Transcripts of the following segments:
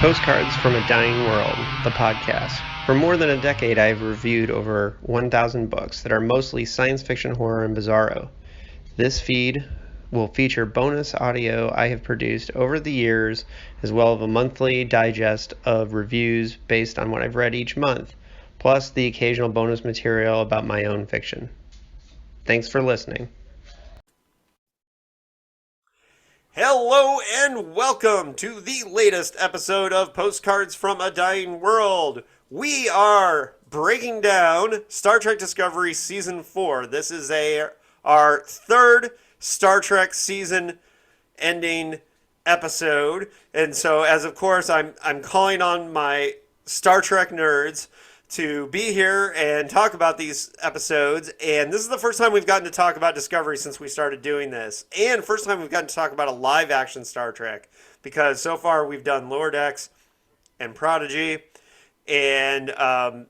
Postcards from a Dying World, the podcast. For more than a decade, I've reviewed over 1,000 books that are mostly science fiction, horror, and bizarro. This feed will feature bonus audio I have produced over the years, as well as a monthly digest of reviews based on what I've read each month, plus the occasional bonus material about my own fiction. Thanks for listening. Hello and welcome to the latest episode of Postcards from a Dying World. We are breaking down Star Trek Discovery Season 4. This is our third Star Trek season ending episode. And so, as of course, I'm calling on my Star Trek nerds to be here and talk about these episodes. And this is the first time we've gotten to talk about Discovery since we started doing this. And first time we've gotten to talk about a live action Star Trek. Because so far we've done Lower Decks and Prodigy. And I'm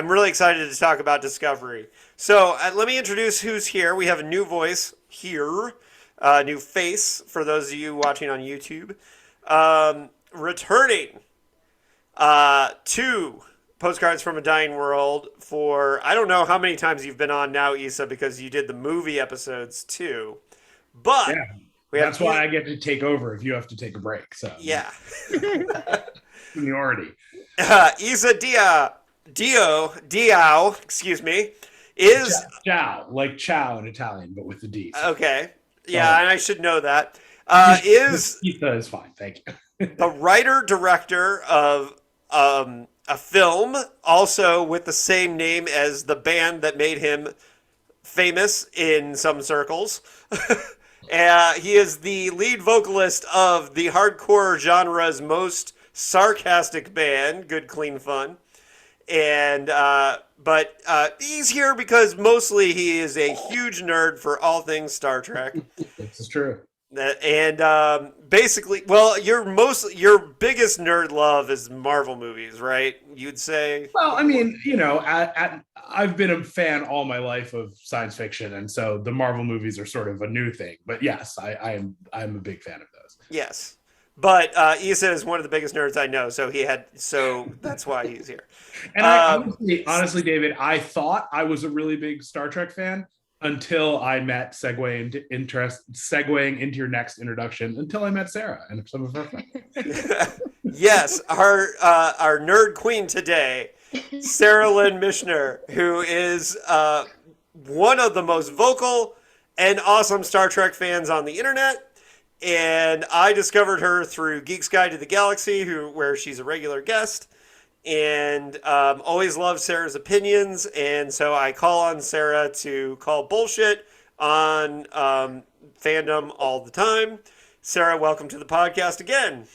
really excited to talk about Discovery. So let me introduce who's here. We have a new voice here. New face for those of you watching on YouTube. Returning to Postcards from a Dying World for, I don't know how many times you've been on now, Issa, because you did the movie episodes too. But yeah, that's why I get to take over if you have to take a break. So yeah. Seniority. Issa Diao, excuse me, is... Ciao, like ciao in Italian, but with the D. So. Okay. Yeah, and I should know that. Issa is fine, thank you. The writer-director of... a film also with the same name as the band that made him famous in some circles. He is the lead vocalist of the hardcore genre's most sarcastic band, Good Clean Fun. And but he's here because mostly he is a huge nerd for all things Star Trek. This is true. And basically, well, your biggest nerd love is Marvel movies, right? You'd say. Well, I mean, you know, I've been a fan all my life of science fiction, and so the Marvel movies are sort of a new thing. But yes, I'm a big fan of those. Yes, but Issa is one of the biggest nerds I know, so that's why he's here. And honestly, David, I thought I was a really big Star Trek fan. Until I met segueing into your next introduction, until I met Sarah and some of her friends. Yes, our nerd queen today, Sara Lynn Michener, who is one of the most vocal and awesome Star Trek fans on the internet. And I discovered her through Geek's Guide to the Galaxy, where she's a regular guest. And always love Sarah's opinions, and so I call on Sarah to call bullshit on fandom all the time. Sarah, welcome to the podcast again.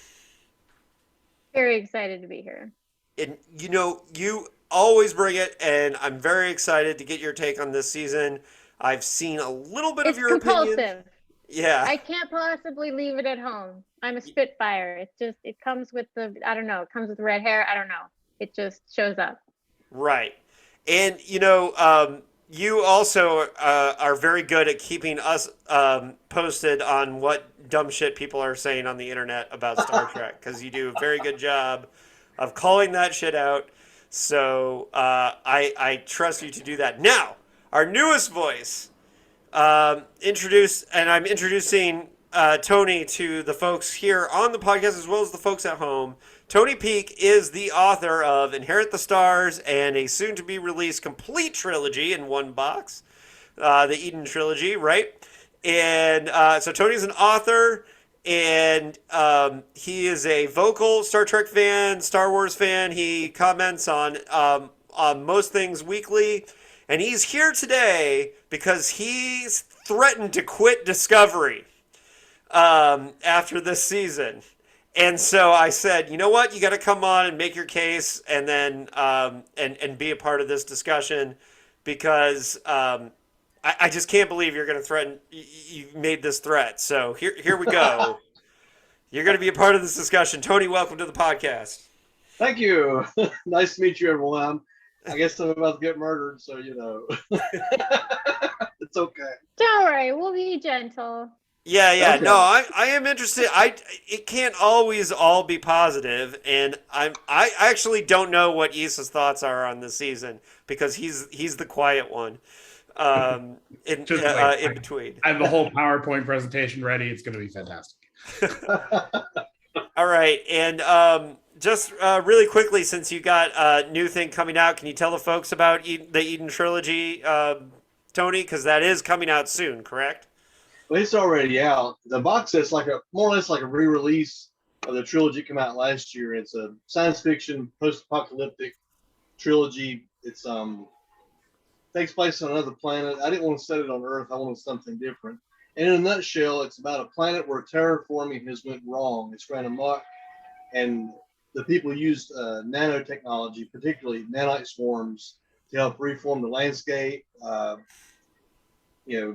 Very excited to be here. And you know, you always bring it, and I'm very excited to get your take on this season. I've seen a little bit of your opinion. Yeah. I can't possibly leave it at home. I'm a Spitfire. It comes with it comes with red hair. I don't know. It just shows up. Right. And, you know, you also are very good at keeping us posted on what dumb shit people are saying on the internet about Star Trek, because you do a very good job of calling that shit out. So I trust you to do that. Now, our newest voice, I'm introducing Tony to the folks here on the podcast as well as the folks at home. Tony Peake is the author of Inherit the Stars and a soon-to-be-released complete trilogy in one box, the Eden Trilogy, right? And so Tony's an author, and he is a vocal Star Trek fan, Star Wars fan. He comments on most things weekly, and he's here today because he's threatened to quit Discovery after this season. And so I said, you know what? You got to come on and make your case, and then and be a part of this discussion, because I just can't believe you're going to threaten. You made this threat. So here we go. You're going to be a part of this discussion. Tony, welcome to the podcast. Thank you. Nice to meet you, everyone. I guess I'm about to get murdered, so you know. It's okay. Don't worry, we'll be gentle. Yeah. Okay. No, I am interested. It can't always all be positive, and I actually don't know what Issa's thoughts are on this season because he's the quiet one, Just wait. in between. I have a whole PowerPoint presentation ready. It's going to be fantastic. All right, and just really quickly, since you got a new thing coming out, can you tell the folks about the Eden trilogy, Tony? Because that is coming out soon, correct? Well, it's already out. The box set's like a more or less like a re-release of the trilogy that came out last year. It's a science fiction post-apocalyptic trilogy. It's takes place on another planet. I didn't want to set it on Earth. I wanted something different. And in a nutshell, it's about a planet where terraforming has went wrong. It's ran amok, and the people used nanotechnology, particularly nanite swarms, to help reform the landscape.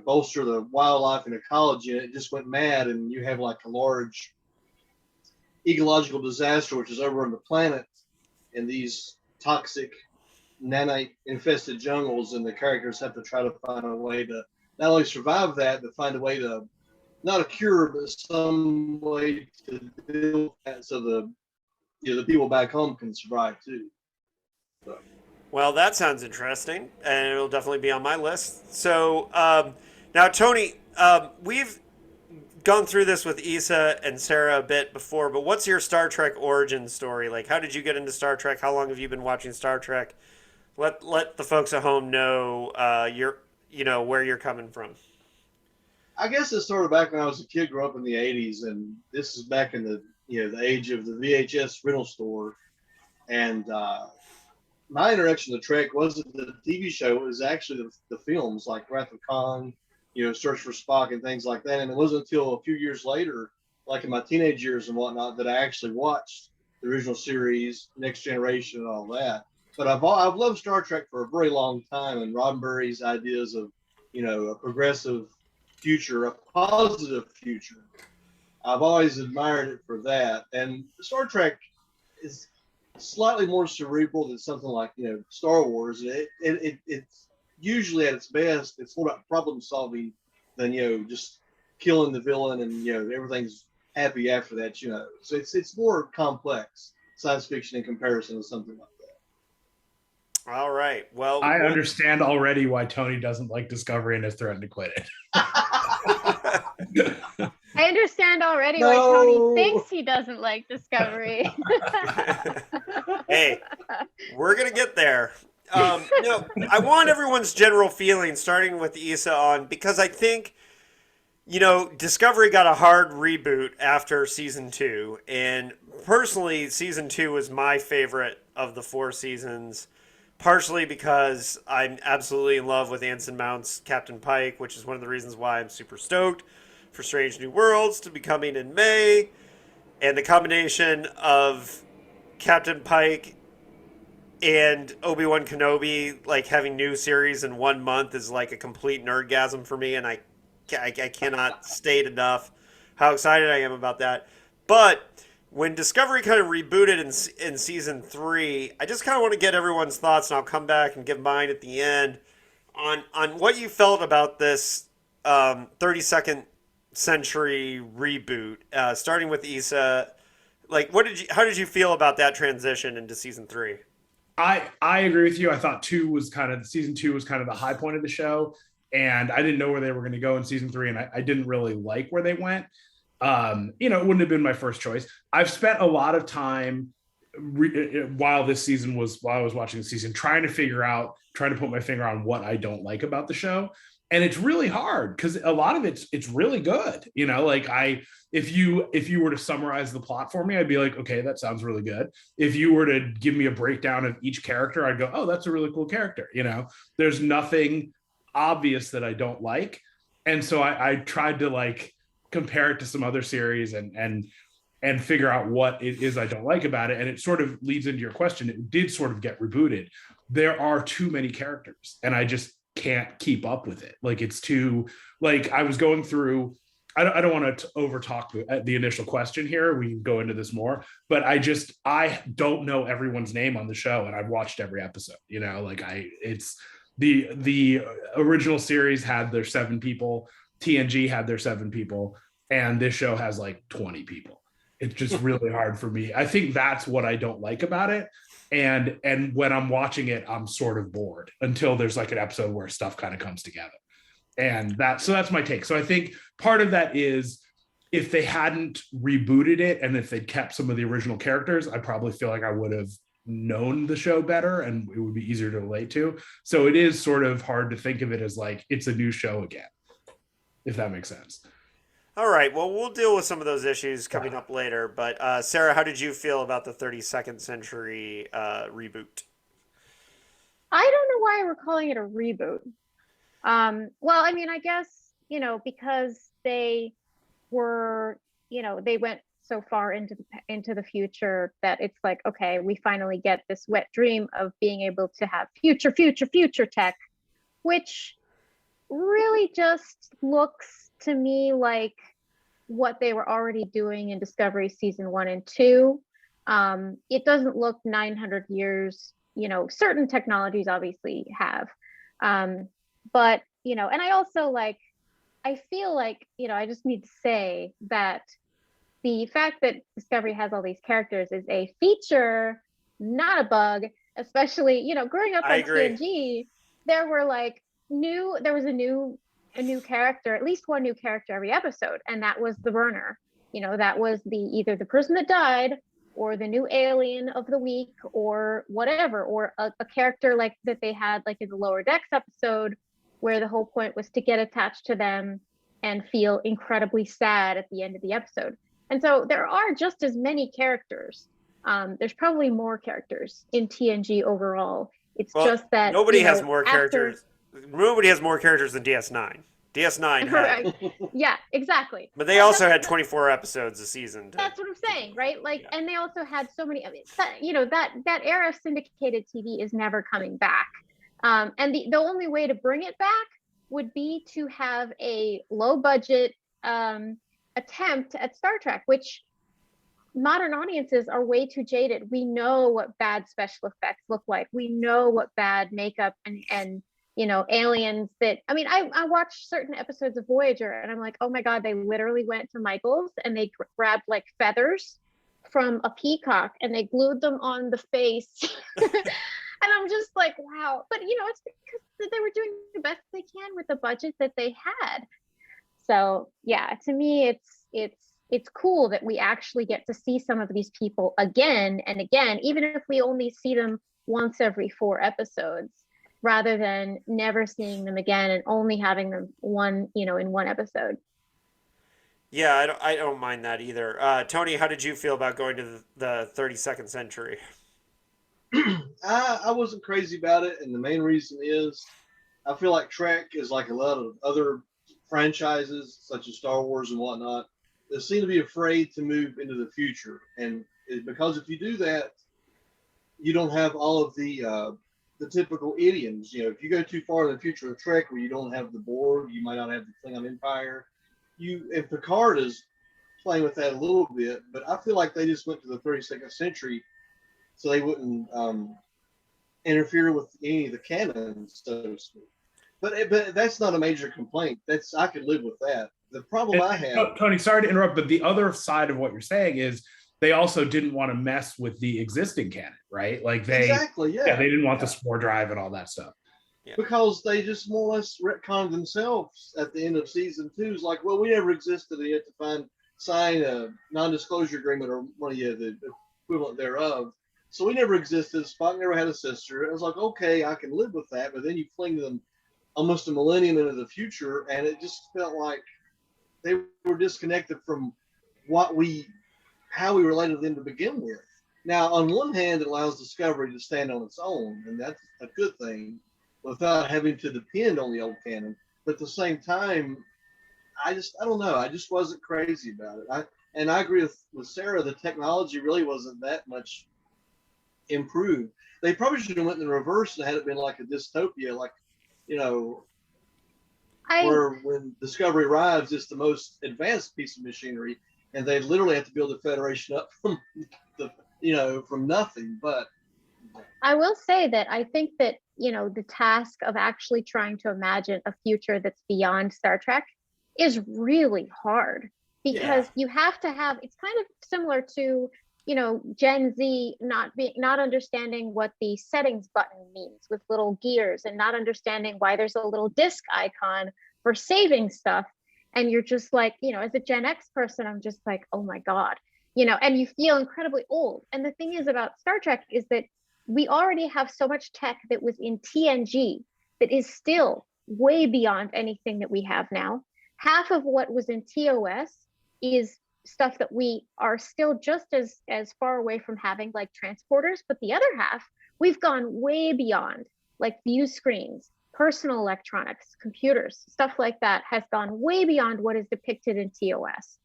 Bolster the wildlife and ecology, and it just went mad. And you have like a large ecological disaster, which is over on the planet, and these toxic nanite infested jungles, and the characters have to try to find a way to not only survive that, but find a way to not a cure, but some way to deal with that, so the people back home can survive too. So. Well, that sounds interesting, and it'll definitely be on my list. So now, Tony, we've gone through this with Issa and Sarah a bit before, but what's your Star Trek origin story? Like, how did you get into Star Trek? How long have you been watching Star Trek? Let the folks at home know where you're coming from. I guess it started back when I was a kid, grew up in the '80s, and this is back in the the age of the VHS rental store. And my introduction to Trek wasn't the TV show; it was actually the films like Wrath of Khan, Search for Spock, and things like that. And it wasn't until a few years later, like in my teenage years and whatnot, that I actually watched the original series, Next Generation, and all that. But I've loved Star Trek for a very long time, and Roddenberry's ideas of a progressive future, a positive future. I've always admired it for that. And Star Trek is slightly more cerebral than something like Star Wars. It's usually at its best, it's more about problem solving than just killing the villain and everything's happy after that. So it's more complex science fiction in comparison to something like that. All right. Well, I understand already why Tony doesn't like Discovery and has threatened to quit it. I understand already why Tony thinks he doesn't like Discovery. Hey, we're gonna get there. No, I want everyone's general feeling, starting with Issa on, because I think Discovery got a hard reboot after season 2, and personally, season 2 was my favorite of the 4 seasons. Partially because I'm absolutely in love with Anson Mount's Captain Pike, which is one of the reasons why I'm super stoked for Strange New Worlds to be coming in May. And the combination of Captain Pike and Obi-Wan Kenobi, like having new series in 1 month, is like a complete nerdgasm for me. And I cannot state enough how excited I am about that. But when Discovery kind of rebooted in season 3, I just kind of want to get everyone's thoughts, and I'll come back and give mine at the end on what you felt about this 32nd century reboot, starting with Issa. Like, how did you feel about that transition into season 3? I agree with you. I thought season 2 was kind of the high point of the show, and I didn't know where they were going to go in season 3, and I didn't really like where they went. It wouldn't have been my first choice. I've spent a lot of time while I was watching the season, trying to put my finger on what I don't like about the show. And it's really hard because a lot of it's really good. If you were to summarize the plot for me, I'd be like, okay, that sounds really good. If you were to give me a breakdown of each character, I'd go, oh, that's a really cool character. There's nothing obvious that I don't like. And so I tried to compare it to some other series and figure out what it is I don't like about it. And it sort of leads into your question. It did sort of get rebooted. There are too many characters and I just can't keep up with it. It's too, I was going through, I don't want to over talk the initial question here. We can go into this more, but I don't know everyone's name on the show. And I've watched every episode, it's the original series had their 7 people. TNG had their 7 people, and this show has like 20 people. It's just really hard for me. I think that's what I don't like about it. And when I'm watching it, I'm sort of bored until there's like an episode where stuff kind of comes together. And that's my take. So I think part of that is, if they hadn't rebooted it and if they'd kept some of the original characters, I probably feel like I would have known the show better and it would be easier to relate to. So it is sort of hard to think of it as like it's a new show again, if that makes sense. All right. Well, we'll deal with some of those issues coming up later. But Sarah, how did you feel about the 32nd Century reboot? I don't know why we're calling it a reboot. Well, I mean, I guess, because they were, they went so far into the future that it's like, okay, we finally get this wet dream of being able to have future tech, which really just looks to me like what they were already doing in Discovery season 1 and 2. It doesn't look 900 years, certain technologies obviously have, but and I also I feel like, I just need to say that the fact that Discovery has all these characters is a feature, not a bug, especially, growing up on TNG, there was a new character, at least one new character every episode. And that was the burner. That was either the person that died or the new alien of the week or whatever, or a character that they had in the Lower Decks episode, where the whole point was to get attached to them and feel incredibly sad at the end of the episode. And so there are just as many characters. There's probably more characters in TNG overall. It's just that nobody has more characters. Nobody has more characters than DS9. DS9 had. Yeah, exactly. But they also had 24 episodes a season. That's what I'm saying, right? And they also had so many. I mean, that era of syndicated TV is never coming back. And the only way to bring it back would be to have a low budget attempt at Star Trek, which modern audiences are way too jaded. We know what bad special effects look like. We know what bad makeup and aliens that, I mean, I watched certain episodes of Voyager and I'm like, oh my God, they literally went to Michael's and they grabbed feathers from a peacock and they glued them on the face. And I'm just like, wow. But, it's because they were doing the best they can with the budget that they had. So, yeah, to me, it's cool that we actually get to see some of these people again and again, even if we only see them once every 4 episodes, rather than never seeing them again and only having them in one episode. Yeah, I don't mind that either. Tony, how did you feel about going to the 32nd Century? I wasn't crazy about it, and the main reason is I feel like Trek is like a lot of other franchises, such as Star Wars and whatnot, that seem to be afraid to move into the future. And because if you do that, you don't have all of the typical idioms. If you go too far in the future of Trek where you don't have the Borg, you might not have the Klingon Empire. And Picard is playing with that a little bit, but I feel like they just went to the 32nd century so they wouldn't interfere with any of the canon, so to speak. But that's not a major complaint. I could live with that. The problem I have, Tony, sorry to interrupt, but the other side of what you're saying is they also didn't want to mess with the existing canon, right? Exactly, yeah. They didn't want the spore drive and all that stuff. Yeah. Because they just more or less retconned themselves at the end of season 2. It's like, well, we never existed, and you have to sign a non-disclosure agreement or one of the equivalent thereof. So we never existed. Spock never had a sister. It was like, okay, I can live with that. But then you fling them almost a millennium into the future, and it just felt like they were disconnected from how we related to them to begin with. Now, on one hand, it allows Discovery to stand on its own, and that's a good thing, without having to depend on the old canon. But at the same time, I don't know. I just wasn't crazy about it. And I agree with Sarah. The technology really wasn't that much improved. They probably should have went in the reverse and had it been like a dystopia, where when Discovery arrives, it's the most advanced piece of machinery, and they literally have to build the Federation up from from nothing. But I will say that I think that the task of actually trying to imagine a future that's beyond Star Trek is really hard, because Yeah. you have to have, it's kind of similar to, Gen Z not understanding what the settings button means with little gears, and not understanding why there's a little disk icon for saving stuff. And you're just like, as a Gen X person, I'm just like, oh my God, and you feel incredibly old. And the thing is about Star Trek is that we already have so much tech that was in TNG that is still way beyond anything that we have now. Half of what was in TOS is stuff that we are still just as far away from having, like transporters, but the other half we've gone way beyond, like view screens, personal electronics, computers, stuff like that has gone way beyond what is depicted in TOS.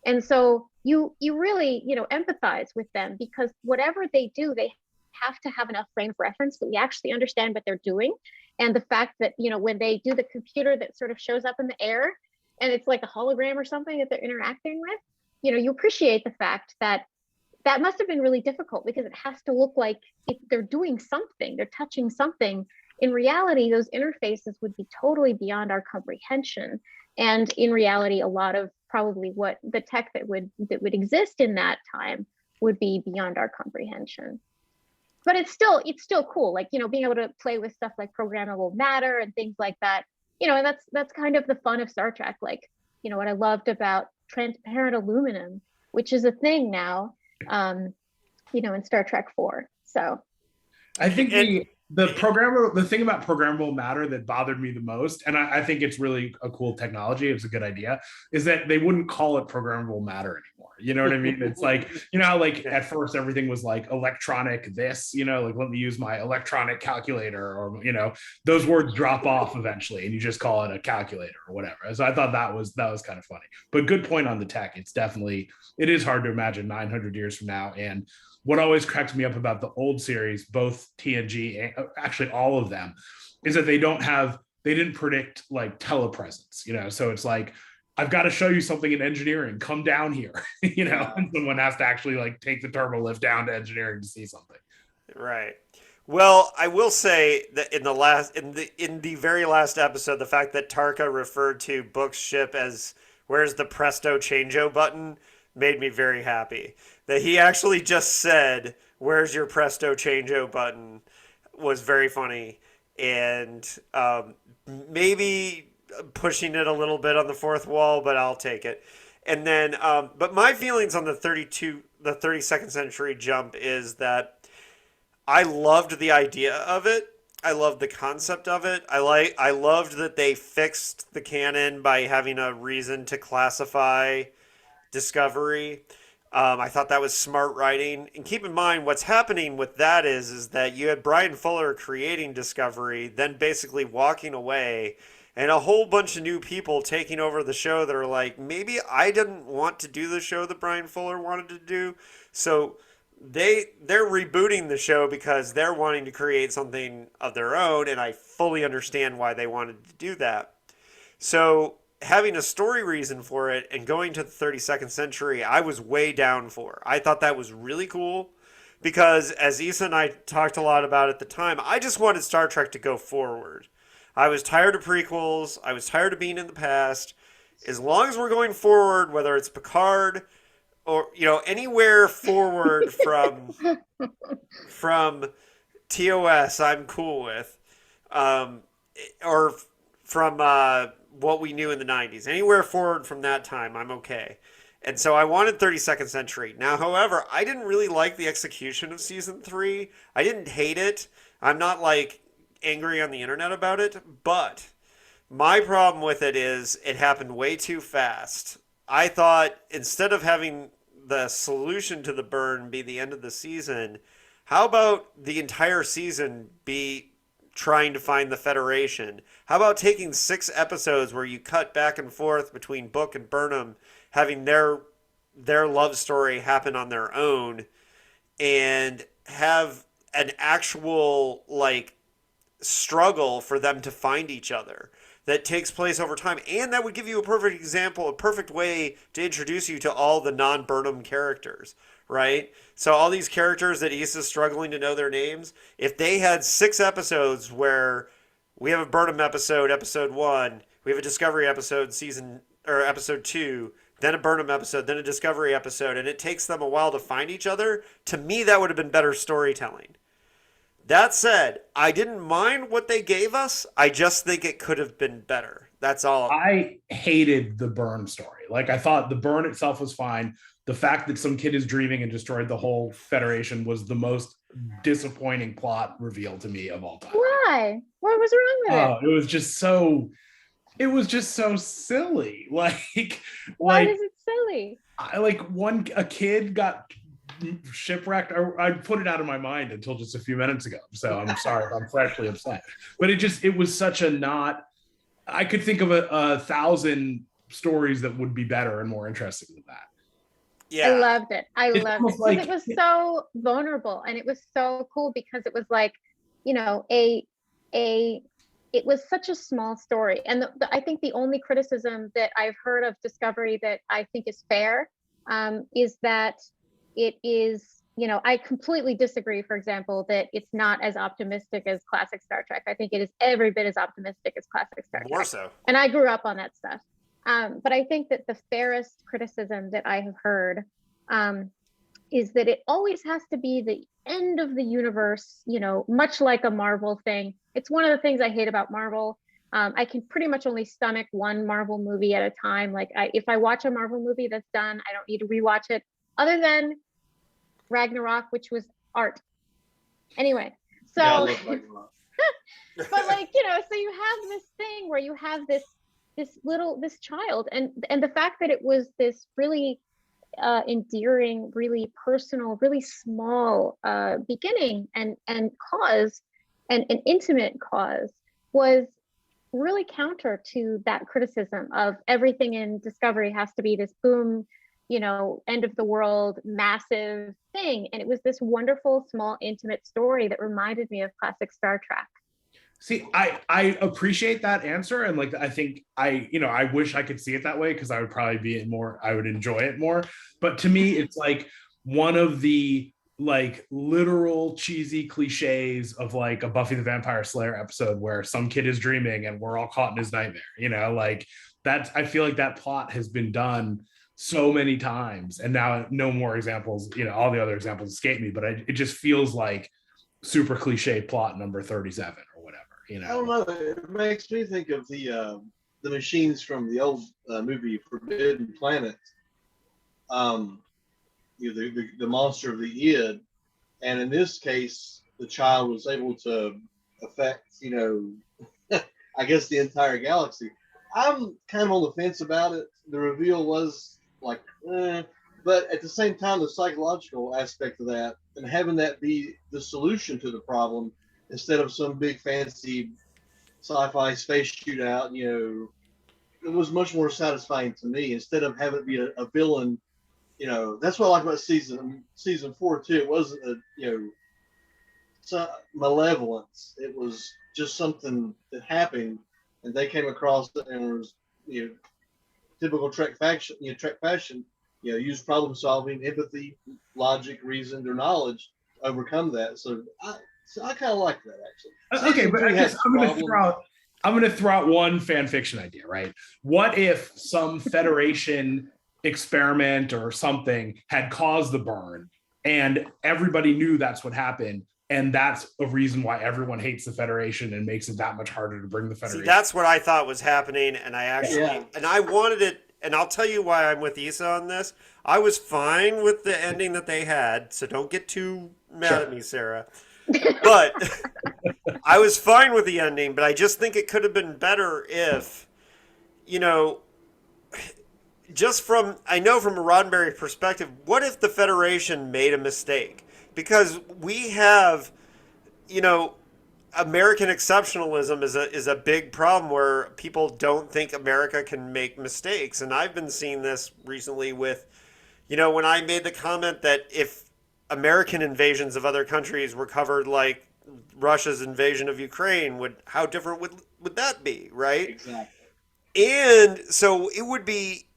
And so you really, empathize with them, because whatever they do, they have to have enough frame of reference that we actually understand what they're doing. And the fact that, when they do the computer that sort of shows up in the air and it's like a hologram or something that they're interacting with, you appreciate the fact that that must have been really difficult, because it has to look like they're doing something, they're touching something. In reality, those interfaces would be totally beyond our comprehension. And in reality, a lot of probably what the tech that would exist in that time would be beyond our comprehension. But it's still cool, like, being able to play with stuff like programmable matter and things like that. And that's kind of the fun of Star Trek. Like, what I loved about transparent aluminum, which is a thing now, in Star Trek 4. So I think the thing about programmable matter that bothered me the most, and I think it's really a cool technology, it's a good idea, is that they wouldn't call it programmable matter anymore. You know what I mean? It's like, how like at first everything was like electronic this, like let me use my electronic calculator, or, those words drop off eventually and you just call it a calculator or whatever. So I thought that was kind of funny. But good point on the tech. It is hard to imagine 900 years from now. And what always cracks me up about the old series, both TNG and actually all of them, is that they didn't predict like telepresence, so it's like, I've got to show you something in engineering, come down here, and someone has to actually like take the turbo lift down to engineering to see something. Right. Well, I will say that in the very last episode, the fact that Tarka referred to Book's ship as "Where's the presto changeo button" made me very happy. That he actually just said, "Where's your presto changeo button?" was very funny, and maybe pushing it a little bit on the fourth wall, but I'll take it. And then, but my feelings on the 32nd century jump is that I loved the idea of it. I loved the concept of it. I loved that they fixed the canon by having a reason to classify Discovery. I thought that was smart writing. And keep in mind, what's happening with that is that you had Brian Fuller creating Discovery, then basically walking away, and a whole bunch of new people taking over the show that are like, maybe I didn't want to do the show that Brian Fuller wanted to do. So they're rebooting the show because they're wanting to create something of their own, and I fully understand why they wanted to do that. So having a story reason for it and going to the 32nd century, I was way down for. I thought that was really cool because, as Issa and I talked a lot about at the time, I just wanted Star Trek to go forward. I was tired of prequels. I was tired of being in the past. As long as we're going forward, whether it's Picard or anywhere forward from TOS, I'm cool with, or from what we knew in the 90s. Anywhere forward from that time, I'm okay. And so I wanted 32nd Century. Now, however, I didn't really like the execution of season 3. I didn't hate it. I'm not like angry on the internet about it, but my problem with it is it happened way too fast. I thought instead of having the solution to the burn be the end of the season, how about the entire season be trying to find the Federation? How about taking 6 episodes where you cut back and forth between Book and Burnham, having their love story happen on their own, and have an actual like struggle for them to find each other that takes place over time, and that would give you a perfect example, a perfect way to introduce you to all the non-Burnham characters, right? So all these characters that Issa's struggling to know their names, if they had 6 episodes where we have a Burnham episode, episode 1, we have a Discovery episode, or episode 2, then a Burnham episode, then a Discovery episode, and it takes them a while to find each other, to me that would have been better storytelling. That said, I didn't mind what they gave us. I just think it could have been better. That's all. I hated the burn story. Like, I thought the burn itself was fine. The fact that some kid is dreaming and destroyed the whole Federation was the most disappointing plot reveal to me of all time. Why? What was wrong with it? It was just so silly. Why is it silly? A kid got shipwrecked. I put it out of my mind until just a few minutes ago. So I'm sorry if I'm freshly upset. But it was such a not. I could think of a 1,000 stories that would be better and more interesting than that. Yeah. I loved it. It's Because almost like- it was so vulnerable, and it was so cool because it was like, you know, it was such a small story. And I think the only criticism that I've heard of Discovery that I think is fair is that it is, you know, I completely disagree, for example, that it's not as optimistic as classic Star Trek. I think it is every bit as optimistic as classic Star Trek. More so. And I grew up on that stuff. But I think that the fairest criticism that I have heard is that it always has to be the end of the universe, you know, much like a Marvel thing. It's one of the things I hate about Marvel. I can pretty much only stomach one Marvel movie at a time. Like, if I watch a Marvel movie that's done, I don't need to rewatch it, other than Ragnarok, which was art. Anyway, so, Yeah, I love Ragnarok. but like, you know, so you have this thing where you have this child, and the fact that it was this really endearing, really personal, really small beginning and cause, and an intimate cause, was really counter to that criticism of everything in Discovery has to be this boom, you know, end of the world, massive thing. And it was this wonderful, small, intimate story that reminded me of classic Star Trek. See, I appreciate that answer, and like, I think I wish I could see it that way, because I would probably I would enjoy it more. But to me, it's like one of the like literal cheesy cliches of like a Buffy the Vampire Slayer episode where some kid is dreaming and we're all caught in his nightmare. You know, like that's, I feel like that plot has been done so many times, and now no more examples. You know, all the other examples escape me, but it just feels like super cliche plot number 37 or whatever. You know, I don't know. It makes me think of the machines from the old movie Forbidden Planet. The monster of the id, and in this case, the child was able to affect, you know, I guess the entire galaxy. I'm kind of on the fence about it. The reveal was like, but at the same time, the psychological aspect of that and having that be the solution to the problem instead of some big fancy sci-fi space shootout, you know, it was much more satisfying to me instead of having it be a villain. You know, that's what I like about season 4 too. It wasn't malevolence. It was just something that happened, and they came across it, and it was, you know, typical Trek fashion. You know, use problem solving, empathy, logic, reason, or knowledge to overcome that. So I kind of like that, actually. Okay, but I guess I'm going to throw out one fan fiction idea, right? What if some Federation experiment or something had caused the burn, and everybody knew that's what happened, and that's a reason why everyone hates the Federation and makes it that much harder to bring the Federation? See, that's what I thought was happening, and I actually, and I wanted it, and I'll tell you why I'm with Issa on this. I was fine with the ending that they had, so don't get too mad at me, Sarah. But I was fine with the ending, but I just think it could have been better if, you know, just from, I know from a Roddenberry perspective, what if the Federation made a mistake? Because we have, you know, American exceptionalism is a big problem where people don't think America can make mistakes. And I've been seeing this recently with, you know, when I made the comment that if American invasions of other countries were covered like Russia's invasion of Ukraine, how different would that be, right? Exactly. And so it would be,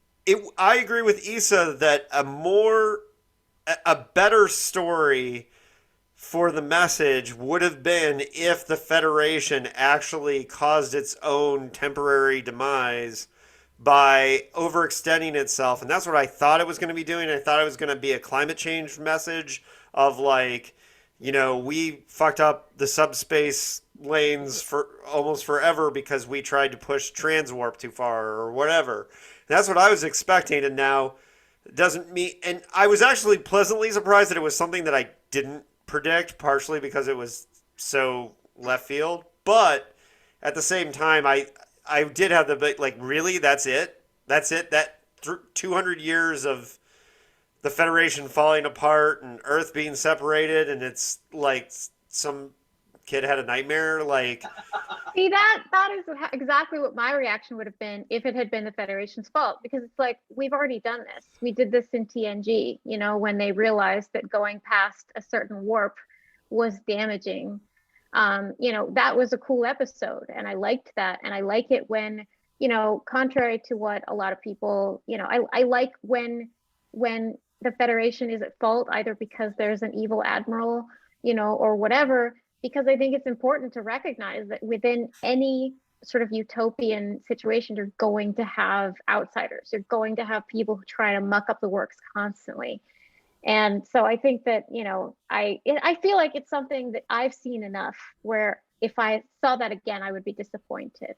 I agree with Issa that a better story for the message would have been if the Federation actually caused its own temporary demise by overextending itself. And that's what I thought it was going to be doing. I thought it was going to be a climate change message of like, we fucked up the subspace lanes for almost forever because we tried to push transwarp too far or whatever. And that's what I was expecting. And now it doesn't mean, and I was actually pleasantly surprised that it was something that I didn't predict, partially because it was so left field. But at the same time, I did have the bit like, really, that's it? That's it? That 200 years of the Federation falling apart and Earth being separated, and it's like some kid had a nightmare. Like, See, that is exactly what my reaction would have been if it had been the Federation's fault, because it's like, we've already done this. We did this in TNG, when they realized that going past a certain warp was damaging. That was a cool episode, and I liked that. And I like it when, contrary to what a lot of people, I like when the Federation is at fault, either because there's an evil admiral, or whatever, because I think it's important to recognize that within any sort of utopian situation, you're going to have outsiders. You're going to have people who try to muck up the works constantly. And so I think that, I feel like it's something that I've seen enough where if I saw that again, I would be disappointed.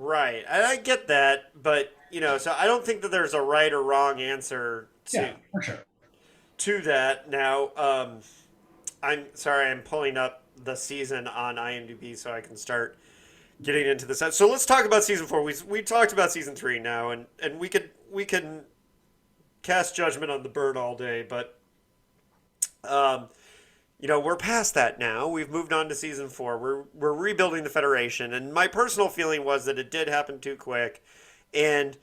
right. And I get that, but, so I don't think that there's a right or wrong answer Yeah, for sure. to that. Now, I'm sorry, I'm pulling up the season on IMDb so I can start getting into this. So let's talk about season 4. We talked about season 3 now, and we can cast judgment on the bird all day, but we're past that now. We've moved on to season 4. We're rebuilding the Federation, and my personal feeling was that it did happen too quick, and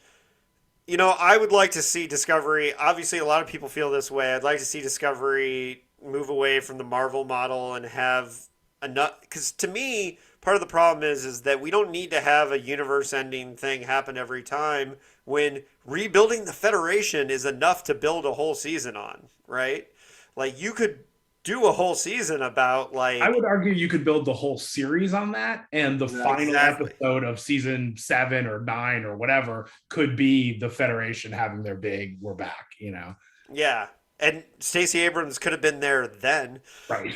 I would like to see Discovery. Obviously, a lot of people feel this way. I'd like to see Discovery move away from the Marvel model and have enough. Because to me, part of the problem is that we don't need to have a universe-ending thing happen every time. When rebuilding the Federation is enough to build a whole season on, right? Like, you could do a whole season about, like, I would argue you could build the whole series on that, and the final Exactly. episode of season 7 or 9 or whatever could be the Federation having their big "we're back," yeah. And Stacey Abrams could have been there then, right?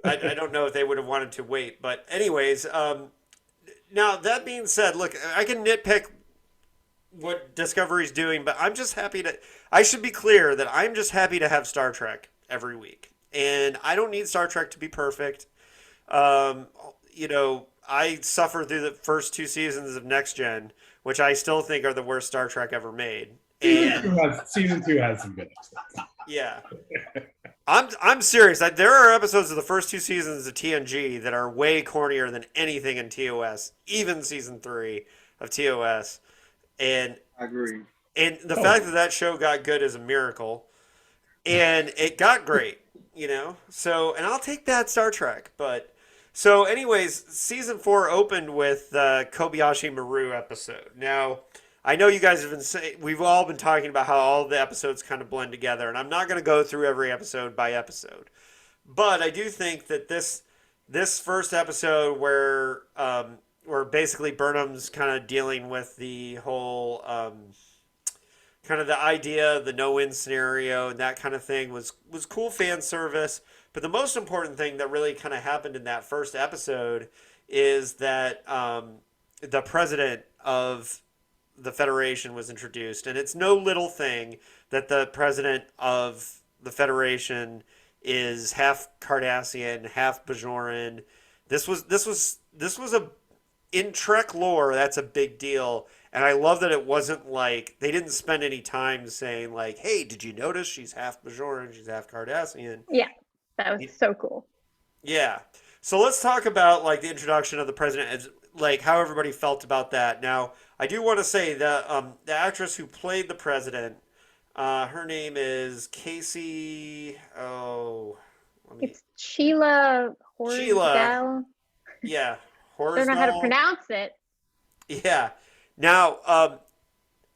I don't know if they would have wanted to wait, but anyways, now that being said, look, I can nitpick what Discovery's doing, but I'm just happy to. I should be clear that I'm just happy to have Star Trek every week, and I don't need Star Trek to be perfect. I suffered through the first 2 seasons of Next Gen, which I still think are the worst Star Trek ever made. And Season 2 has some good episodes. yeah, I'm serious. There are episodes of the first 2 seasons of TNG that are way cornier than anything in TOS, even season 3 of TOS. And I agree. And the fact that show got good is a miracle. And it got great, So, and I'll take that Star Trek. But, so anyways, season 4 opened with the Kobayashi Maru episode. Now, I know you guys have been saying, we've all been talking about how all the episodes kind of blend together. And I'm not going to go through every episode by episode. But I do think that this first episode where basically Burnham's kind of dealing with the whole kind of the idea of the no-win scenario and that kind of thing was cool fan service. But the most important thing that really kind of happened in that first episode is that the president of the Federation was introduced. And it's no little thing that the president of the Federation is half Cardassian, half Bajoran. This was a in Trek lore, that's a big deal. And I love that it wasn't like they didn't spend any time saying like, "Hey, did you notice she's half Bajoran, she's half Cardassian?" Yeah, that was so cool. Yeah. So let's talk about like the introduction of the president, as like how everybody felt about that. Now, I do want to say that the actress who played the president, her name is Casey. Oh, It's Sheila Horsdale. Yeah, I don't know how to pronounce it. Yeah. Now,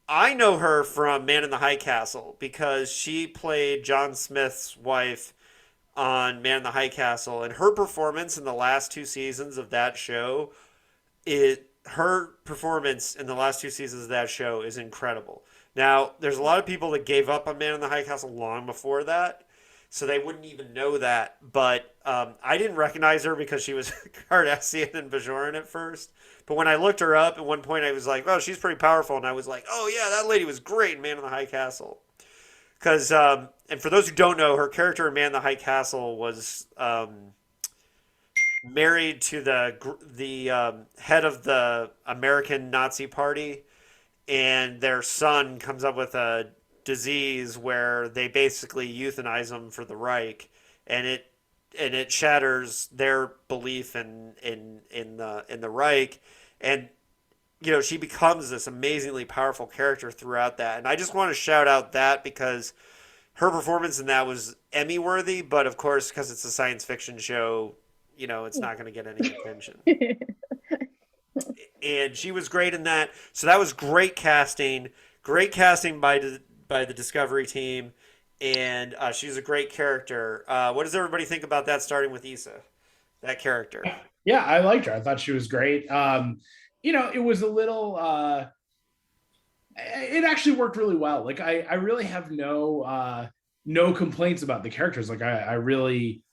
I know her from Man in the High Castle because she played John Smith's wife on Man in the High Castle, and her performance in the last 2 seasons of that show, her performance in the last 2 seasons of that show is incredible. Now, there's a lot of people that gave up on Man in the High Castle long before that, so they wouldn't even know that. But I didn't recognize her because she was Cardassian and Bajoran at first. But when I looked her up, at one point I was like, "Oh, she's pretty powerful," and I was like, "Oh yeah, that lady was great in Man in the High Castle." Because, and for those who don't know, her character in Man in the High Castle was married to the head of the American Nazi Party, and their son comes up with a disease where they basically euthanize him for the Reich, and it shatters their belief in the Reich, and she becomes this amazingly powerful character throughout that. And I just want to shout out that because her performance in that was Emmy worthy, but of course, because it's a science fiction show, it's not going to get any attention. And she was great in that. So that was great casting by the Discovery team, and she's a great character. What does everybody think about that? Starting with Issa, that character. Yeah, I liked her. I thought she was great. It was a little. It actually worked really well. Like I really have no complaints about the characters. Like I really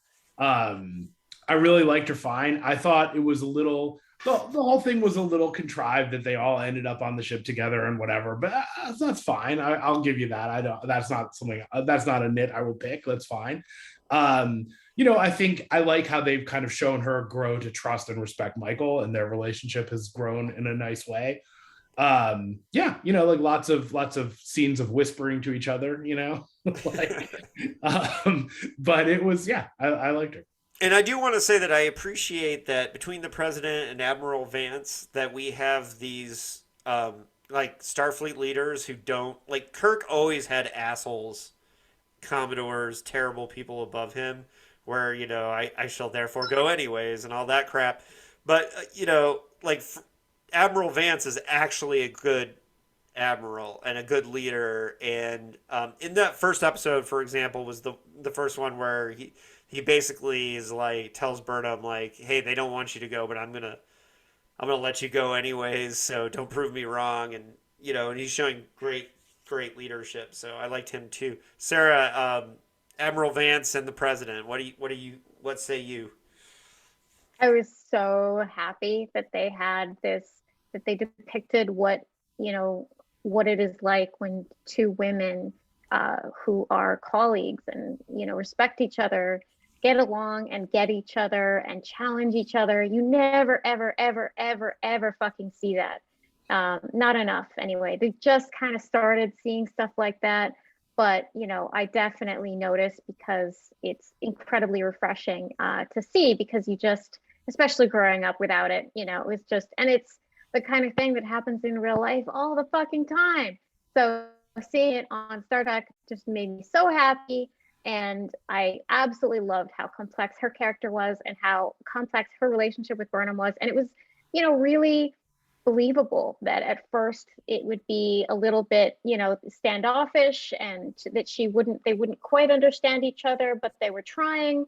liked her fine. I thought it was a little. The whole thing was a little contrived that they all ended up on the ship together and whatever, but that's fine. I'll give you that. That's not something. That's not a nit I would pick. That's fine. I think I like how they've kind of shown her grow to trust and respect Michael, and their relationship has grown in a nice way. Like lots of scenes of whispering to each other, but it was, I liked her. And I do want to say that I appreciate that between the president and Admiral Vance that we have these like Starfleet leaders who don't like Kirk always had assholes, Commodores, terrible people above him where, I shall therefore go anyways and all that crap. But, Admiral Vance is actually a good admiral and a good leader. And in that first episode, for example, was the first one where he basically is like tells Burnham like, "Hey, they don't want you to go, but I'm gonna let you go anyways. So don't prove me wrong." And and he's showing great leadership. So I liked him too. Sarah, Admiral Vance and the president. What say you? I was so happy that they had this, that they depicted what it is like when two women who are colleagues and respect each other get along and get each other and challenge each other. You never ever ever ever ever fucking see that. Not enough anyway. They just kind of started seeing stuff like that, but I definitely noticed because it's incredibly refreshing to see, because you just, especially growing up without it, it was just, and it's the kind of thing that happens in real life all the fucking time. So seeing it on Star Trek just made me so happy. And I absolutely loved how complex her character was and how complex her relationship with Burnham was. And it was, really believable that at first it would be a little bit, standoffish, and that they wouldn't quite understand each other, but they were trying.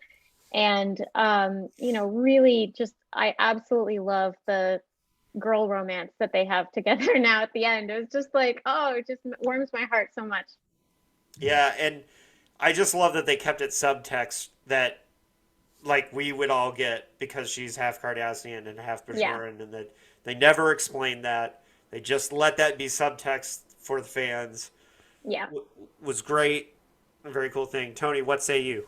And, really just, I absolutely love the girl romance that they have together now at the end. It was just like, oh, it just warms my heart so much. Yeah, and I just love that they kept it subtext that like we would all get because she's half Cardassian and half Bajoran, and that they never explained that. They just let that be subtext for the fans. Yeah. Was great. A very cool thing. Tony, what say you?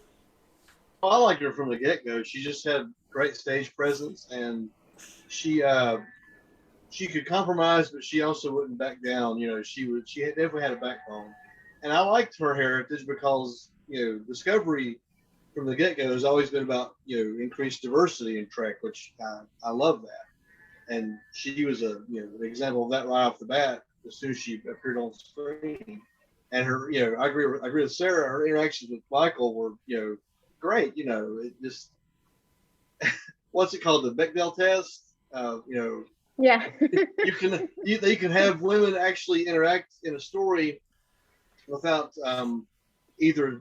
Well, I liked her from the get-go. She just had great stage presence, and she could compromise, but she also wouldn't back down. She definitely had a backbone. And I liked her heritage because, Discovery from the get-go has always been about, increased diversity in Trek, which I love that. And she was an example of that right off the bat as soon as she appeared on screen. And her, I agree with Sarah. Her interactions with Michael were, great. It just, what's it called? The Bechdel test. Yeah. you can have women actually interact in a story without either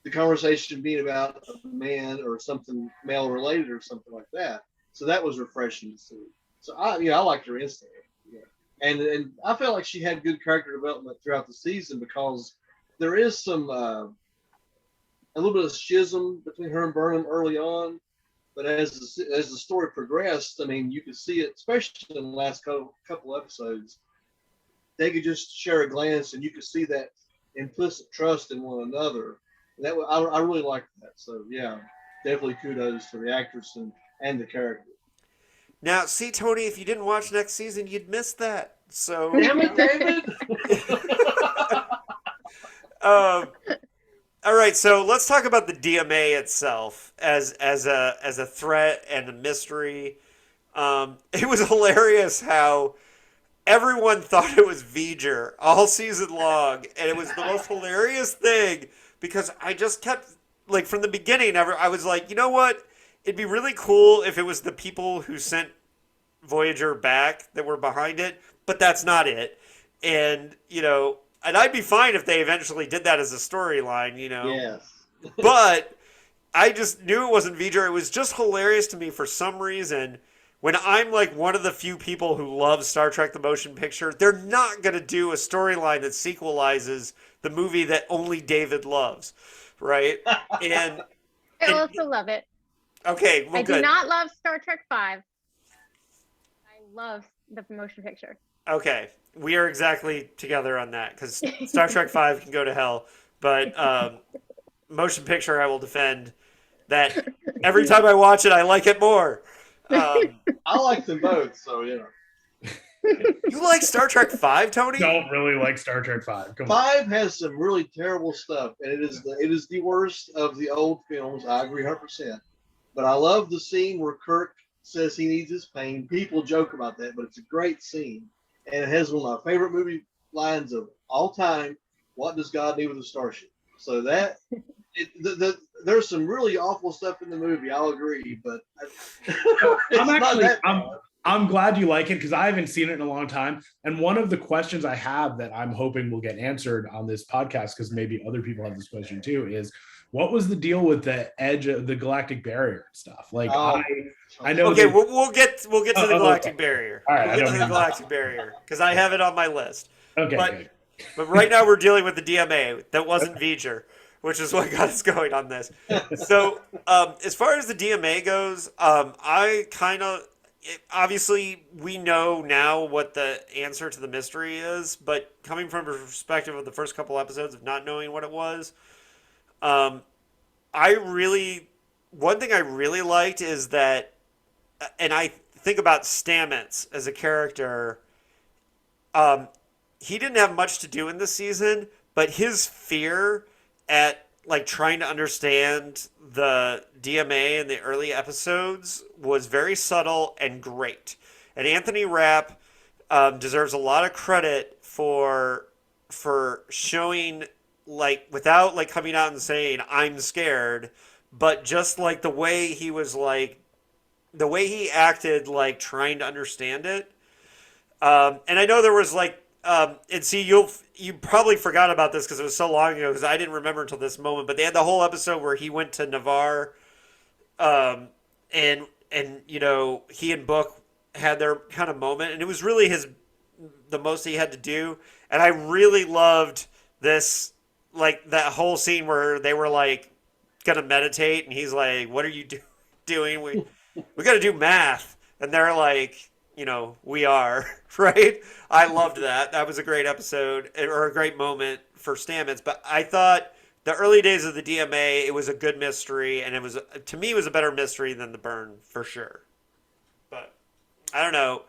the conversation being about a man or something male related or something like that. So that was refreshing to see. So I liked her instantly. Yeah. And I felt like she had good character development throughout the season because there is some a little bit of schism between her and Burnham early on. But as the story progressed, I mean, you could see it, especially in the last couple episodes. They could just share a glance, and you could see that implicit trust in one another. And I really liked that. So yeah, definitely kudos to the actress and the character. Now, see, Tony, if you didn't watch next season, you'd miss that. So, Damn it, David! All right, so let's talk about the DMA itself as a threat and a mystery. It was hilarious how everyone thought it was V'ger all season long, and it was the most hilarious thing because I just kept like from the beginning. I was like, you know what? It'd be really cool if it was the people who sent Voyager back that were behind it, but that's not it. And and I'd be fine if they eventually did that as a storyline, Yes. But I just knew it wasn't V'ger. It was just hilarious to me for some reason. When I'm like one of the few people who love Star Trek the Motion Picture, they're not going to do a storyline that sequelizes the movie that only David loves, right? And I also love it. Okay, well, I good. do not love Star Trek 5. I love the motion picture. Okay, we are exactly together on that because Star Trek 5 can go to hell, but motion picture I will defend that every time I watch it, I like it more. I like them both, so You like Star Trek 5, Tony? Don't really like Star Trek 5. Come on. 5 has some really terrible stuff, and it is the worst of the old films. I agree 100%. But I love the scene where Kirk says he needs his pain. People joke about that, but it's a great scene. And it has one of my favorite movie lines of all time. What does God need with a starship? So that there's some really awful stuff in the movie. I'll agree, but I'm glad you like it because I haven't seen it in a long time. And one of the questions I have that I'm hoping will get answered on this podcast, because maybe other people have this question too, is what was the deal with the edge of the galactic barrier and stuff? Like I know. Okay, we'll get to the galactic barrier. All right, we'll get to the galactic barrier because I have it on my list. Okay, but right now we're dealing with the DMA that wasn't V'ger, which is what got us going on this. So as far as the DMA goes, I kind of obviously we know now what the answer to the mystery is, but coming from a perspective of the first couple episodes of not knowing what it was, one thing I really liked is that, and I think about Stamets as a character, he didn't have much to do in this season, but his fear at like trying to understand the DMA in the early episodes was very subtle and great. And Anthony Rapp deserves a lot of credit for showing, like, without like coming out and saying I'm scared, but just like the way he was, like the way he acted, like trying to understand it. And I know there was like and see, you probably forgot about this because it was so long ago because I didn't remember until this moment. But they had the whole episode where he went to Navarre, and he and Book had their kind of moment, and it was really the most he had to do. And I really loved this, like that whole scene where they were like gonna meditate, and he's like, "What are you doing? We got to do math," and they're like, we are, right? I loved that. That was a great episode or a great moment for Stamets. But I thought the early days of the DMA, it was a good mystery, and to me, it was a better mystery than the Burn for sure. But I don't know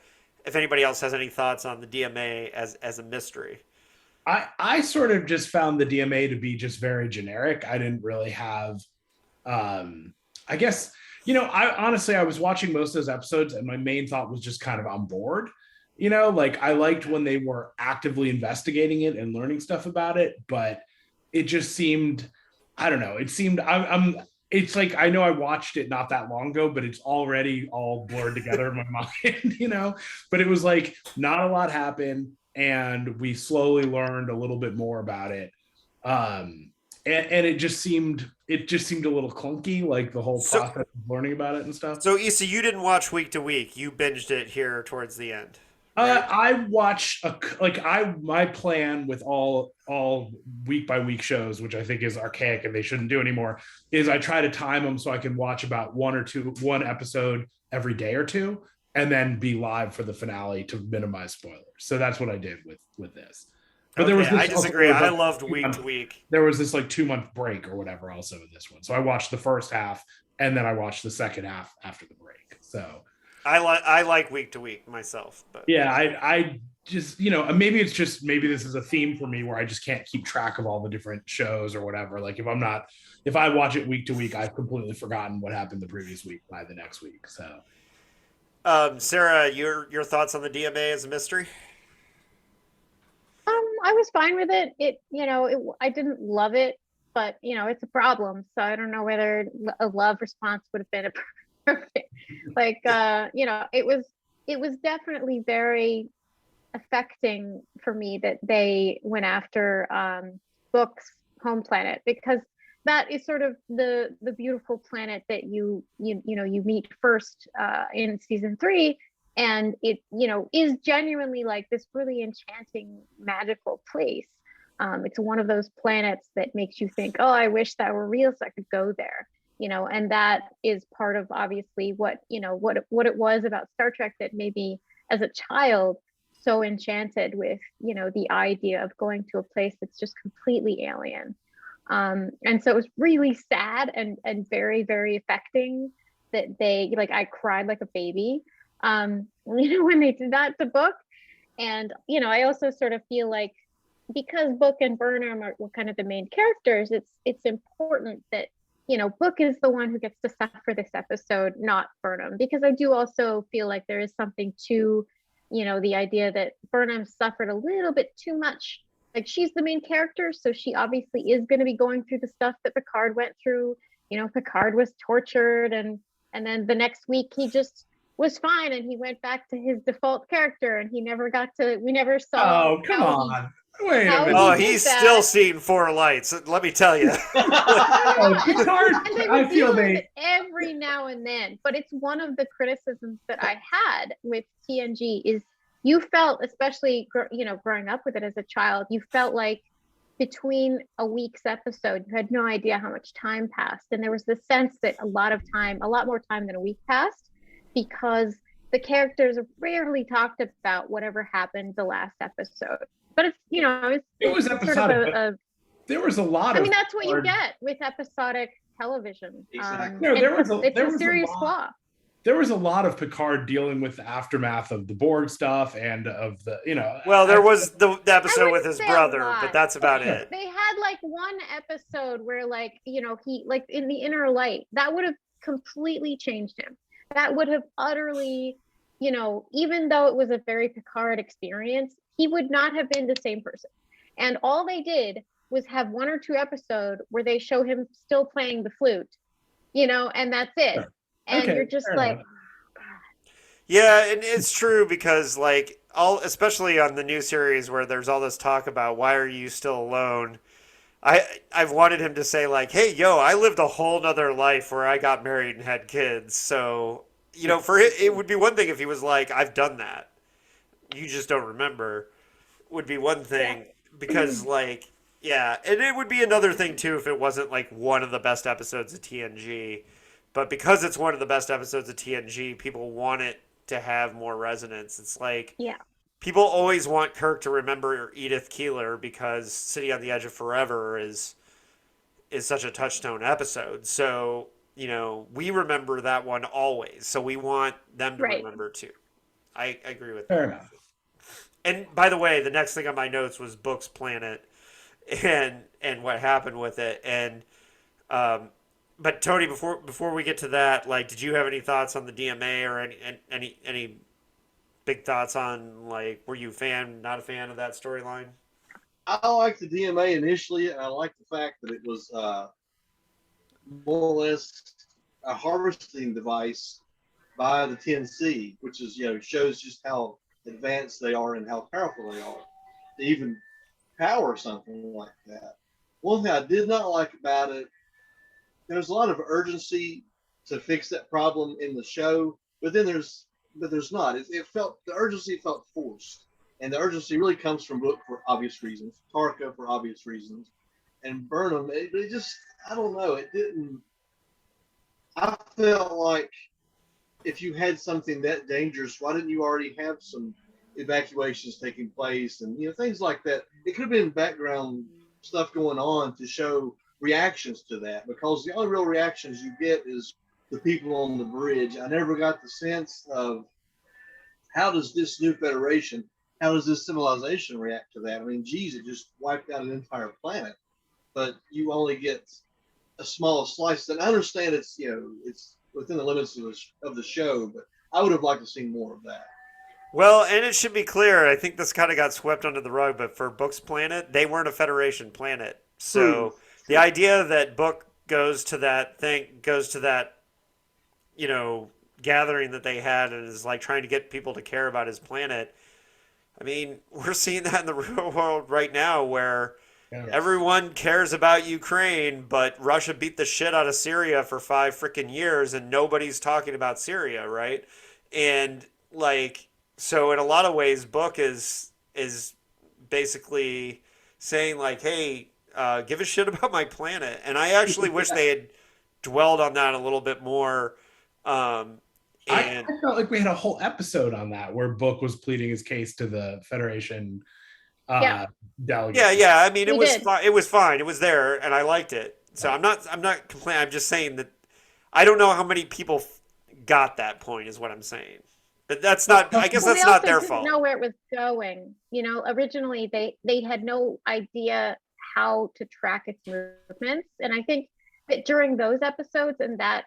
if anybody else has any thoughts on the DMA as a mystery. I sort of just found the DMA to be just very generic. I didn't really have, I guess. I was watching most of those episodes and my main thought was just kind of on board. Like I liked when they were actively investigating it and learning stuff about it, but it just seemed, I don't know. It seemed it's like, I know I watched it not that long ago, but it's already all blurred together in my mind, but it was like not a lot happened and we slowly learned a little bit more about it. And it just seemed it just seemed a little clunky, like the whole So, process of learning about it and stuff. so Issa, you didn't watch week to week. You binged it here towards the end, right? I watch my plan with all week by week shows, which I think is archaic and they shouldn't do anymore, is I try to time them so I can watch about one episode every day or two, and then be live for the finale to minimize spoilers. So that's what I did with this. But there was Okay, this I disagree. I loved week to week. There was this like 2-month break or whatever also in this one. So I watched the first half and then I watched the second half after the break. So I like week to week myself, but yeah, I just, maybe this is a theme for me where I just can't keep track of all the different shows or whatever. Like if I watch it week to week, I've completely forgotten what happened the previous week by the next week. So Sarah, your thoughts on the DMA as a mystery? I was fine with it. I didn't love it, but it's a problem. So I don't know whether a love response would have been appropriate. Like, it was definitely very affecting for me that they went after Book's home planet, because that is sort of the beautiful planet that you meet first in season 3. And it, is genuinely like this really enchanting, magical place. It's one of those planets that makes you think, oh, I wish that were real so I could go there. And that is part of obviously what it was about Star Trek that made me as a child so enchanted with, the idea of going to a place that's just completely alien. And so it was really sad and very, very affecting that they, like, I cried like a baby. When they did that to Book. And, I also sort of feel like because Book and Burnham were kind of the main characters, it's important that, Book is the one who gets to suffer this episode, not Burnham, because I do also feel like there is something to, the idea that Burnham suffered a little bit too much. Like, she's the main character, so she obviously is going to be going through the stuff that Picard went through. Picard was tortured, and then the next week he just was fine and he went back to his default character and we never saw. Oh, come on. Wait a minute. Oh, he's still seeing 4 lights. Let me tell you. Picard, I feel every now and then, but it's one of the criticisms that I had with TNG is you felt, especially growing up with it as a child, you felt like between a week's episode, you had no idea how much time passed, and there was the sense that a lot more time than a week passed, because the characters rarely talked about whatever happened the last episode. But it's, it was episodic. Sort of there was a lot of. I mean, that's what you get with episodic television. Exactly. No, there was a serious flaw. There was a lot of Picard dealing with the aftermath of the Borg stuff and of the, Well, there was the episode with his brother, but that's about it. They had like one episode where he like in the Inner Light, that would have completely changed him. That would have utterly, even though it was a very Picard experience, he would not have been the same person. And all they did was have 1 or 2 episodes where they show him still playing the flute, and that's it. Sure. And you're just like, oh, God. Yeah, and it's true because especially on the new series where there's all this talk about why are you still alone? I've wanted him to say like, hey, I lived a whole nother life where I got married and had kids. So, for it would be one thing if he was like, I've done that. You just don't remember, would be one thing. Yeah. Because and it would be another thing too if it wasn't like one of the best episodes of TNG. But because it's one of the best episodes of TNG, people want it to have more resonance. It's like, people always want Kirk to remember Edith Keeler because City on the Edge of Forever is such a touchstone episode. So, we remember that one always. So we want them to remember too. I agree with that. Fair enough. And by the way, the next thing on my notes was Book's planet and what happened with it. And but Tony, before we get to that, did you have any thoughts on the DMA or any big thoughts on were you not a fan of that storyline? I liked the DMA initially, and I liked the fact that it was more or less a harvesting device by the 10C, which is shows just how advanced they are and how powerful they are to even power something like that. One thing I did not like about it there's a lot of urgency to fix that problem in the show, but then there's not. It felt the urgency felt forced, and the urgency really comes from Book for obvious reasons, Tarka for obvious reasons, and Burnham. It just I don't know. It didn't. I felt like if you had something that dangerous, why didn't you already have some evacuations taking place and things like that? It could have been background stuff going on to show reactions to that, because the only real reactions you get is the people on the bridge. I never got the sense of how does this new federation, how does this civilization react to that? I mean, geez, it just wiped out an entire planet, but you only get a small slice. And I understand it's it's within the limits of the show, but I would have liked to see more of that. Well, and it should be clear, I think this kind of got swept under the rug, but for Book's planet, they weren't a Federation planet. So the idea that Book goes to that, gathering that they had and is like trying to get people to care about his planet. I mean, we're seeing that in the real world right now where everyone cares about Ukraine, but Russia beat the shit out of Syria for 5 freaking years and nobody's talking about Syria, right? And like, so in a lot of ways, Book is basically saying like, hey, give a shit about my planet. And I actually wish they had dwelled on that a little bit more. I felt like we had a whole episode on that where Book was pleading his case to the Federation delegate. Yeah. I mean, it was fine. It was fine. It was there, and I liked it. So I'm not complaining. I'm just saying that I don't know how many people got that point. Is what I'm saying. But that's not. I guess that's not their fault. They didn't know where it was going. Originally they had no idea how to track its movements, and I think that during those episodes and that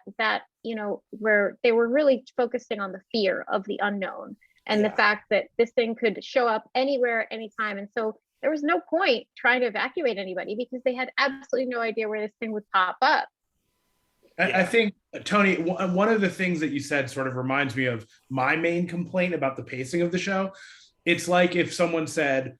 where they were really focusing on the fear of the unknown and the fact that this thing could show up anywhere, anytime. And so there was no point trying to evacuate anybody because they had absolutely no idea where this thing would pop up. I think, Tony, one of the things that you said sort of reminds me of my main complaint about the pacing of the show. It's like if someone said,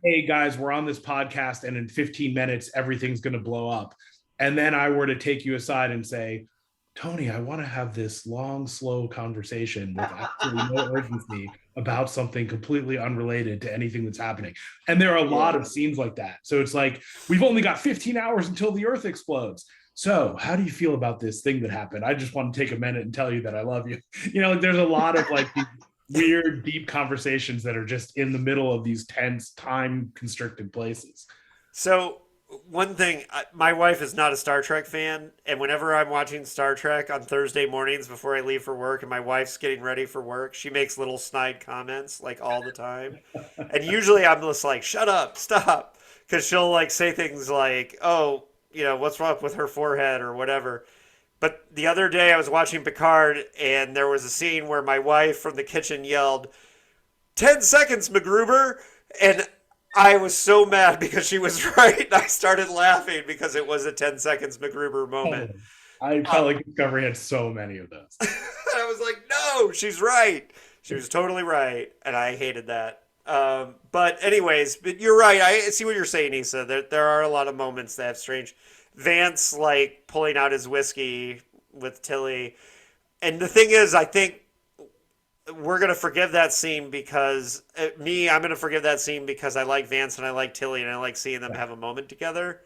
hey, guys, we're on this podcast and in 15 minutes, everything's going to blow up. And then I were to take you aside and say, Tony, I want to have this long, slow conversation with absolutely no urgency about something completely unrelated to anything that's happening. And there are a lot of scenes like that. So it's like, we've only got 15 hours until the Earth explodes. So how do you feel about this thing that happened? I just want to take a minute and tell you that I love you. There's a lot of like these weird, deep conversations that are just in the middle of these tense, time-constricted places. So one thing, my wife is not a Star Trek fan, and whenever I'm watching Star Trek on Thursday mornings before I leave for work and my wife's getting ready for work, she makes little snide comments like all the time. And usually I'm just like, shut up, stop. Because she'll like say things like, oh, what's wrong with her forehead or whatever. But the other day I was watching Picard and there was a scene where my wife from the kitchen yelled, 10 seconds, MacGruber. And I was so mad because she was right. And I started laughing because it was a 10 seconds MacGruber moment. I felt like Discovery had so many of those. I was like, no, she's right. She was totally right. And I hated that. But anyways, but you're right. I see what you're saying, Issa. There are a lot of moments that have strange. Vance like pulling out his whiskey with Tilly. And the thing is, I think we're going to forgive that scene because I'm going to forgive that scene because I like Vance and I like Tilly and I like seeing them have a moment together.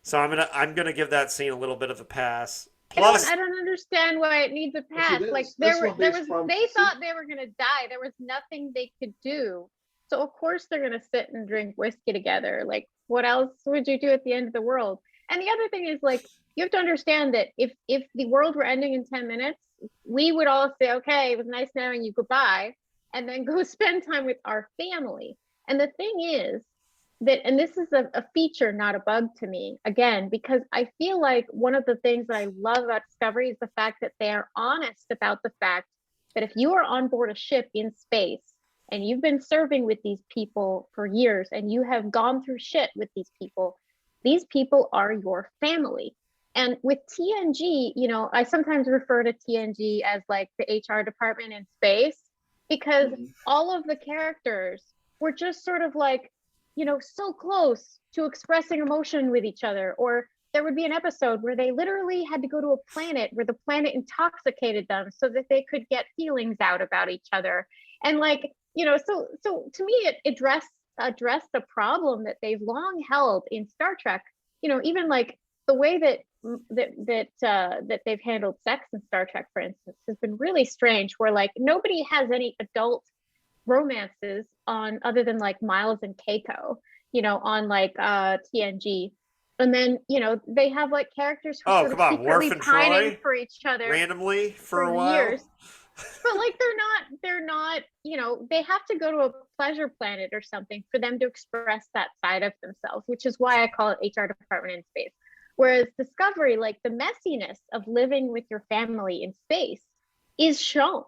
So I'm going to give that scene a little bit of a pass. Plus, I don't understand why it needs a pass. Like they thought they were going to die. There was nothing they could do. So of course they're going to sit and drink whiskey together. Like what else would you do at the end of the world? And the other thing is like, you have to understand that if the world were ending in 10 minutes, we would all say, okay, it was nice knowing you, goodbye, and then go spend time with our family. And the thing is that, and this is a feature, not a bug to me, again, because I feel like one of the things that I love about Discovery is the fact that they are honest about the fact that if you are on board a ship in space and you've been serving with these people for years and you have gone through shit with these people are your family. And with TNG, I sometimes refer to TNG as like the HR department in space because all of the characters were just sort of like, so close to expressing emotion with each other or there would be an episode where they literally had to go to a planet where the planet intoxicated them so that they could get feelings out about each other. And like, so to me, it addressed a problem that they've long held in Star Trek. Even like the way that they've handled sex in Star Trek, for instance, has been really strange, where like nobody has any adult romances on other than like Miles and Keiko, on like TNG. And then, they have like characters who sort of secretly pining for each other randomly for a while. Years. But like they're not, they have to go to a pleasure planet or something for them to express that side of themselves, which is why I call it HR department in space. Whereas Discovery, like the messiness of living with your family in space is shown.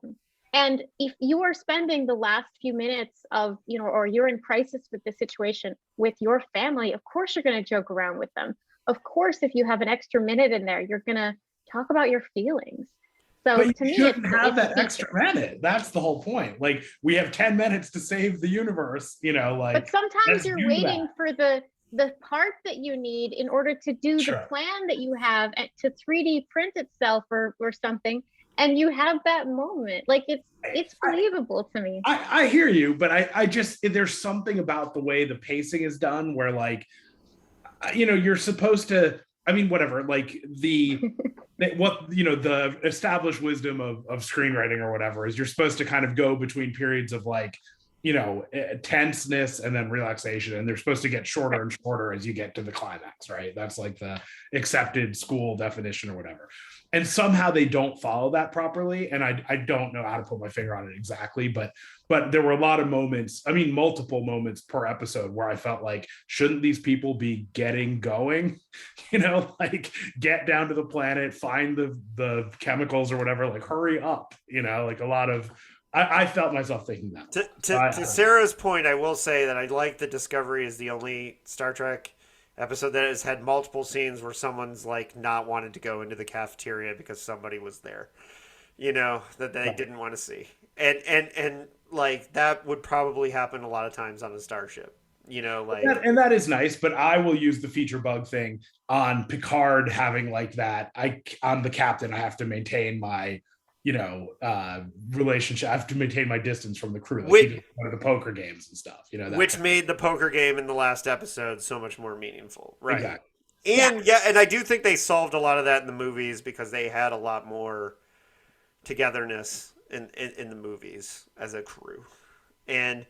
And if you are spending the last few minutes of, or you're in crisis with the situation with your family, of course you're going to joke around with them. Of course, if you have an extra minute in there, you're going to talk about your feelings. So but to me, you shouldn't have that extra minute. That's the whole point. Like, we have 10 minutes to save the universe, But sometimes you're waiting for the part that you need in order to do the plan that you have to 3D print itself or something. And you have that moment. Like, it's believable to me. I hear you, but I just, there's something about the way the pacing is done where, like, you're supposed to, whatever, like the established wisdom of screenwriting or whatever is you're supposed to kind of go between periods of like, tenseness and then relaxation, and they're supposed to get shorter and shorter as you get to the climax, right? That's like the accepted school definition or whatever. And somehow they don't follow that properly. And I don't know how to put my finger on it exactly, but there were a lot of moments, multiple moments per episode where I felt like, shouldn't these people be getting going? Like, get down to the planet, find the chemicals or whatever, like hurry up, like a lot of, I felt myself thinking that. To Sarah's point, I will say that I like that Discovery is the only Star Trek episode that has had multiple scenes where someone's like not wanted to go into the cafeteria because somebody was there, that they didn't want to see. And like that would probably happen a lot of times on a starship, like. And that is nice, but I will use the feature bug thing on Picard having like that. I'm the captain. I have to maintain my relationship. I have to maintain my distance from the crew. Like, one of the poker games and stuff, which made the poker game in the last episode so much more meaningful, right? Exactly. And and I do think they solved a lot of that in the movies because they had a lot more togetherness in the movies as a crew. And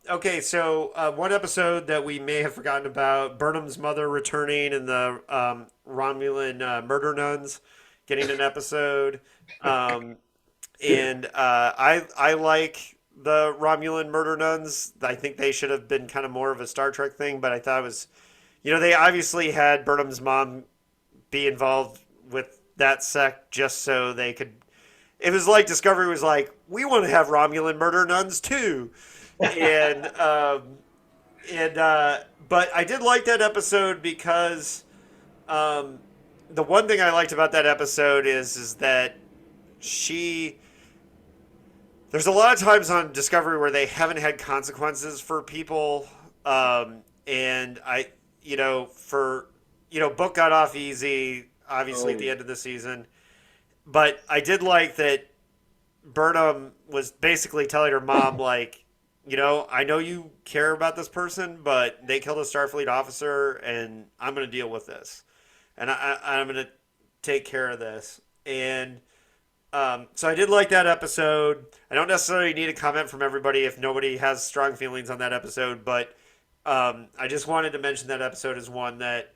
okay, so one episode that we may have forgotten about: Burnham's mother returning and the Romulan murder nuns getting an episode. And I like the Romulan murder nuns. I think they should have been kind of more of a Star Trek thing, but I thought it was, they obviously had Burnham's mom be involved with that sect just so they could. It was like Discovery was like, we want to have Romulan murder nuns too, and but I did like that episode because the one thing I liked about that episode is that there's a lot of times on Discovery where they haven't had consequences for people, and Book got off easy, obviously at the end of the season, but I did like that Burnham was basically telling her mom, like, I know you care about this person, but they killed a Starfleet officer, and I'm going to deal with this, and I'm going to take care of this, and so I did like that episode. I don't necessarily need a comment from everybody if nobody has strong feelings on that episode, but I just wanted to mention that episode as one that,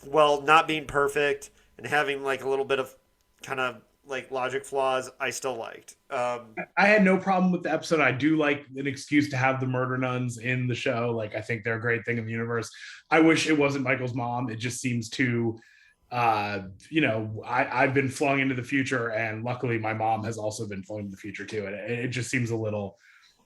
well, not being perfect and having like a little bit of kind of like logic flaws, I still liked. I had no problem with the episode. I do like an excuse to have the murder nuns in the show. Like, I think they're a great thing in the universe. I wish it wasn't Michael's mom. It just seems too... I've been flung into the future, and luckily my mom has also been flung into the future too, and it just seems a little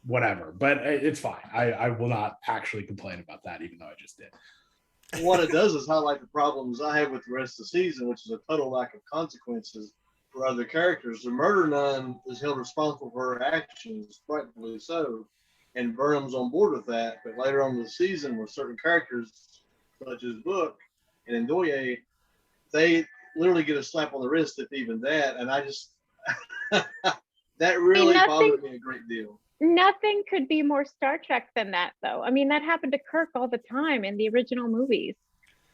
whatever, but it's fine. I will not actually complain about that, even though I just did. What it does is highlight the problems I have with the rest of the season, which is a total lack of consequences for other characters. The murder nun is held responsible for her actions, rightfully so, and Burnham's on board with that, but later on in the season with certain characters such as Book, and Ndoye, they literally get a slap on the wrist, if even that. And I just, that really bothered me a great deal. Nothing could be more Star Trek than that, though. I mean, that happened to Kirk all the time in the original movies.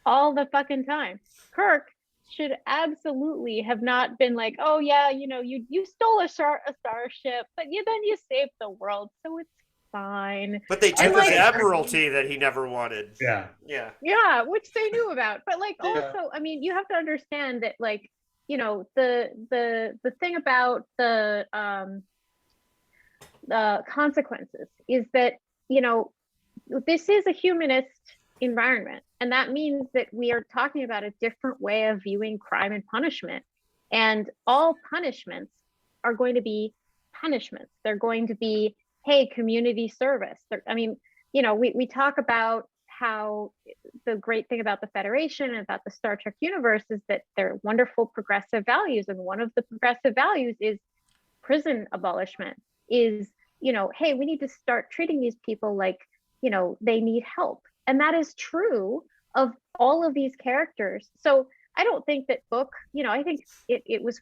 All the fucking time. Kirk should absolutely have not been like, oh yeah, you stole a starship, but then you saved the world, so it's fine. But they took his admiralty that he never wanted. Yeah. Which they knew about. But also, I mean, you have to understand that the thing about the consequences is that this is a humanist environment, and that means that we are talking about a different way of viewing crime and punishment, and all punishments are going to be punishments. They're going to be, hey, community service. We talk about how the great thing about the Federation and about the Star Trek universe is that they're wonderful progressive values, and one of the progressive values is prison abolishment, is hey, we need to start treating these people like they need help. And that is true of all of these characters. So I don't think that Book, I think it was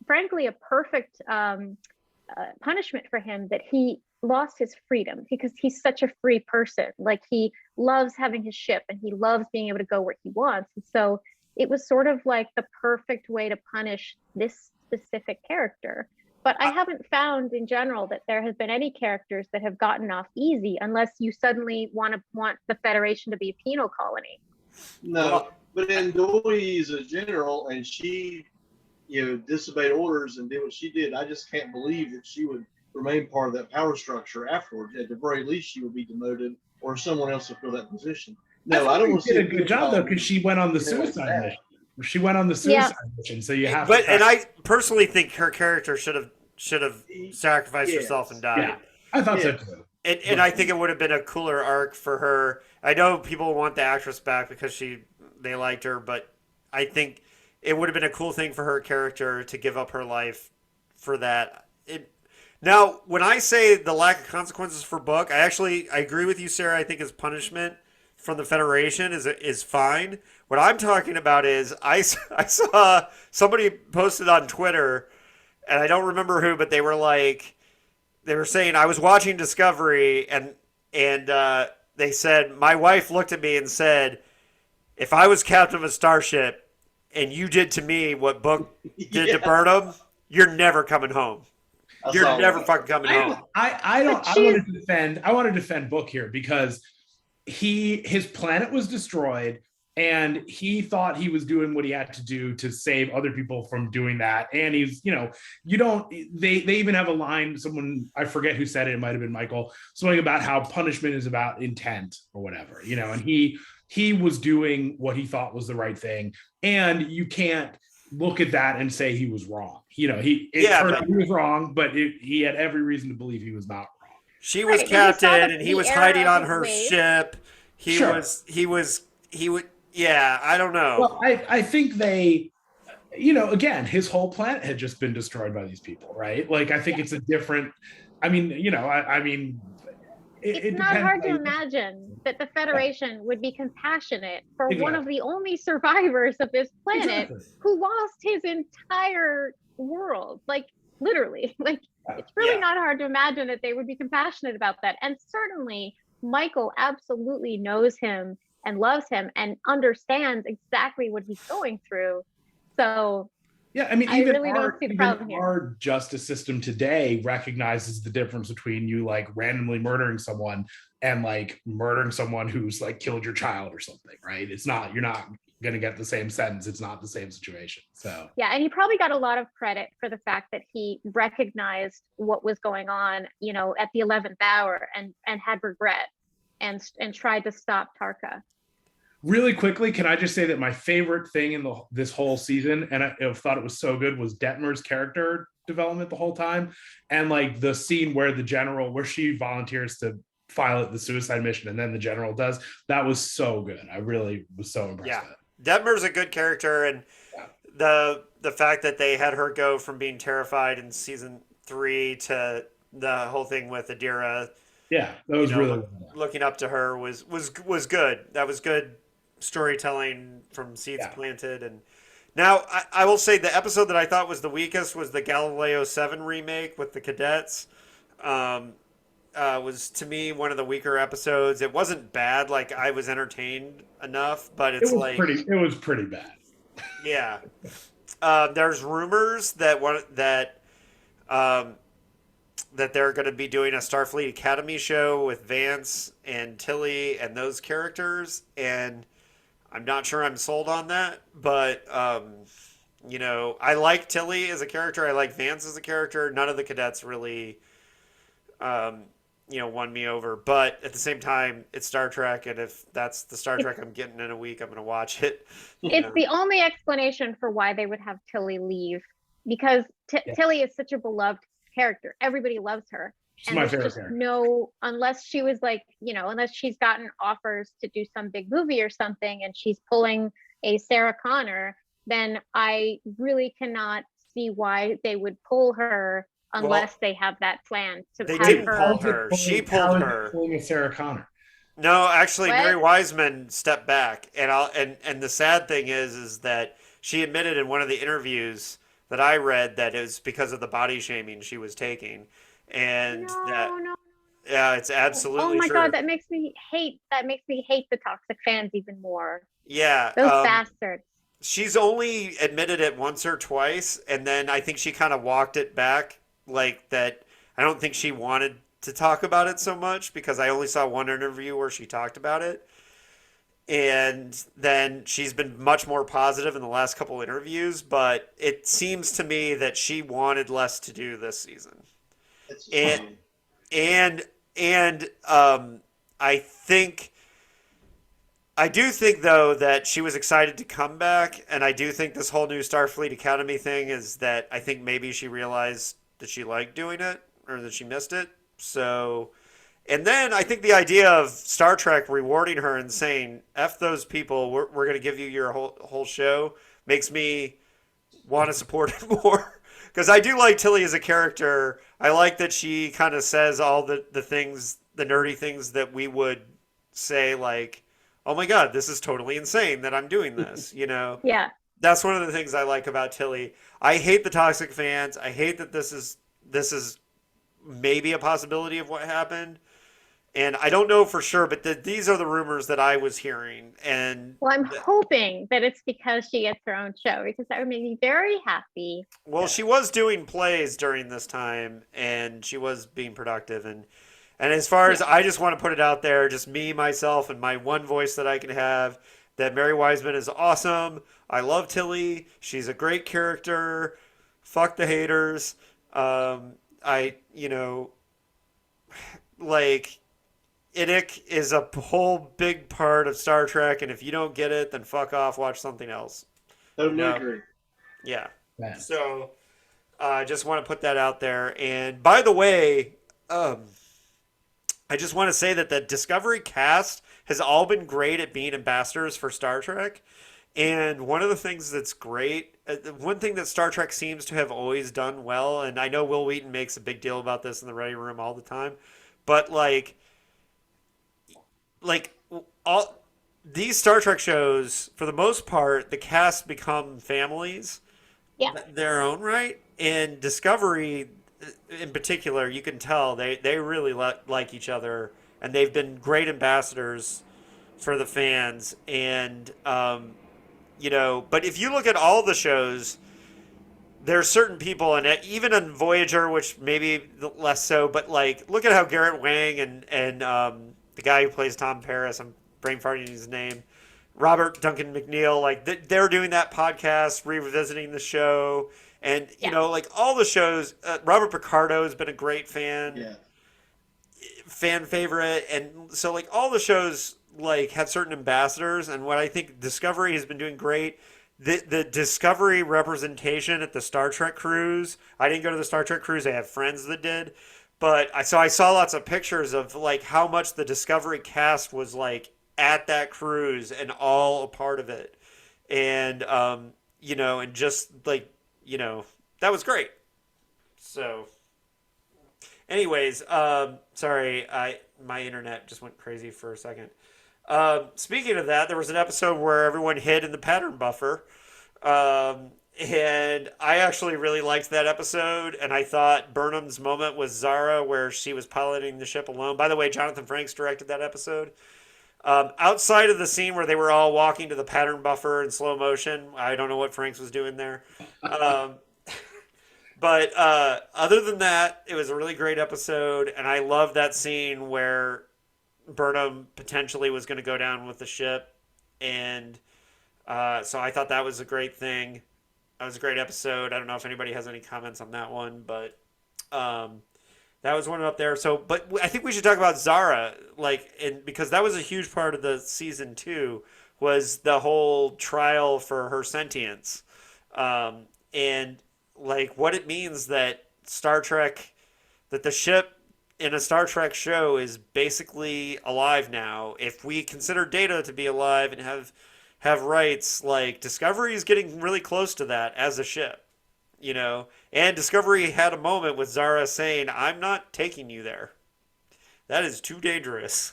frankly a perfect punishment for him that he lost his freedom, because he's such a free person. Like, he loves having his ship and he loves being able to go where he wants. And so it was sort of like the perfect way to punish this specific character. But I haven't found in general that there has been any characters that have gotten off easy, unless you suddenly want the Federation to be a penal colony. No, but Ndoye is a general, and she, disobeyed orders and did what she did. I just can't believe that she would remain part of that power structure afterwards. At the very least, she would be demoted, or someone else would fill that position. No, I don't want to see a good job though, because she went on the suicide mission. She went on the suicide mission, so you have. But and I personally think her character should have sacrificed herself and died. Yeah, I thought so too. And I think it would have been a cooler arc for her. I know people want the actress back because they liked her, but I think it would have been a cool thing for her character to give up her life for that. Now, when I say the lack of consequences for Book, I agree with you, Sarah. I think his punishment from the Federation is fine. What I'm talking about is I saw somebody posted on Twitter, and I don't remember who, but they were saying, I was watching Discovery, and they said, my wife looked at me and said, if I was captain of a starship and you did to me what Book did to Burnham, you're never coming home. You're never fucking coming home. I want to defend Book here, because his planet was destroyed, and he thought he was doing what he had to do to save other people from doing that. And he's, they even have a line, someone, I forget who said it might have been Michael, something about how punishment is about intent or whatever, and he was doing what he thought was the right thing. And you can't look at that and say he was wrong. He was wrong, but he had every reason to believe he was not wrong. She was captain, and he was hiding on her ship. He would. Yeah, I don't know. Well, I think they, again, his whole planet had just been destroyed by these people, right? Like, I think it's a different. It's not hard to imagine that the Federation would be compassionate for one of the only survivors of this planet who lost his entire world. Like, literally, it's really not hard to imagine that they would be compassionate about that. And certainly Michael absolutely knows him and loves him and understands exactly what he's going through. So yeah, even our justice system today recognizes the difference between you randomly murdering someone and murdering someone who's killed your child or something, right? You're not going to get the same sentence. It's not the same situation. So yeah, and he probably got a lot of credit for the fact that he recognized what was going on, at the 11th hour and had regret and tried to stop Tarka. Really quickly, can I just say that my favorite thing in this whole season, and I thought it was so good, was Detmer's character development the whole time, and the scene where where she volunteers to pilot the suicide mission, and then the general does. That was so good. I really was so impressed. Yeah, Detmer's a good character, and the fact that they had her go from being terrified in season 3 to the whole thing with Adira. Yeah, that was really looking up to her was good. That was good storytelling from seeds Yeah. planted. And now I will say the episode that I thought was the weakest was the Galileo 7 remake with the cadets. Um, was to me one of the weaker episodes. It wasn't bad, like I was entertained enough, but It it's was like, pretty. It was pretty bad. yeah. There's rumors that um, that they're going to be doing a Starfleet Academy show with Vance and Tilly and those characters, and I'm not sure I'm sold on that, but I like Tilly as a character. I like Vance as a character. None of the cadets really, um, won me over. But at the same time, it's Star Trek, and if that's the Star Trek I'm getting in a week, I'm going to watch it. It's the only explanation for why they would have Tilly leave, because Yeah. Tilly is such a beloved character. Everybody loves her. She's And my there's favorite just character. no, unless she was like, unless she's gotten offers to do some big movie or something and she's pulling a Sarah Connor, then I really cannot see why they would pull her unless they have that plan to They have didn't her. pull her. She How pulled is it her. pulling a Sarah Connor? No, actually, What? Mary Wiseman stepped back, and the sad thing is that she admitted in one of the interviews that I read that it was because of the body shaming she was taking, and that No. yeah, it's Oh absolutely my true. God, that makes me hate the toxic fans even more. Yeah, Those bastards. she's only admitted it once or twice, and then I think she kind of walked it back, like that. I don't think she wanted to talk about it so much because I only saw one interview where she talked about it. And then she's been much more positive in the last couple interviews, but it seems to me that she wanted less to do this season. It's a And shame. and I do think though that she was excited to come back, and I do think this whole new Starfleet Academy thing is that I think maybe she realized that she liked doing it or that she missed it. So, and then I think the idea of Star Trek rewarding her and saying "F those people, we're going to give you your whole show" makes me want to support it more. Because I do like Tilly as a character. I like that she kind of says all the things, the nerdy things that we would say, like, oh my God, this is totally insane that I'm doing this. Yeah. That's one of the things I like about Tilly. I hate the toxic fans. I hate that this is maybe a possibility of what happened. And I don't know for sure, but these are the rumors that I was hearing. And Well, I'm hoping that it's because she gets her own show, because that would make me very happy. well, she was doing plays during this time, and she was being productive. And as far as I just want to put it out there, just me, myself, and my one voice that I can have, that Mary Wiseman is awesome. I love Tilly. She's a great character. Fuck the haters. Like, Idic is a whole big part of Star Trek, and if you don't get it, then fuck off, watch something else. Totally No. agree. Yeah. Yeah. So I just want to put that out there. And by the way, I just want to say that the Discovery cast has all been great at being ambassadors for Star Trek. And one of the things that's great, one thing that Star Trek seems to have always done well, and I know Will Wheaton makes a big deal about this in the writing room all the time, but like all these Star Trek shows, for the most part, the cast become families, Yeah. their own right. And Discovery, in particular, you can tell they really like each other, and they've been great ambassadors for the fans. And but if you look at all the shows, there's certain people, and even on Voyager, which maybe less so, but like look at how Garrett Wang and the guy who plays Tom Paris, I'm brain farting his name, Robert Duncan McNeil, like they're doing that podcast, revisiting the show, and like all the shows. Robert Picardo has been a great Yeah. fan favorite, and so like all the shows like have certain ambassadors, and what I think Discovery has been doing great. The Discovery representation at the Star Trek cruise. I didn't go to the Star Trek cruise. I have friends that did, but I saw lots of pictures of like how much the Discovery cast was like at that cruise and all a part of it, and and just like that was great. So, anyways, sorry, my internet just went crazy for a second. Speaking of that, there was an episode where everyone hid in the pattern buffer. And I actually really liked that episode. And I thought Burnham's moment with Zara, where she was piloting the ship alone. By the way, Jonathan Frakes directed that episode. Outside of the scene where they were all walking to the pattern buffer in slow motion, I don't know what Franks was doing there. But other than that, it was a really great episode. And I love that scene where Burnham potentially was going to go down with the ship. And so I thought that was a great thing. That was a great episode. I don't know if anybody has any comments on that one, but that was one up there. So, but I think we should talk about Zara, because that was a huge part of the season 2 was the whole trial for her sentience, and like what it means that that the ship in a Star Trek show is basically alive now. If we consider Data to be alive and have rights, like Discovery is getting really close to that as a ship, and Discovery had a moment with Zara saying, "I'm not taking you there. That is too dangerous."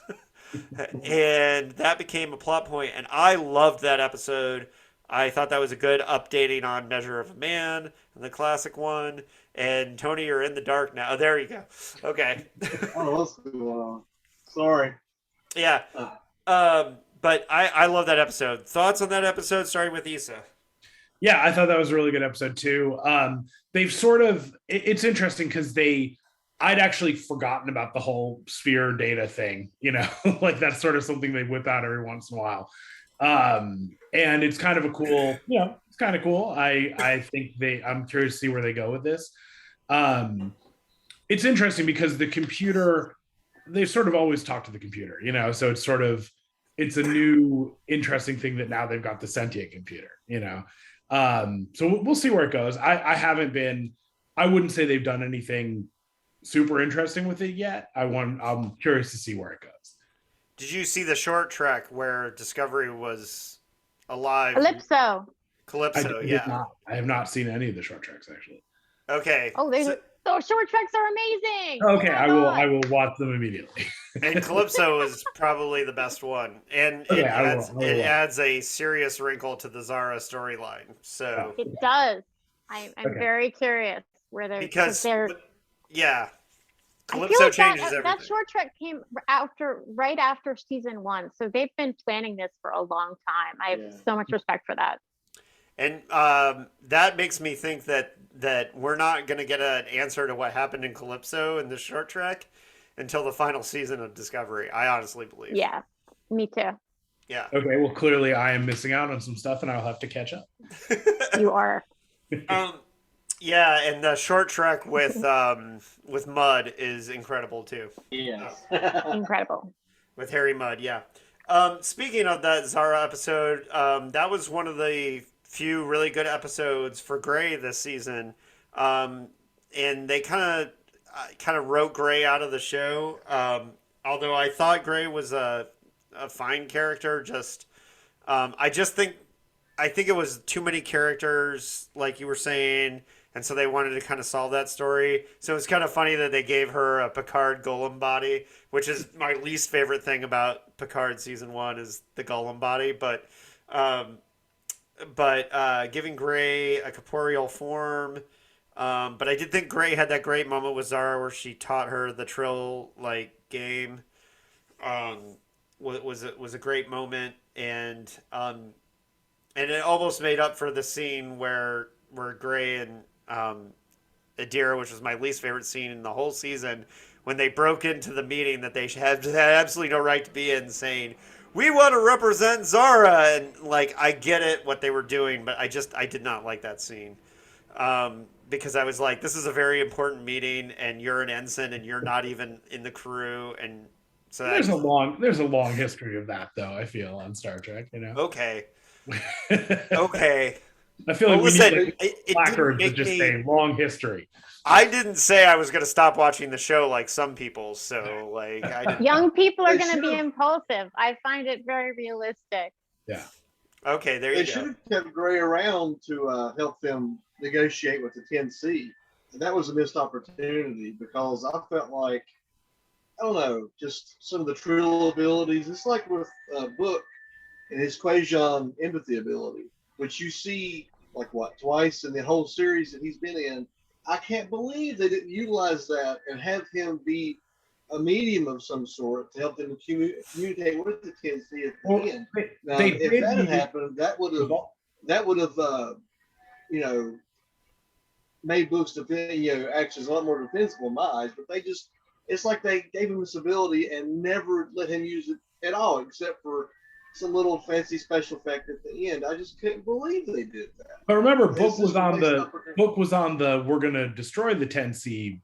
And that became a plot point, and I loved that episode. I thought that was a good updating on Measure of a Man and the classic one. And Tony, you're in the dark now. Oh, there you go. Okay. Oh, that's cool. Sorry. Yeah. But I love that episode. Thoughts on that episode, starting with Issa? Yeah, I thought that was a really good episode too. They've sort of, it's interesting because I'd actually forgotten about the whole Sphere Data thing, like that's sort of something they whip out every once in a while. And it's kind of a cool, it's kind of cool. I think I'm curious to see where they go with this. It's interesting because the computer, they've sort of always talked to the computer, so it's a new interesting thing that now they've got the sentient computer, so we'll see where it goes. I wouldn't say they've done anything super interesting with it yet. I'm curious to see where it goes. Did you see the short trek where Discovery was alive? Calypso, yeah. I have not seen any of the short treks actually. Okay. Oh, those short treks are amazing. Okay, Oh I will watch them immediately. And Calypso is probably the best one, and it adds a serious wrinkle to the Zara storyline. So it does. I'm very curious where they're yeah. I Calypso feel like changes everything. that short trek came right after season 1, so they've been planning this for a long time. I have so much respect for that. And that makes me think that we're not going to get an answer to what happened in Calypso in the short trek until the final season of Discovery. I honestly believe. Yeah, me too. Yeah. Okay, well, clearly I am missing out on some stuff, and I'll have to catch up. You are. Yeah, and the short trek with Mudd is incredible too. Yes. Incredible. With Harry Mudd, yeah. Speaking of that Zara episode, that was one of the few really good episodes for Gray this season, and they kind of wrote Gray out of the show. Although I thought Gray was a fine character, I think it was too many characters, like you were saying, and so they wanted to kind of solve that story. So it's kind of funny that they gave her a Picard golem body, which is my least favorite thing about Picard season 1 is the golem body, but giving Gray a corporeal form. But I did think Gray had that great moment with Zara where she taught her the Trill game. Was a great moment, and it almost made up for the scene where Gray and Adira, which was my least favorite scene in the whole season, when they broke into the meeting that they had absolutely no right to be in, saying, "We want to represent Zara," and I get it what they were doing, but I did not like that scene. Because I was like, this is a very important meeting, and you're an ensign, and you're not even in the crew, and so there's a long history of that, though. I feel on Star Trek, Okay. Okay. I feel like we need placards that just say long history. I didn't say I was going to stop watching the show like some people, so I didn't. Young people are going to be impulsive. I find it very realistic. Yeah. Okay, there you go. They should have kept Gray around to help them negotiate with the 10C. And that was a missed opportunity because I felt like I don't know, just some of the trill abilities. It's like with Book and his Quajon empathy ability, which you see like what twice in the whole series that he's been in. I can't believe they didn't utilize that and have him be a medium of some sort to help them communicate with the TNC at the end. Now, if that had happened, that would have you know, made Book's actions a lot more defensible in my eyes. But it's like they gave him this ability and never let him use it at all, except for some little fancy special effect at the end. I just couldn't believe they did that. But remember, Book was on the we're gonna destroy the 10C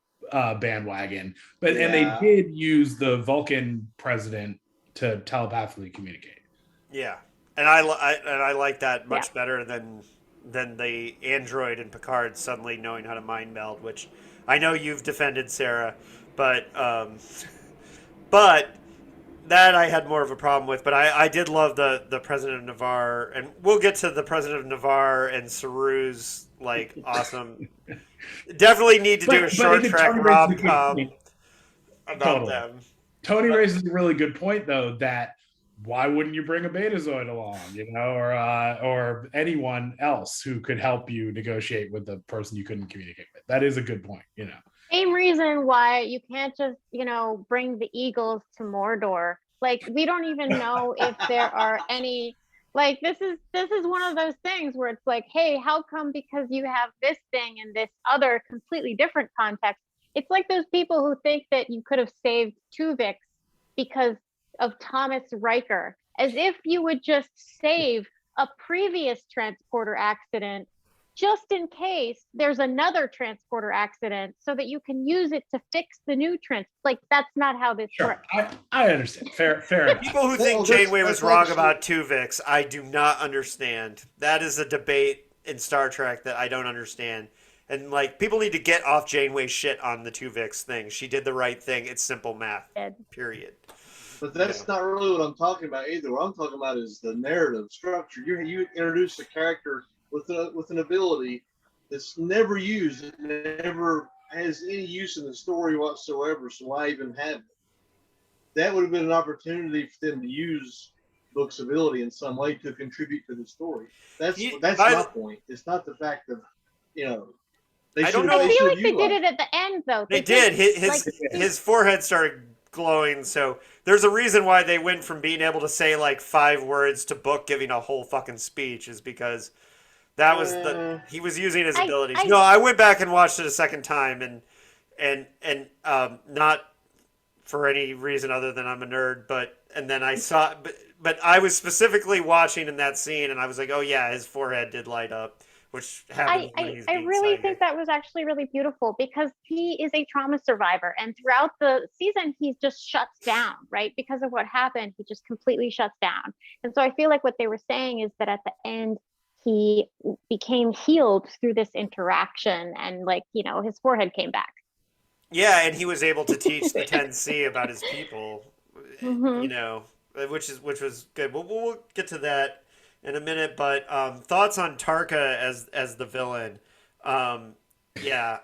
bandwagon, and they did use the Vulcan president to telepathically communicate. Yeah, and I like that much better than the android in Picard suddenly knowing how to mind meld, which I know you've defended, Sarah, but that I had more of a problem with. But I did love the President of Navarre, and we'll get to the President of Navarre and Saru's like awesome. Definitely need to do a short track rom-com about them. Tony raises a really good point, though, that why wouldn't you bring a Betazoid along, or anyone else who could help you negotiate with the person you couldn't communicate with? That is a good point, Same reason why you can't just, bring the Eagles to Mordor. Like, we don't even know if there are any, like, this is one of those things where it's like, hey, how come because you have this thing in this other completely different context? It's like those people who think that you could have saved Tuvix because of Thomas Riker, as if you would just save a previous transporter accident just in case there's another transporter accident so that you can use it to fix the new like, that's not how this works. I understand. Fair enough. People who think Janeway was wrong about Tuvix, I do not understand. That is a debate in Star Trek that I don't understand. And like, people need to get off Janeway's shit on the Tuvix thing. She did the right thing. It's simple math. Period. But that's not really what I'm talking about either. What I'm talking about is the narrative structure. You introduce a character with an ability that's never used, it never has any use in the story whatsoever. So why even have it? That would have been an opportunity for them to use Book's ability in some way to contribute to the story. That's my point. It's not the fact of I feel like they did it at the end, though. They did. His forehead started glowing, so there's a reason why they went from being able to say like 5 words to Book giving a whole fucking speech, is because that was he was using his abilities. I went back and watched it a second time, and not for any reason other than I'm a nerd, and then I saw, but I was specifically watching in that scene, and I was like, oh yeah, his forehead did light up. Which happens I really think that was actually really beautiful, because he is a trauma survivor, and throughout the season he just shuts down, right? Because of what happened, he just completely shuts down. And so I feel like what they were saying is that at the end he became healed through this interaction, and his forehead came back. Yeah, and he was able to teach the 10C about his people, which was good. We'll get to that in a minute, but thoughts on Tarka as the villain? Yeah,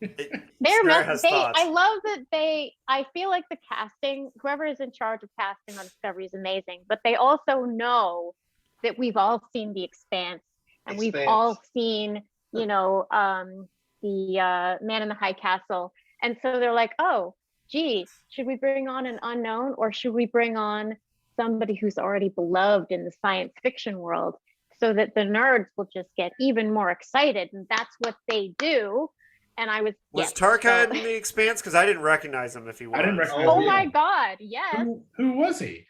I love that I feel like the casting, whoever is in charge of casting on Discovery, is amazing, but they also know that we've all seen The Expanse, and we've all seen the Man in the High Castle, and so they're like, oh gee, should we bring on an unknown, or should we bring on somebody who's already beloved in the science fiction world, so that the nerds will just get even more excited? And that's what they do. And I was Tarka in The Expanse? Because I didn't recognize him if he was. I didn't recognize him. My god, yes. Who was he?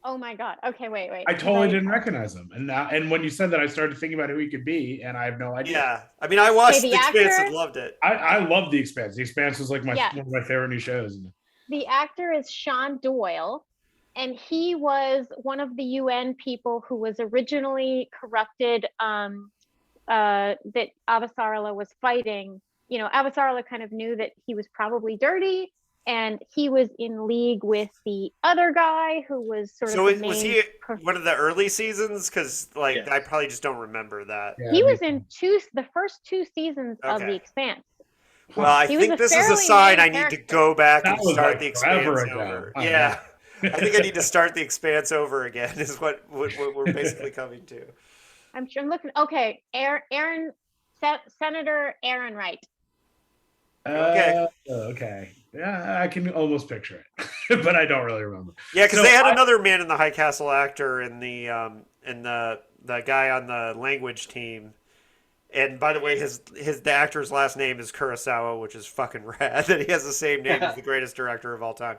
Oh my god. Okay, wait. I totally didn't recognize him. And when you said that, I started thinking about who he could be, and I have no idea. Yeah. I mean, I watched The Expanse and loved it. I love The Expanse. The Expanse was like one of my favorite new shows. The actor is Sean Doyle, and he was one of the UN people who was originally corrupted, that Avasarala was fighting. Avasarala kind of knew that he was probably dirty, and he was in league with the other guy who was sort of. So was he one of the early seasons? Because I probably just don't remember that. Yeah, he was in the first 2 seasons of The Expanse. Well, I He was think a this is a fairly sign main I need to character. go back That and was start like the forever Expanse ago. over. Oh, Yeah. I think I need to start the Expanse over again. Is what we're basically coming to. I'm sure I'm looking. Okay, Senator Aaron Wright. Okay. Okay. Yeah, I can almost picture it, but I don't really remember. Yeah, because So they had another Man in the High Castle actor in the guy on the language team. And by the way, the actor's last name is Kurosawa, which is fucking rad that he has the same name as the greatest director of all time.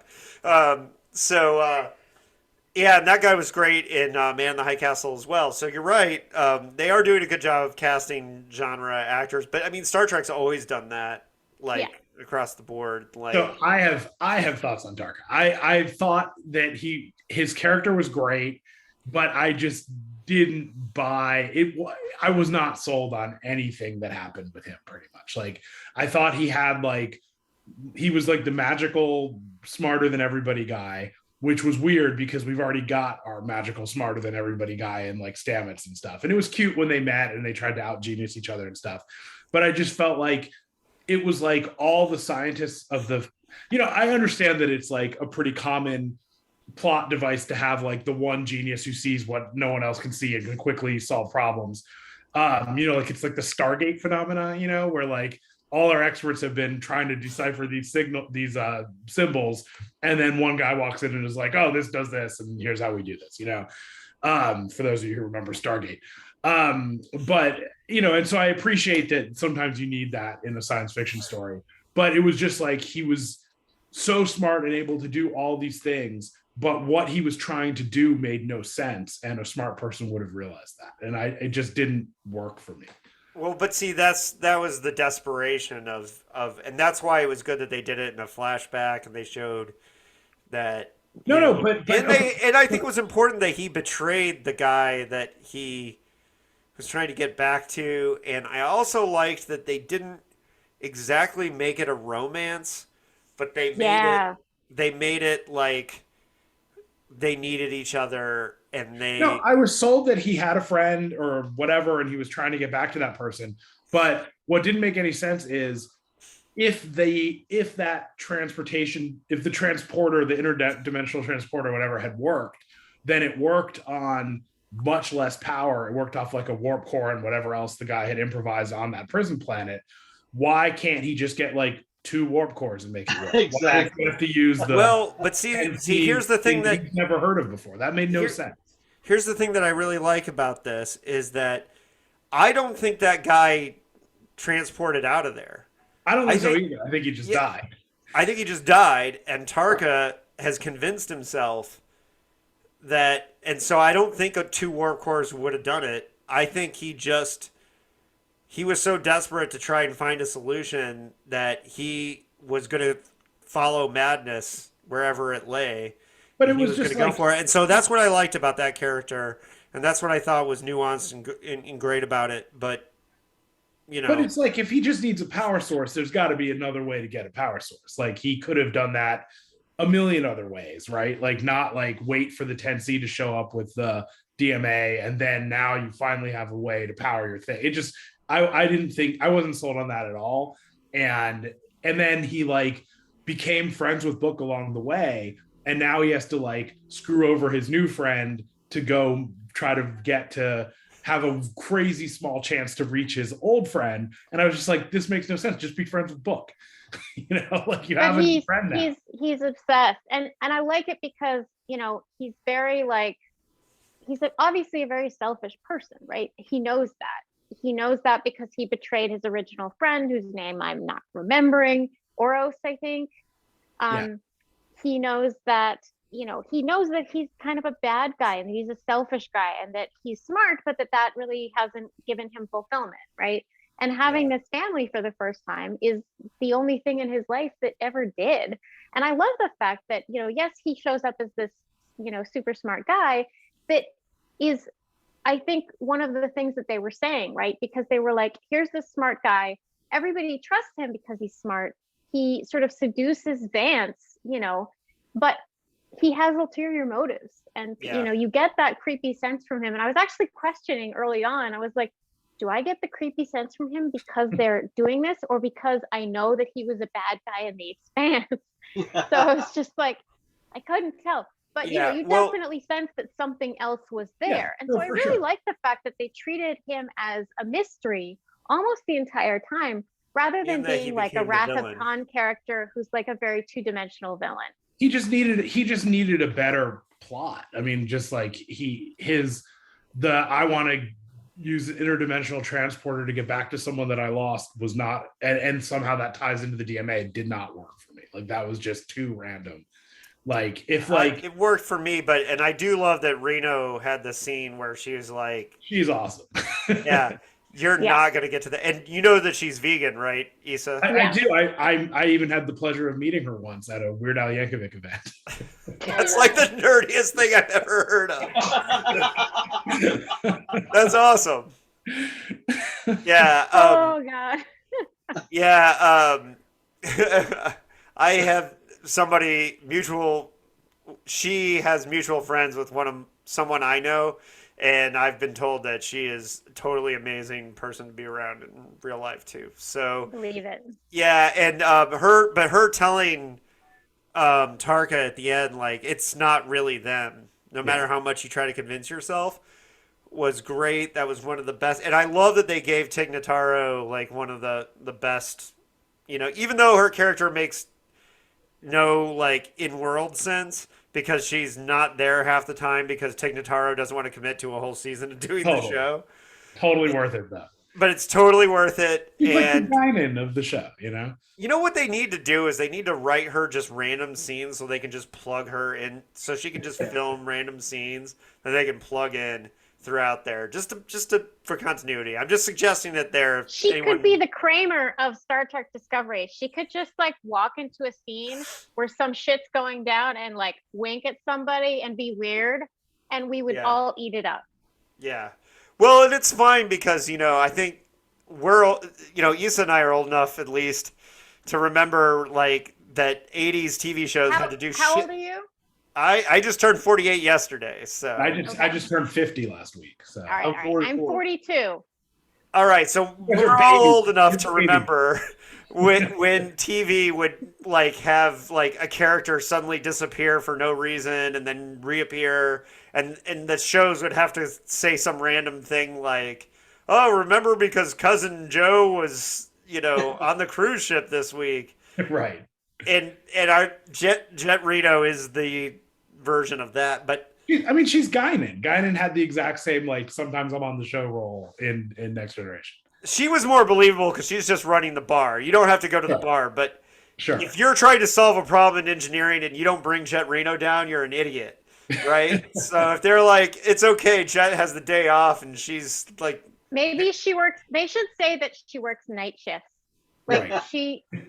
Yeah, and that guy was great in Man in the High Castle as well. So you're right. They are doing a good job of casting genre actors, but I mean, Star Trek's always done that, like across the board. Like, so I have thoughts on Dark. I thought that his character was great, but I just didn't buy it. I was not sold on anything that happened with him. Pretty much, like I thought he was like the magical, smarter than everybody guy, which was weird because we've already got our magical, smarter than everybody guy in like Stamets and stuff. And it was cute when they met and they tried to out genius each other and stuff. But I just felt like it was like all the scientists of I understand that it's like a pretty common plot device to have like the one genius who sees what no one else can see and can quickly solve problems. Like it's like the Stargate phenomena, where like all our experts have been trying to decipher these symbols, and then one guy walks in and is like, "Oh, this does this, and here's how we do this." For those of you who remember Stargate, but and so I appreciate that sometimes you need that in a science fiction story. But it was just like he was so smart and able to do all these things, but what he was trying to do made no sense, and a smart person would have realized that, and it just didn't work for me. well, but see, that was the desperation of, and that's why it was good that they did it in a flashback and they showed that. And I think it was important that he betrayed the guy that he was trying to get back to, and I also liked that they didn't exactly make it a romance, but they made it like they needed each other. And I was sold that he had a friend or whatever, and he was trying to get back to that person. But what didn't make any sense is if the transporter, the interdimensional transporter, whatever, had worked, then it worked on much less power. It worked off like a warp core and whatever else the guy had improvised on that prison planet. Why can't he just get like 2 warp cores and make it work? Exactly. You have to use the but see, here's the thing that he's never heard of before. That made no sense. Here's the thing that I really like about this is that I don't think that guy transported out of there. I don't think so either. I think he just died. I think he just died, and Tarka has convinced himself that, and so I don't think 2 warp cores would have done it. I think he was so desperate to try and find a solution that he was going to follow madness wherever it lay. But it was just going to go for it. And so that's what I liked about that character, and that's what I thought was nuanced and great about it. But But it's like if he just needs a power source, there's got to be another way to get a power source. Like he could have done that a million other ways, right? Like not like wait for the 10C to show up with the DMA, and then now you finally have a way to power your thing. It just I wasn't sold on that at all. And then he like became friends with Book along the way. And now he has to like screw over his new friend to go try to have a crazy small chance to reach his old friend. And I was just like, this makes no sense. Just be friends with Book. Like you have a friend now. He's obsessed. And I like it because, he's very like, he's obviously a very selfish person, right? He knows that. He knows that because he betrayed his original friend, whose name I'm not remembering, Oros, I think. He knows that, he's kind of a bad guy and he's a selfish guy and that he's smart, but that really hasn't given him fulfillment, right? And having this family for the first time is the only thing in his life that ever did. And I love the fact that, yes, he shows up as this, super smart guy, that is, I think, one of the things that they were saying, right? Because they were like, here's this smart guy. Everybody trusts him because he's smart. He sort of seduces Vance, but he has ulterior motives. And, you get that creepy sense from him. And I was actually questioning early on. I was like, do I get the creepy sense from him because they're doing this, or because I know that he was a bad guy in The Expanse? So it's just like, I couldn't tell. But Yeah, you well- definitely sense that something else was there. Yeah, and so I for really sure. like the fact that they treated him as a mystery almost the entire time, rather than And that he being like a became the Wrath of villain. Khan character who's like a very two-dimensional villain. He just needed a better plot. I mean, just like I want to use an interdimensional transporter to get back to someone that I lost was not, and somehow that ties into the DMA, did not work for me. Like, that was just too random. Like, if like it worked for me, and I do love that Reno had the scene where she was like, she's awesome. yeah, you're Yeah. not gonna get to the, and you know that she's vegan, right, Issa? I do. I even had the pleasure of meeting her once at a Weird Al Yankovic event. That's like the nerdiest thing I've ever heard of. That's awesome. Yeah. Oh God. Yeah. I have she has mutual friends with someone I know, and I've been told that she is a totally amazing person to be around in real life too. So Believe it. yeah, and her telling Tarka at the end, like, it's not really them, no matter how much you try to convince yourself, was great. That was one of the best, and I love that they gave Tig Notaro like one of the best, even though her character makes no like in-world sense, because she's not there half the time because Tig Notaro doesn't want to commit to a whole season of doing the show. Totally worth it though. But it's totally worth it. She's like And the Guinan of the show, you know what they need to do is they need to write her just random scenes so they can just plug her in, so she can just film random scenes that they can plug in throughout there, just for continuity. I'm just suggesting that She could be the Kramer of Star Trek Discovery. She could just like walk into a scene where some shit's going down and like wink at somebody and be weird, and we would all eat it up. Yeah. Well, and it's fine because, I think Issa and I are old enough at least to remember like that 80s TV shows had to do shit. How old are you? I just turned 48 yesterday, so I just turned 50 last week. So All right. I'm 42. all right, so we're all old enough to remember when TV would like have like a character suddenly disappear for no reason and then reappear, and the shows would have to say some random thing like, "Oh, remember because cousin Joe was, on the cruise ship this week." Right. And our Jet Reno is the version of that, but she's Guinan. Guinan had the exact same like sometimes I'm on the show role in Next Generation. she was more believable because she's just running the bar. You don't have to go to the bar, but Sure. if you're trying to solve a problem in engineering and you don't bring Jet Reno down, you're an idiot, right? So if they're like, it's okay, Jet has the day off, and she's like, Maybe she works. They should say that she works night shifts. Like Right.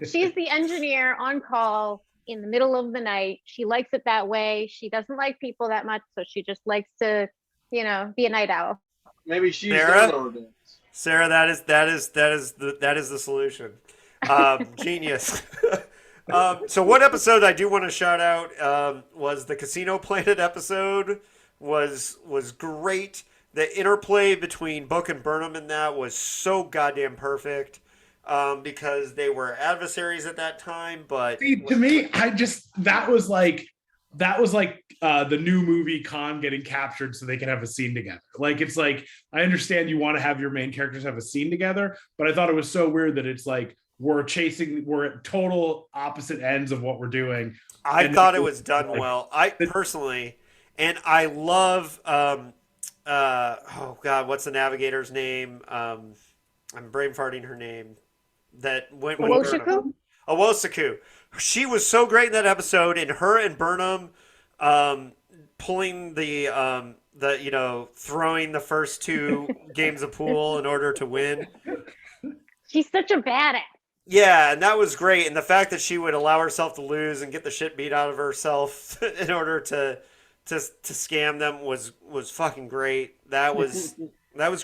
she's the engineer on call in the middle of the night. She likes it that way. She doesn't like people that much, so she just likes to, be a night owl. Maybe she's Sarah? the lower decks. Sarah, that is the solution. Genius. So one episode I do want to shout out was the Casino Planet episode. Was great. The interplay between Book and Burnham in that was so goddamn perfect. Because they were adversaries at that time, but See, to me, that was like the new movie Khan getting captured so they can have a scene together. Like, it's like, I understand you want to have your main characters have a scene together, but I thought it was so weird that it's like we're at total opposite ends of what we're doing. I thought it was done well. I personally, and I love oh god, what's the navigator's name? I'm brain farting her name. That went with Burnham. Owosuku. She was so great in that episode, and her and Burnham pulling the throwing the first two games of pool in order to win. She's such a badass. Yeah, and that was great. And the fact that she would allow herself to lose and get the shit beat out of herself in order to scam them was fucking great. That was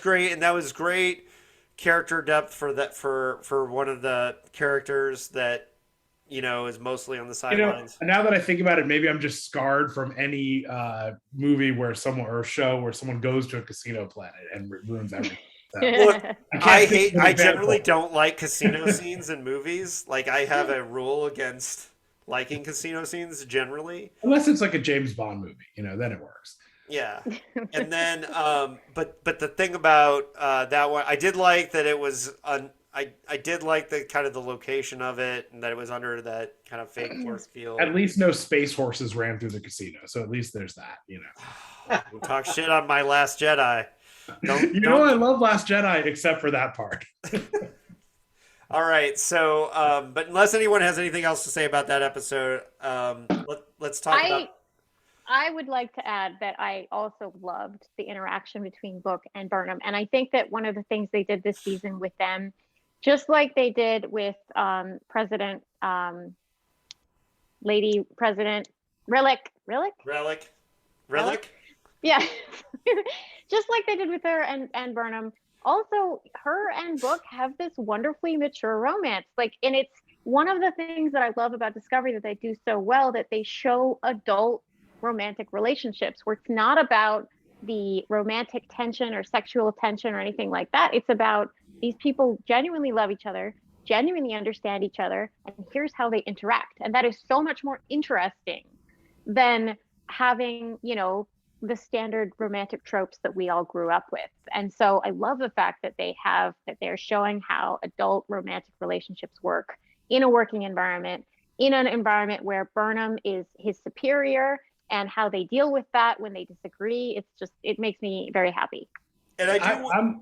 great, and that was great character depth for one of the characters that is mostly on the sidelines. Now that I think about it, maybe I'm just scarred from any movie or show where someone goes to a casino planet and ruins everything. Look, can't think of an I example. generally don't like casino scenes in movies. Like, I have a rule against liking casino scenes generally. Unless it's like a James Bond movie, then it works. Yeah. And then, but the thing about that one, I did like that it was I did like the kind of the location of it, and that it was under that kind of fake force field. At least no space horses ran through the casino, so at least there's that. Don't talk shit on my Last Jedi. I love Last Jedi except for that part. All right, so but unless anyone has anything else to say about that episode, let's talk about. I would like to add that I also loved the interaction between Book and Burnham. And I think that one of the things they did this season with them, just like they did with Lady President Relic. Yeah. Just like they did with her and Burnham. Also, her and Book have this wonderfully mature romance. And it's one of the things that I love about Discovery that they do so well, that they show adult romantic relationships where it's not about the romantic tension or sexual tension or anything like that. It's about these people genuinely love each other, genuinely understand each other, and here's how they interact. And that is so much more interesting than having, the standard romantic tropes that we all grew up with. And so I love the fact that they're showing how adult romantic relationships work in a working environment, in an environment where Burnham is his superior, and how they deal with that when they disagree. It makes me very happy. And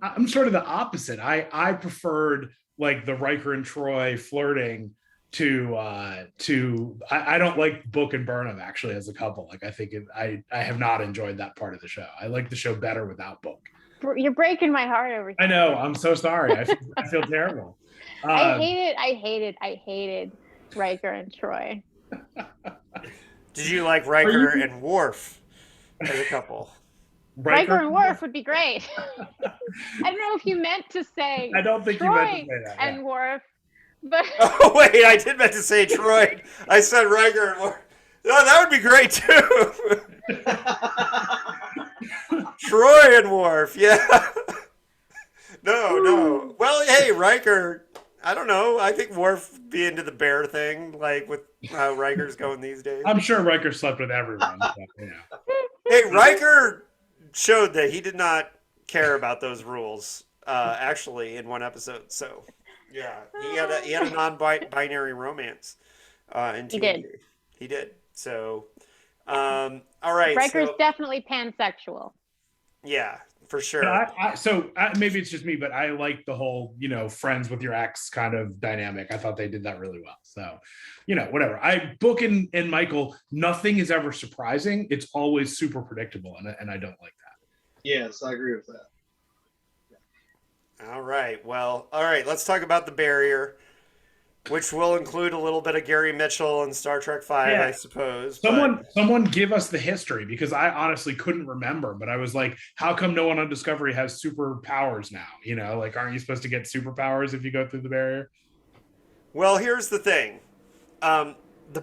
I'm sort of the opposite. I preferred like the Riker and Troy flirting to I don't like Book and Burnham actually as a couple. Like I think I have not enjoyed that part of the show. I like the show better without Book. You're breaking my heart over here. I know. I'm so sorry. I feel terrible. I hated Riker and Troy. Did you like Riker and Worf as a couple? Riker and Worf would be great. I don't know if you meant to say. I don't think Troy you meant to say that. and Worf, but. Oh wait, I did meant to say Troy. I said Riker and Worf. Oh, that would be great too. Troy and Worf, yeah. No. Well, hey, Riker. I don't know. I think Worf be into the bear thing, like with how Riker's going these days. I'm sure Riker slept with everyone. Hey, Riker showed that he did not care about those rules, actually, in one episode. So, yeah, he had a non-binary romance in TV. He did. So, all right. Riker's definitely pansexual. Yeah. For sure. Maybe it's just me, but I like the whole, friends with your ex kind of dynamic. I thought they did that really well. So, whatever. Book and Michael, nothing is ever surprising. It's always super predictable, and I don't like that. Yes, I agree with that. All right. Well, all right. Let's talk about the barrier, which will include a little bit of Gary Mitchell and Star Trek V, I suppose. Someone give us the history, because I honestly couldn't remember, but I was like, how come no one on Discovery has superpowers now? Aren't you supposed to get superpowers if you go through the barrier? Well, here's the thing. The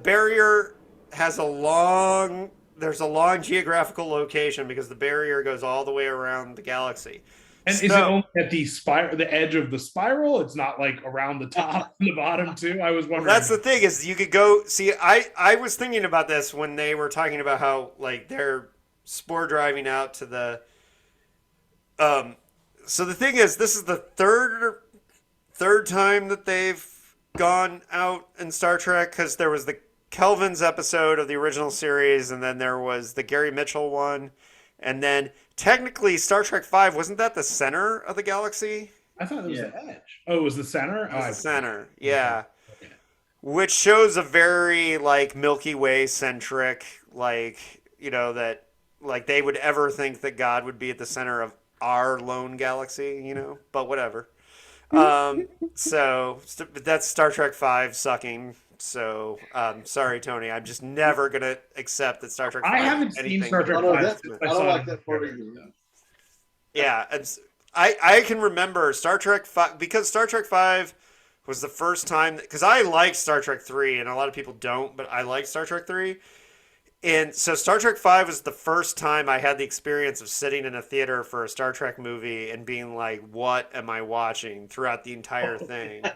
barrier has there's a long geographical location because the barrier goes all the way around the galaxy. And is it only at the edge of the spiral? It's not like around the top and the bottom too? I was wondering. Well, that's the thing, is you could go see. I was thinking about this when they were talking about how they're spore driving out to the. So the thing is, this is the third time that they've gone out in Star Trek, because there was the Kelvin's episode of the original series, and then there was the Gary Mitchell one, and then. Technically, Star Trek V, wasn't that the center of the galaxy? I thought it was the edge. Oh, it was the center? It was the center, yeah. Okay. Which shows a very, Milky Way centric, that, they would ever think that God would be at the center of our lone galaxy, but whatever. So, that's Star Trek V sucking. So, sorry, Tony. I'm just never going to accept that Star Trek V. I haven't seen Star Trek V. I don't like that part either. Yeah. I can remember Star Trek V, because Star Trek V was the first time, because I like Star Trek 3, and a lot of people don't, but I like Star Trek 3. And so Star Trek Five was the first time I had the experience of sitting in a theater for a Star Trek movie and being like, "What am I watching?" throughout the entire thing,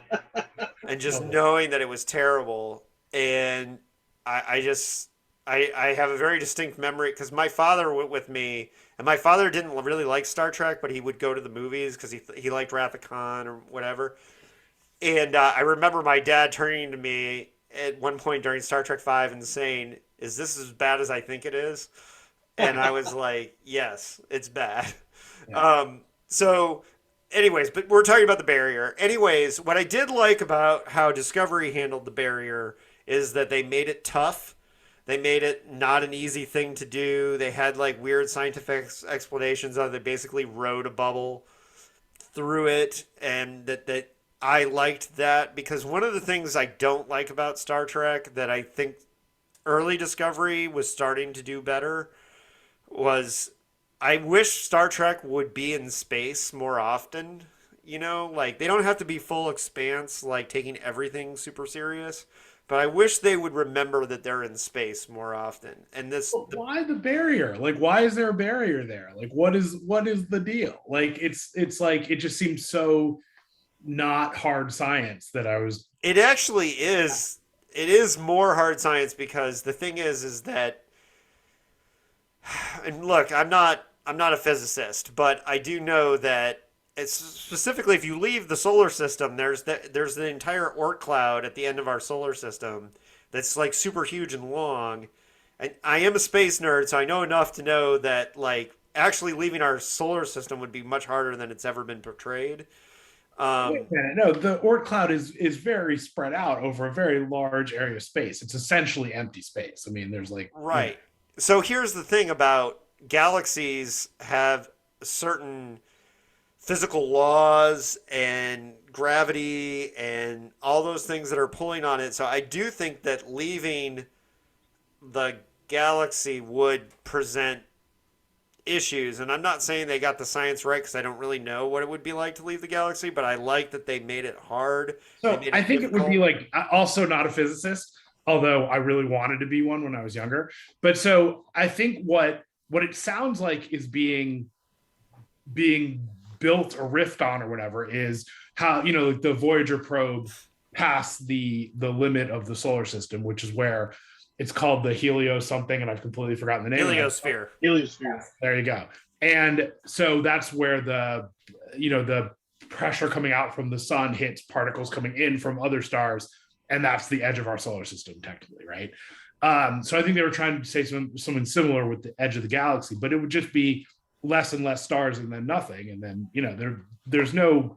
and just knowing that it was terrible. And I just I have a very distinct memory because my father went with me, and my father didn't really like Star Trek, but he would go to the movies because he liked Wrath of Khan or whatever. And I remember my dad turning to me at one point during Star Trek Five and saying, "Is this as bad as I think it is?" And I was like, "Yes, it's bad." Yeah. So, anyways, but we're talking about the barrier. Anyways, what I did like about how Discovery handled the barrier is that they made it tough. They made it not an easy thing to do. They had like weird scientific explanations of it. They basically rode a bubble through it, and that I liked that because one of the things I don't like about Star Trek that I think early Discovery was starting to do better was I wish Star Trek would be in space more often. You know, like they don't have to be full expanse, like taking everything super serious. But I wish they would remember that they're in space more often. And But why the barrier? Like, why is there a barrier there? Like, what is the deal? Like, it's like it just seems so not hard science that I was. it actually is. It is more hard science because the thing is that, and look, I'm not a physicist, but I do know that it's specifically if you leave the solar system, there's the entire Oort cloud at the end of our solar system that's like super huge and long. And I am a space nerd, so I know enough to know that like actually leaving our solar system would be much harder than it's ever been portrayed. Wait Um, a minute. No, the Oort cloud is very spread out over a very large area of space. It's essentially empty space. I mean, there's like, right. So here's the thing about galaxies have certain physical laws and gravity and all those things that are pulling on it. So I do think that leaving the galaxy would present issues. And I'm not saying they got the science right because I don't really know what it would be like to leave the galaxy, but I like that they made it hard. They So made I it think it would difficult. be like also not a physicist, although I really wanted to be one when I was younger. But so I think what it sounds like is being built or riffed on or whatever is how like the Voyager probe passed the limit of the solar system, which is where it's called the helio something, and I've completely forgotten the name of it. Heliosphere. Heliosphere. There you go. And so that's where the pressure coming out from the sun hits particles coming in from other stars, and that's the edge of our solar system, technically, right? So I think they were trying to say something similar with the edge of the galaxy, but it would just be less and less stars and then nothing, and then there's no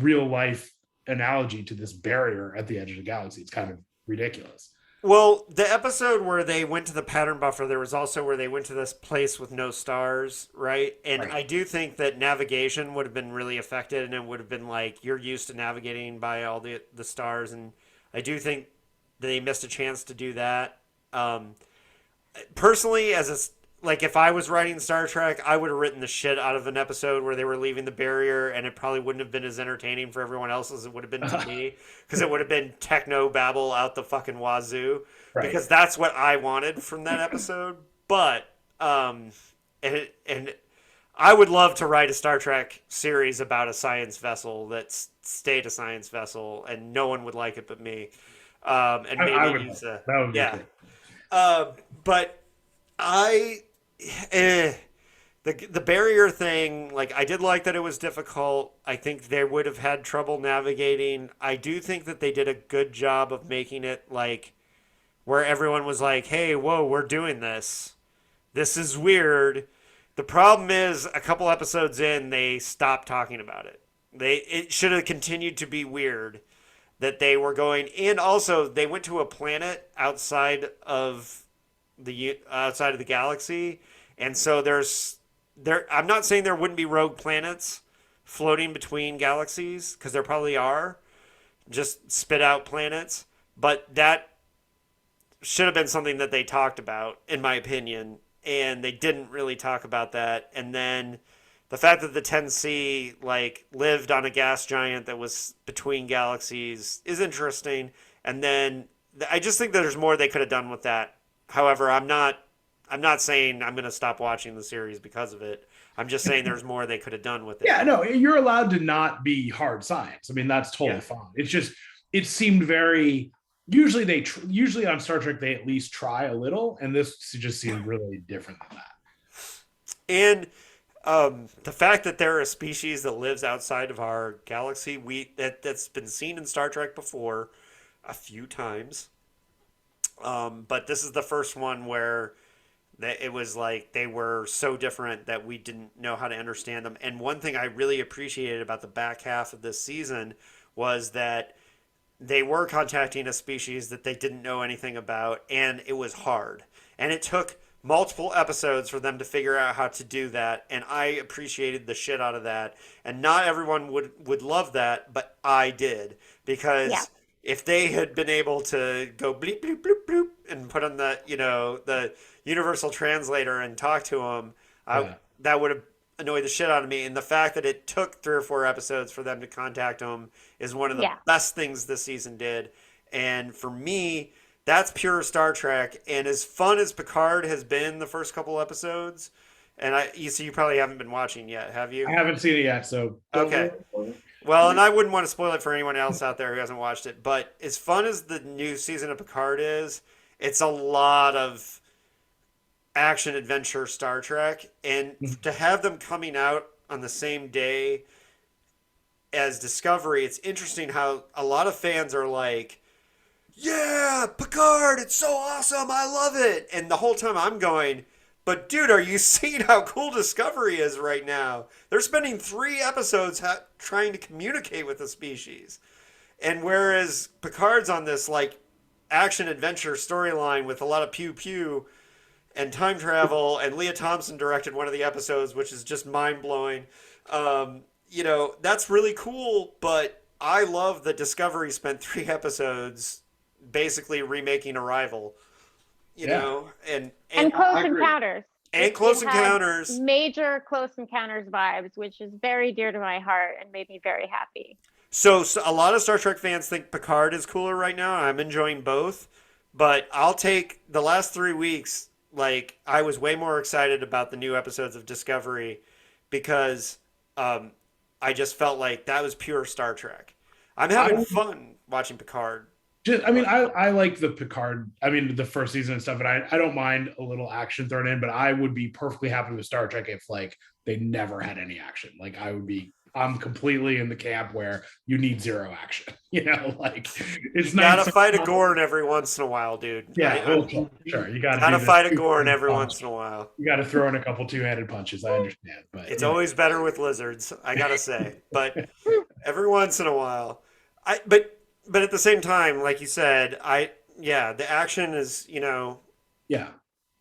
real life analogy to this barrier at the edge of the galaxy. It's kind of ridiculous. Well, the episode where they went to the pattern buffer, there was also where they went to this place with no stars, right? And Right. I do think that navigation would have been really affected, and it would have been like you're used to navigating by all the stars, and I do think they missed a chance to do that. Personally, like if I was writing Star Trek, I would have written the shit out of an episode where they were leaving the barrier, and it probably wouldn't have been as entertaining for everyone else as it would have been to me, because it would have been techno babble out the fucking wazoo, Right. because that's what I wanted from that episode. But and I would love to write a Star Trek series about a science vessel that stayed a science vessel, and no one would like it but me. And I maybe would use a that would be yeah. cool. But I the barrier thing, like I did like that it was difficult. I think they would have had trouble navigating. I do think that they did a good job of making it like where everyone was like, "Hey, whoa, we're doing this. This is weird." The problem is a couple episodes in, they stopped talking about it. It should have continued to be weird that they were going, and also they went to a planet outside of the galaxy, and so there. I'm not saying there wouldn't be rogue planets floating between galaxies because there probably are, just spit out planets, but that should have been something that they talked about, in my opinion, and they didn't really talk about that. And then the fact that the 10C like lived on a gas giant that was between galaxies is interesting. And then I just think that there's more they could have done with that However, I'm not saying I'm going to stop watching the series because of it. I'm just saying there's more they could have done with it. Yeah, no, you're allowed to not be hard science. I mean, that's totally fine. It's just it seemed very. Usually on Star Trek they at least try a little, and this just seemed really different than that. And the fact that they're a species that lives outside of our galaxy, that's been seen in Star Trek before a few times. But this is the first one where it was like they were so different that we didn't know how to understand them. And one thing I really appreciated about the back half of this season was that they were contacting a species that they didn't know anything about, and it was hard. And it took multiple episodes for them to figure out how to do that, and I appreciated the shit out of that. And not everyone would love that, but I did, because if they had been able to go bleep bloop bloop bloop and put on the universal translator and talk to them, that would have annoyed the shit out of me. And the fact that it took 3 or 4 episodes for them to contact them is one of the best things this season did. And for me, that's pure Star Trek. And as fun as Picard has been the first couple episodes, and you probably haven't been watching yet, have you? I haven't seen it yet, so okay. Well, and I wouldn't want to spoil it for anyone else out there who hasn't watched it, but as fun as the new season of Picard is, it's a lot of action adventure Star Trek, and to have them coming out on the same day as Discovery, it's interesting how a lot of fans are like, yeah, Picard, it's so awesome, I love it. And the whole time I'm going, but dude, are you seeing how cool Discovery is right now? They're spending 3 episodes trying to communicate with the species. And whereas Picard's on this like action adventure storyline with a lot of pew pew and time travel, and Leah Thompson directed one of the episodes, which is just mind blowing. That's really cool, but I love that Discovery spent 3 episodes basically remaking Arrival. You know, and Close Encounters. And Close Encounters. Major Close Encounters vibes, which is very dear to my heart and made me very happy. So a lot of Star Trek fans think Picard is cooler right now. I'm enjoying both, but I'll take the last 3 weeks. Like, I was way more excited about the new episodes of Discovery because I just felt like that was pure Star Trek. I'm having fun watching Picard. I like the Picard, the first season and stuff, and I don't mind a little action thrown in, but I would be perfectly happy with Star Trek if like they never had any action. Like I'm completely in the camp where you need 0 action. It's you gotta fight a Gorn every once in a while, dude. Yeah, sure. You gotta fight a Gorn every once in a while. You gotta throw in a couple 2-handed punches. I understand, but it's always better with lizards, I gotta say. But every once in a while, but at the same time, like you said, the action is,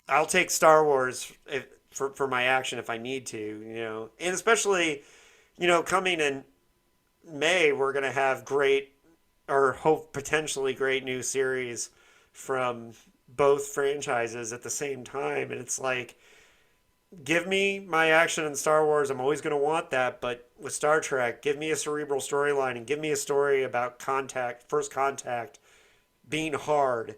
I'll take Star Wars for my action if I need to, and especially, coming in May, we're going to have great, or hope potentially great new series from both franchises at the same time. And it's like, give me my action in Star Wars. I'm always going to want that. But with Star Trek, give me a cerebral storyline and give me a story about first contact being hard.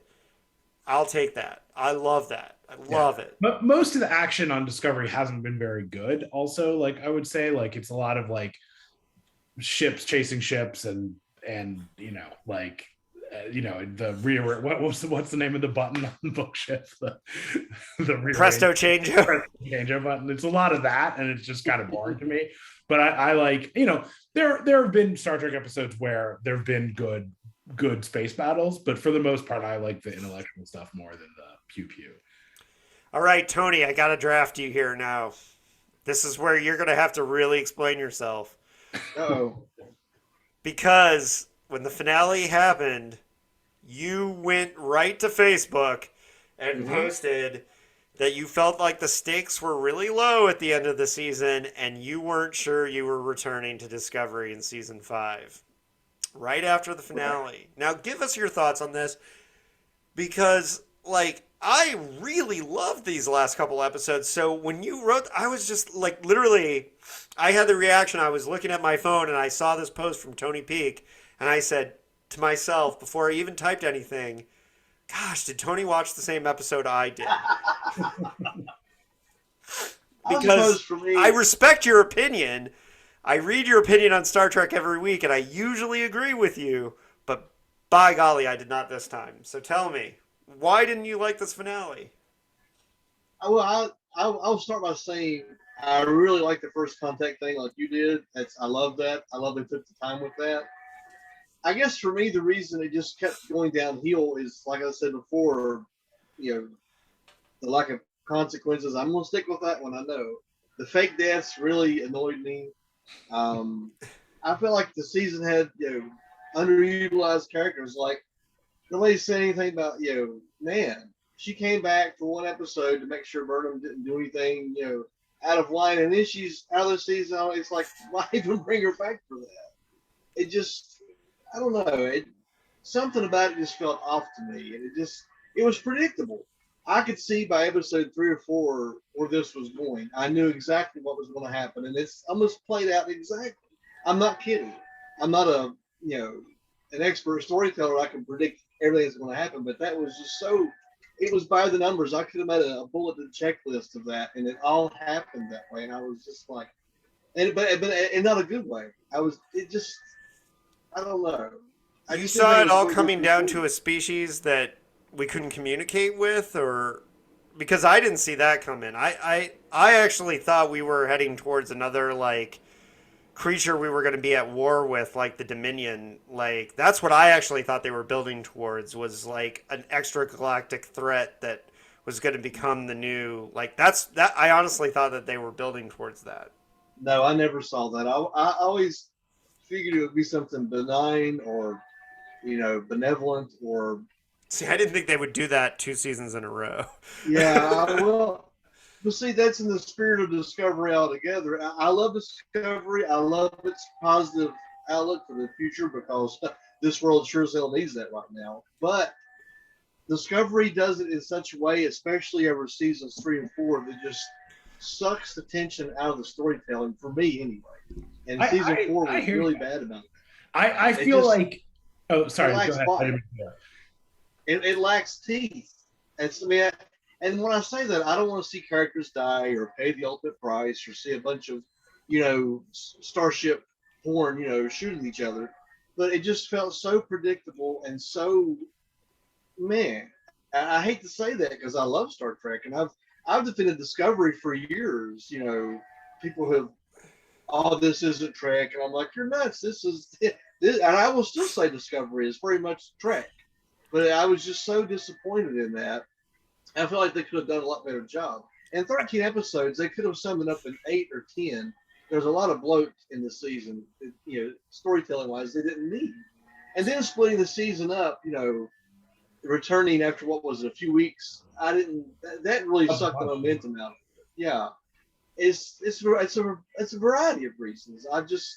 I'll take that. I love that. I love it. But most of the action on Discovery hasn't been very good. Also, like I would say, like it's a lot of like ships chasing ships and the rear. What's the name of the button on the bookshelf? The rear Presto Changeo. Presto Changeo button. It's a lot of that, and it's just kind of boring to me. But I like, there have been Star Trek episodes where there have been good space battles, but for the most part, I like the intellectual stuff more than the pew pew. All right, Tony, I got to draft you here now. This is where you're going to have to really explain yourself. Oh. Because when the finale happened, you went right to Facebook and posted that you felt like the stakes were really low at the end of the season and you weren't sure you were returning to Discovery in season 5. Right after the finale. Now, give us your thoughts on this, because, I really loved these last couple episodes. So when you wrote, I was just, literally, I had the reaction. I was looking at my phone, and I saw this post from Tony Peak, and I said to myself, before I even typed anything, Gosh, did Tony watch the same episode I did? I Because suppose for me, I respect your opinion. I read your opinion on Star Trek every week, and I usually agree with you. But by golly, I did not this time. So tell me, why didn't you like this finale? I'll start by saying I really like the first contact thing, like you did. I love that. I love they took the time with that. I guess for me, the reason it just kept going downhill is, like I said before, the lack of consequences. I'm gonna stick with that one. I know the fake deaths really annoyed me. I feel like the season had underutilized characters. Like nobody said anything about man. She came back for one episode to make sure Burnham didn't do anything out of line, and then she's out of the season. It's like, why even bring her back for that? It just, I don't know. Something about it just felt off to me, and it was predictable. I could see by episode 3 or 4 where this was going. I knew exactly what was going to happen, and it's almost played out exactly. I'm not kidding. I'm not an expert storyteller. I can predict everything that's going to happen, but that was just so. It was by the numbers. I could have made a bulleted checklist of that, and it all happened that way. And I was just like, but in not a good way. I don't know. You saw it all coming down to a species that we couldn't communicate with, or because I didn't see that coming. I actually thought we were heading towards another like creature we were going to be at war with, like the Dominion. Like that's what I actually thought they were building towards, was like an extragalactic threat that was going to become the new, like that I honestly thought that they were building towards that. No, I never saw that. I always figured it would be something benign or benevolent or. See, I didn't think they would do that 2 seasons in a row. Yeah, well, but see, that's in the spirit of Discovery altogether. I love Discovery. I love its positive outlook for the future because this world sure as hell needs that right now. But Discovery does it in such a way, especially over seasons 3 and 4, that just sucks the tension out of the storytelling for me anyway. And season 4 was really bad about it. I feel like. Oh, sorry. Go ahead. It lacks teeth. And when I say that, I don't want to see characters die or pay the ultimate price or see a bunch of, starship porn, shooting each other. But it just felt so predictable and so, man. I hate to say that because I love Star Trek and I've defended Discovery for years. People who, this isn't Trek, and I'm like, you're nuts. This, and I will still say Discovery is very much Trek. But I was just so disappointed in that. I feel like they could have done a lot better job. In 13 episodes, they could have summed it up in 8 or 10. There's a lot of bloat in the season, storytelling-wise, they didn't need. And then splitting the season up, returning after what was it, a few weeks, that really sucked the momentum out of it. Yeah. It's a variety of reasons. I just,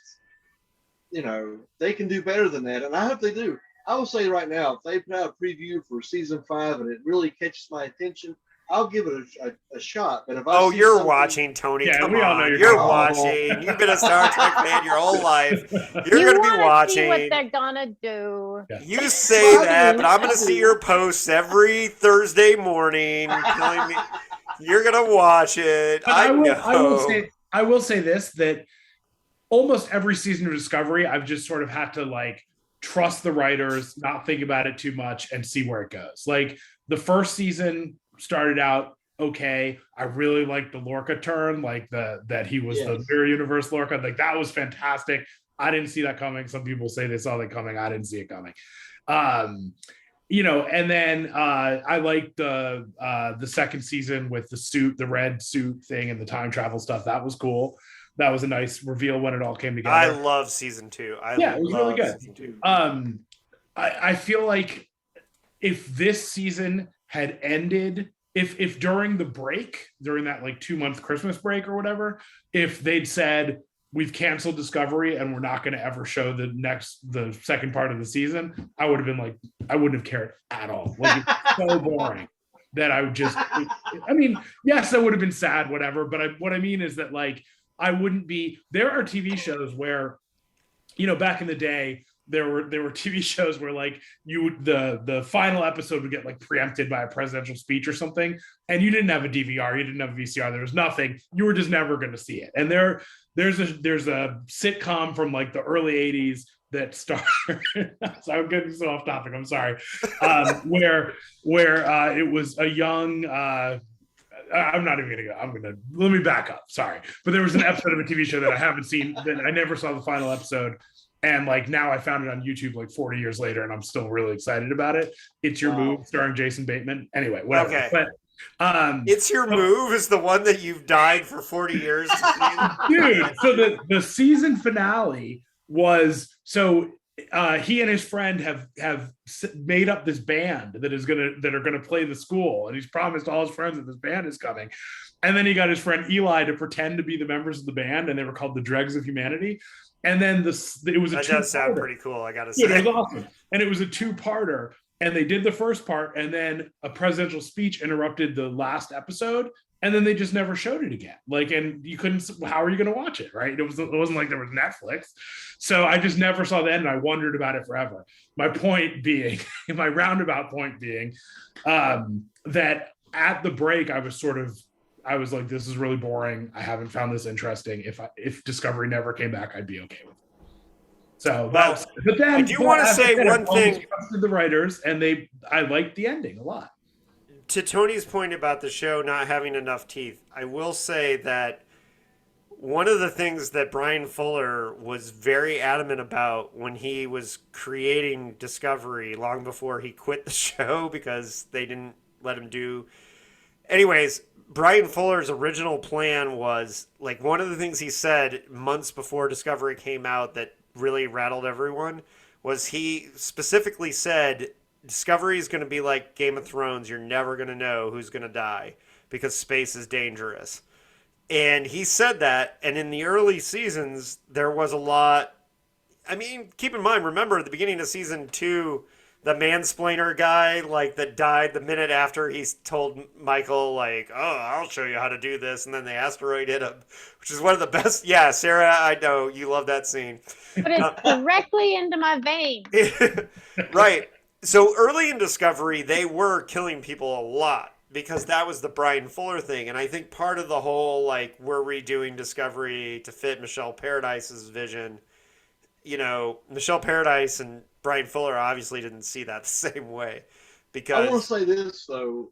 they can do better than that, and I hope they do. I will say right now, if they put out a preview for season 5 and it really catches my attention, I'll give it a shot. But if you're watching, Tony. Yeah, come on, you're watching. You've been a Star Trek fan your whole life. You're going to be watching. See what they're gonna do. You say that, but I'm going to see your posts every Thursday morning telling me you're going to watch it. I will say this, that almost every season of Discovery, I've just sort of had to like trust the writers, not think about it too much, and see where it goes. Like the first season started out okay. I really liked the Lorca turn, like that he was the Mirror Universe Lorca. Like that was fantastic. I didn't see that coming. Some people say they saw that coming. I didn't see it coming. And then I liked the second season with the red suit thing and the time travel stuff. That was cool. That was a nice reveal when it all came together. I love season 2. It was really good. I feel like if this season had ended, if during the break, during that like 2-month Christmas break or whatever, if they'd said we've canceled Discovery and we're not going to ever show the second part of the season, I would have been like, I wouldn't have cared at all. Like it's so boring that I would just. I mean, yes, I would have been sad, whatever. But what I mean is that like. I wouldn't be. There are TV shows where, back in the day, there were TV shows where like the final episode would get like preempted by a presidential speech or something, and you didn't have a DVR, you didn't have a VCR, there was nothing, you were just never going to see it. And there's a sitcom from like the early 80s that started so I'm getting so off topic, I'm sorry, where it was a young I'm not even gonna go. Let me back up. Sorry, but there was an episode of a TV show that I haven't seen, that I never saw the final episode, and like now I found it on YouTube like 40 years later, and I'm still really excited about it. It's Your Move, starring Jason Bateman. Anyway, whatever. Okay. But It's Your Move is the one that you've died for 40 years to see. dude. So the season finale was he and his friend have made up this band that are gonna play the school, and he's promised all his friends that this band is coming. And then he got his friend Eli to pretend to be the members of the band, and they were called the Dregs of Humanity. And then it was that does sound pretty cool, I gotta say. It was awesome, and it was a two-parter. And they did the first part, and then a presidential speech interrupted the last episode, and then they just never showed it again. Like, and you couldn't. How are you going to watch it, right? It wasn't like there was Netflix, so I just never saw the end. And I wondered about it forever. My point being, my roundabout point being, that at the break, I was like, this is really boring. I haven't found this interesting. If Discovery never came back, I'd be okay with it. So that's. But then I do want to say one thing. The writers, and I liked the ending a lot. To Tony's point about the show not having enough teeth, I will say that one of the things that Brian Fuller was very adamant about when he was creating Discovery long before he quit the show because they didn't let him do. Anyways, Brian Fuller's original plan was, like, one of the things he said months before Discovery came out that really rattled everyone was he specifically said Discovery is going to be like Game of Thrones. You're never going to know who's going to die because space is dangerous. And he said that, and in the early seasons there was a lot. I mean, keep in mind, remember at the beginning of season 2, the mansplainer guy, like, that died the minute after he told Michael, like, oh, I'll show you how to do this, and then the asteroid hit him, which is one of the best. Yeah, Sarah, I know you love that scene. But it's directly into my vein. Right. So early in Discovery, they were killing people a lot because that was the Brian Fuller thing. And I think part of the whole, like, we're redoing Discovery to fit Michelle Paradise's vision, you know, Michelle Paradise and Brian Fuller obviously didn't see that the same way. Because I want to say this, though.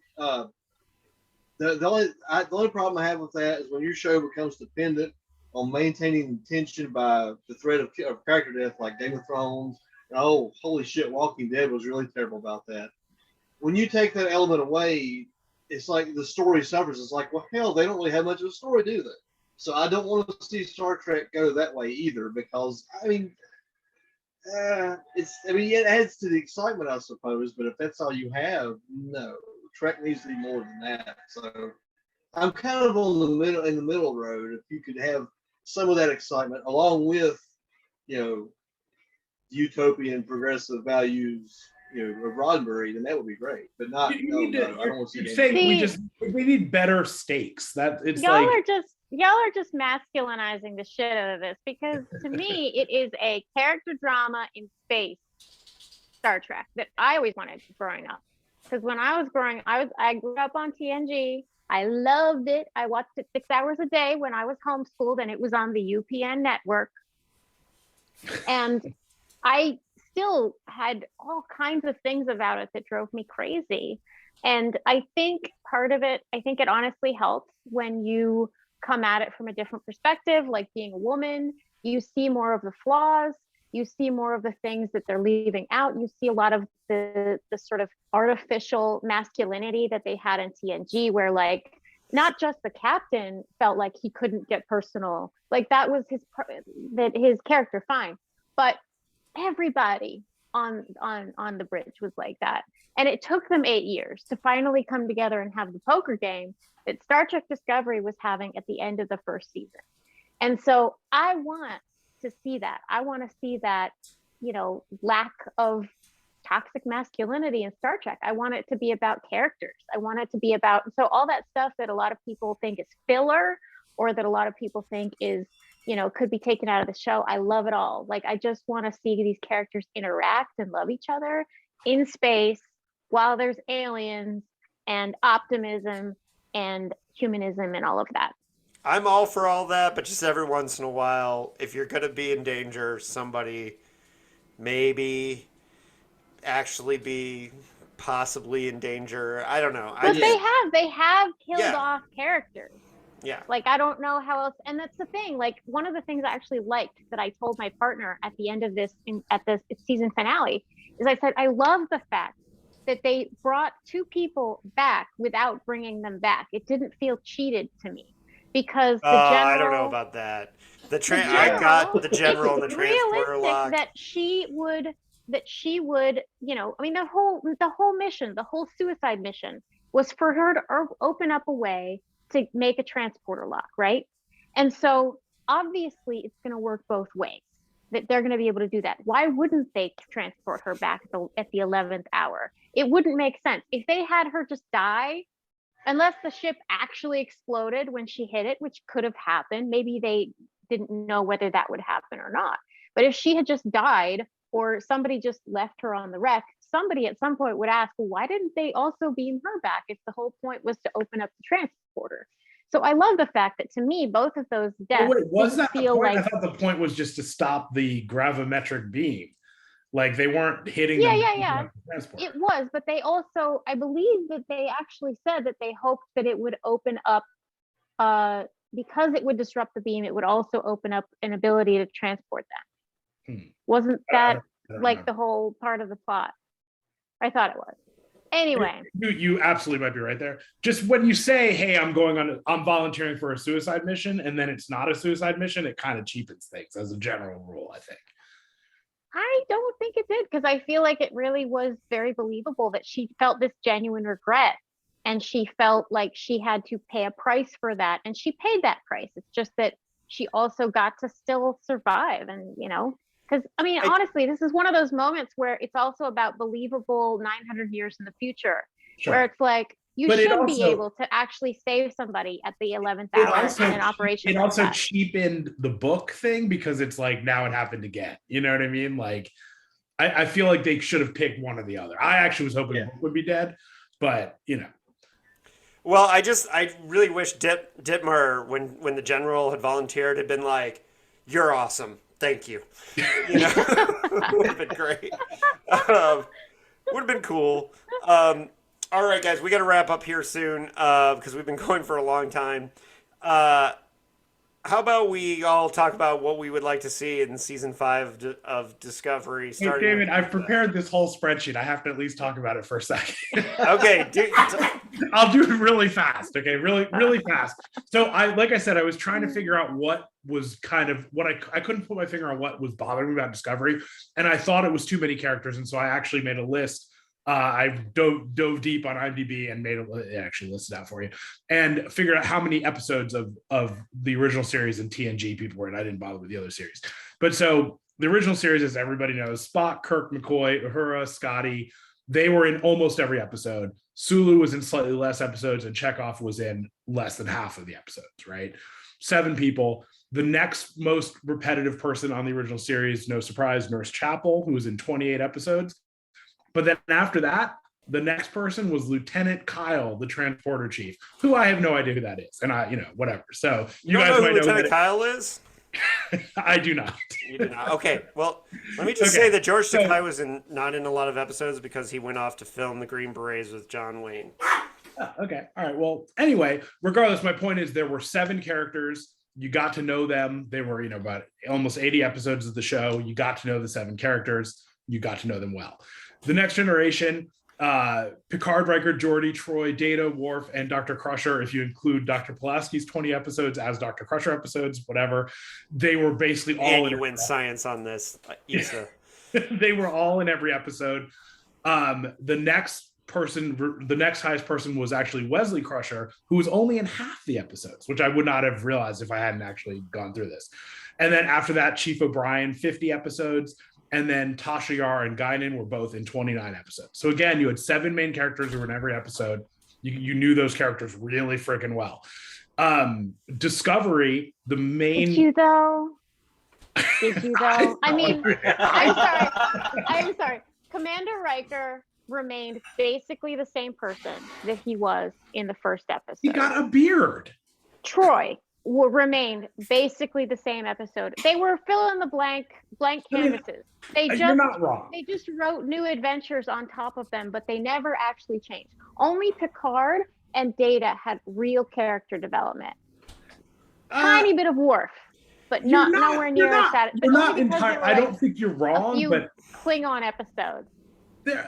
The only problem I have with that is when your show becomes dependent on maintaining tension by the threat of character death, like Game of Thrones. Oh, holy shit, Walking Dead was really terrible about that. When you take that element away, it's like the story suffers. It's like, well, hell, they don't really have much of a story, do they? So I don't want to see Star Trek go that way either, because, I mean, it adds to the excitement, I suppose, but if that's all you have, no. Trek needs to be more than that. So I'm kind of in the middle road. If you could have some of that excitement along with, you know, utopian progressive values, you know, of Roddenberry, then that would be great. But not. I don't want to see. We need better stakes. That it's y'all are just masculinizing the shit out of this, because to me it is a character drama in space Star Trek that I always wanted growing up. Because when I was growing, I grew up on TNG. I loved it. I watched it 6 hours a day when I was homeschooled, and it was on the UPN network. And I still had all kinds of things about it that drove me crazy. And I think part of it, it honestly helps when you come at it from a different perspective, like being a woman. You see more of the flaws. You see more of the things that they're leaving out. You see a lot of the sort of artificial masculinity that they had in TNG, where, like, not just the captain felt like he couldn't get personal. Like, that was his character, fine. But everybody on the bridge was like that. And it took them 8 years to finally come together and have the poker game that Star Trek Discovery was having at the end of the first season. And so I want to see that. I want to see that, you know, lack of toxic masculinity in Star Trek. I want it to be about characters. I want it to be about, so all that stuff that a lot of people think is filler, or that a lot of people think is, could be taken out of the show. I love it all. Like, I just want to see these characters interact and love each other in space while there's aliens and optimism and humanism and all of that. I'm all for all that, but just every once in a while, if you're going to be in danger, somebody maybe actually be possibly in danger. I don't know. But they have killed off characters. Yeah. Like, I don't know how else. And that's the thing. Like, one of the things I actually liked that I told my partner at the end of this, at the season finale, is I said, I love the fact that they brought 2 people back without bringing them back. It didn't feel cheated to me, because the general. I don't know about that. I got the general and the transporter lock. That she would, I mean, the whole mission, the whole suicide mission, was for her to open up a way to make a transporter lock, right? And so obviously it's going to work both ways, that they're going to be able to do that. Why wouldn't they transport her back at the 11th hour? It wouldn't make sense. If they had her just die, unless the ship actually exploded when she hit it, which could have happened, maybe they didn't know whether that would happen or not. But if she had just died, or somebody just left her on the wreck, somebody at some point would ask, well, why didn't they also beam her back if the whole point was to open up the transporter? So I love the fact that, to me, both of those deaths was that the point? like, I thought the point was just to stop the gravimetric beam. Like, they weren't hitting them. Yeah. It was, but they also, I believe that they actually said that they hoped that it would open up, because it would disrupt the beam, it would also open up an ability to transport them. Wasn't that like the whole part of the plot? I thought it was. Anyway, you absolutely might be right there. Just when you say, hey, I'm volunteering for a suicide mission, and then it's not a suicide mission, it kind of cheapens things as a general rule, I think. I don't think it did, because I feel like it really was very believable that she felt this genuine regret, and she felt like she had to pay a price for that, and she paid that price. It's just that she also got to still survive, and because, I mean, honestly, this is one of those moments where it's also about believable 900 years in the future, where it's like, you should be able to actually save somebody at the 11th hour in an operation. It also cheapened the book thing, because it's like, now it happened again. You know what I mean? Like, I feel like they should have picked one or the other. I actually was hoping the book would be dead, but Well, I really wish Dittmar, when the general had volunteered, had been like, "You're awesome. Thank you." Would have been great. Would have been cool. All right, guys, we got to wrap up here soon, because we've been going for a long time. How about we all talk about what we would like to see in season 5 of Discovery? Hey, David, I've prepared this whole spreadsheet. I have to at least talk about it for a second. Okay, I'll do it really fast. Okay, really fast. So like I said, I was trying to figure out what was kind of what I couldn't put my finger on what was bothering me about Discovery, and I thought it was too many characters, and so I actually made a list. I dove deep on IMDb and actually listed out for you, and figured out how many episodes of the original series and TNG people were in. I didn't bother with the other series, but so the original series, as everybody knows, Spock, Kirk, McCoy, Uhura, Scotty, they were in almost every episode. Sulu was in slightly less episodes, and Chekhov was in less than half of the episodes, right? 7 people. The next most repetitive person on the original series, no surprise, Nurse Chapel, who was in 28 episodes. But then after that, the next person was Lieutenant Kyle, the transporter chief, who I have no idea who that is. And whatever. So you guys know who Lieutenant Kyle is? I do not. You do not. Okay. Well, let me just say that George Takei was not in a lot of episodes because he went off to film The Green Berets with John Wayne. Okay. All right. Well, anyway, regardless, my point is there were 7 characters. You got to know them. They were, about almost 80 episodes of the show. You got to know the 7 characters. You got to know them well. The Next Generation, Picard, Riker, Geordi, Troy, Data, Worf, and Dr. Crusher, if you include Dr. Pulaski's 20 episodes as Dr. Crusher episodes, whatever, they were basically all in. You win science on this, Issa. They were all in every episode. The next highest person was actually Wesley Crusher, who was only in half the episodes, which I would not have realized if I hadn't actually gone through this. And then after that, Chief O'Brien, 50 episodes. And then Tasha Yar and Guinan were both in 29 episodes. So again, you had 7 main characters who were in every episode. You knew those characters really freaking well. Discovery, the main. Did you though? I mean, I'm sorry. Commander Riker remained basically the same person that he was in the first episode. He got a beard. Troy remained basically the same episode. They were fill in the blank canvases. You're not wrong. They just wrote new adventures on top of them, but they never actually changed. Only Picard and Data had real character development. Tiny bit of Worf, but nowhere near as that. You're not entirely. I don't think you're wrong, but Klingon episodes.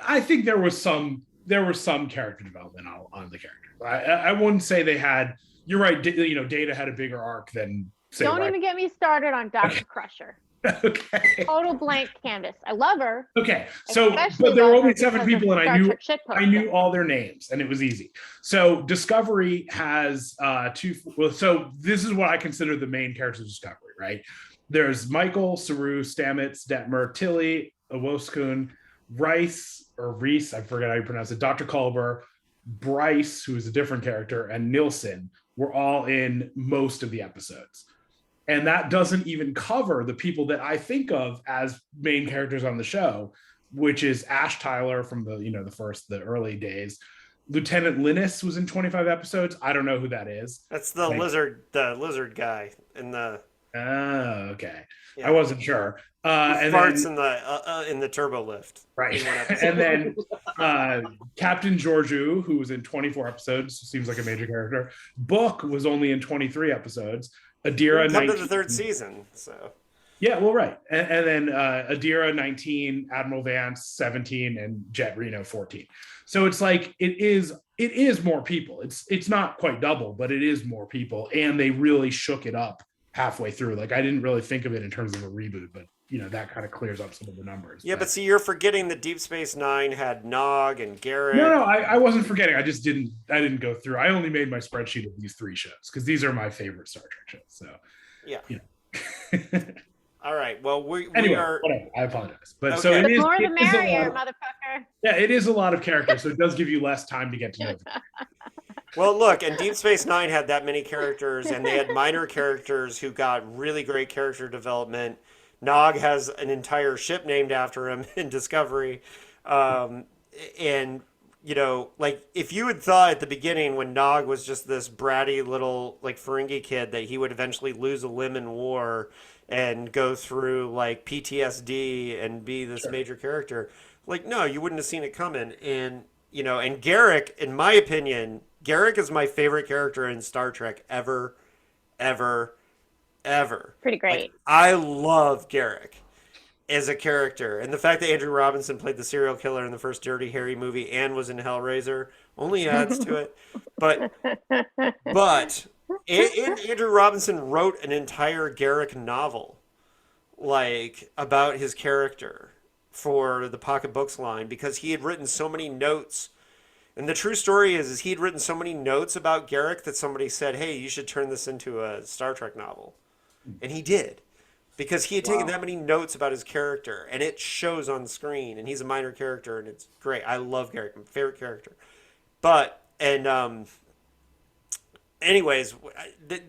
I think there was some character development on the characters. I wouldn't say they had. You're right. Data had a bigger arc than. Don't even get me started on Dr. Crusher. Okay. Total blank canvas. I love her. Okay. So, but there were only 7 people, and I knew all their names, and it was easy. So Discovery has 2. Well, so this is what I consider the main characters of Discovery, right? There's Michael, Saru, Stamets, Detmer, Tilly, Awoskun, Reese, I forget how you pronounce it, Dr. Culber, Bryce, who is a different character, and Nilsson were all in most of the episodes. And that doesn't even cover the people that I think of as main characters on the show, which is Ash Tyler from the early days. Lieutenant Linus was in 25 episodes. I don't know who that is. That's the lizard guy in the. Oh, okay. Yeah. I wasn't sure. And farts then, in the turbo lift. Right. And then Captain Georgiou, who was in 24 episodes, seems like a major character. Book was only in 23 episodes. Adira, 19. Come to the 3rd season, so. Yeah, well, right. And then Adira, 19, Admiral Vance, 17, and Jet Reno, 14. So it's like it is more people. It's not quite double, but it is more people. And they really shook it up halfway through. Like, I didn't really think of it in terms of a reboot, but that kind of clears up some of the numbers. Yeah, but see, you're forgetting that Deep Space Nine had Nog and Garrett. No, I wasn't forgetting. I didn't go through. I only made my spreadsheet of these 3 shows because these are my favorite Star Trek shows. So yeah. All right. Well, we are. Whatever. I apologize, but okay. So it the is. More the it is merrier, motherfucker. Yeah, it is a lot of characters, so it does give you less time to get to know them. Well, look, and Deep Space Nine had that many characters, and they had minor characters who got really great character development. Nog has an entire ship named after him in Discovery. And, like, if you had thought at the beginning when Nog was just this bratty little, like, Ferengi kid that he would eventually lose a limb in war and go through, like, PTSD and be this major character, like, no, you wouldn't have seen it coming. And, and Garrick, in my opinion, Garrick is my favorite character in Star Trek ever. Pretty great. Like, I love Garrick as a character, and the fact that Andrew Robinson played the serial killer in the first Dirty Harry movie and was in Hellraiser only adds to it. But Andrew Robinson wrote an entire Garrick novel, like, about his character for the Pocket Books line, because he had written so many notes. And the true story is he'd written so many notes about Garrick that somebody said, hey, you should turn this into a Star Trek novel. And he did, because he had taken that many notes about his character, and it shows on screen, and he's a minor character, and it's great. I love Garrick, my favorite character. But, anyways,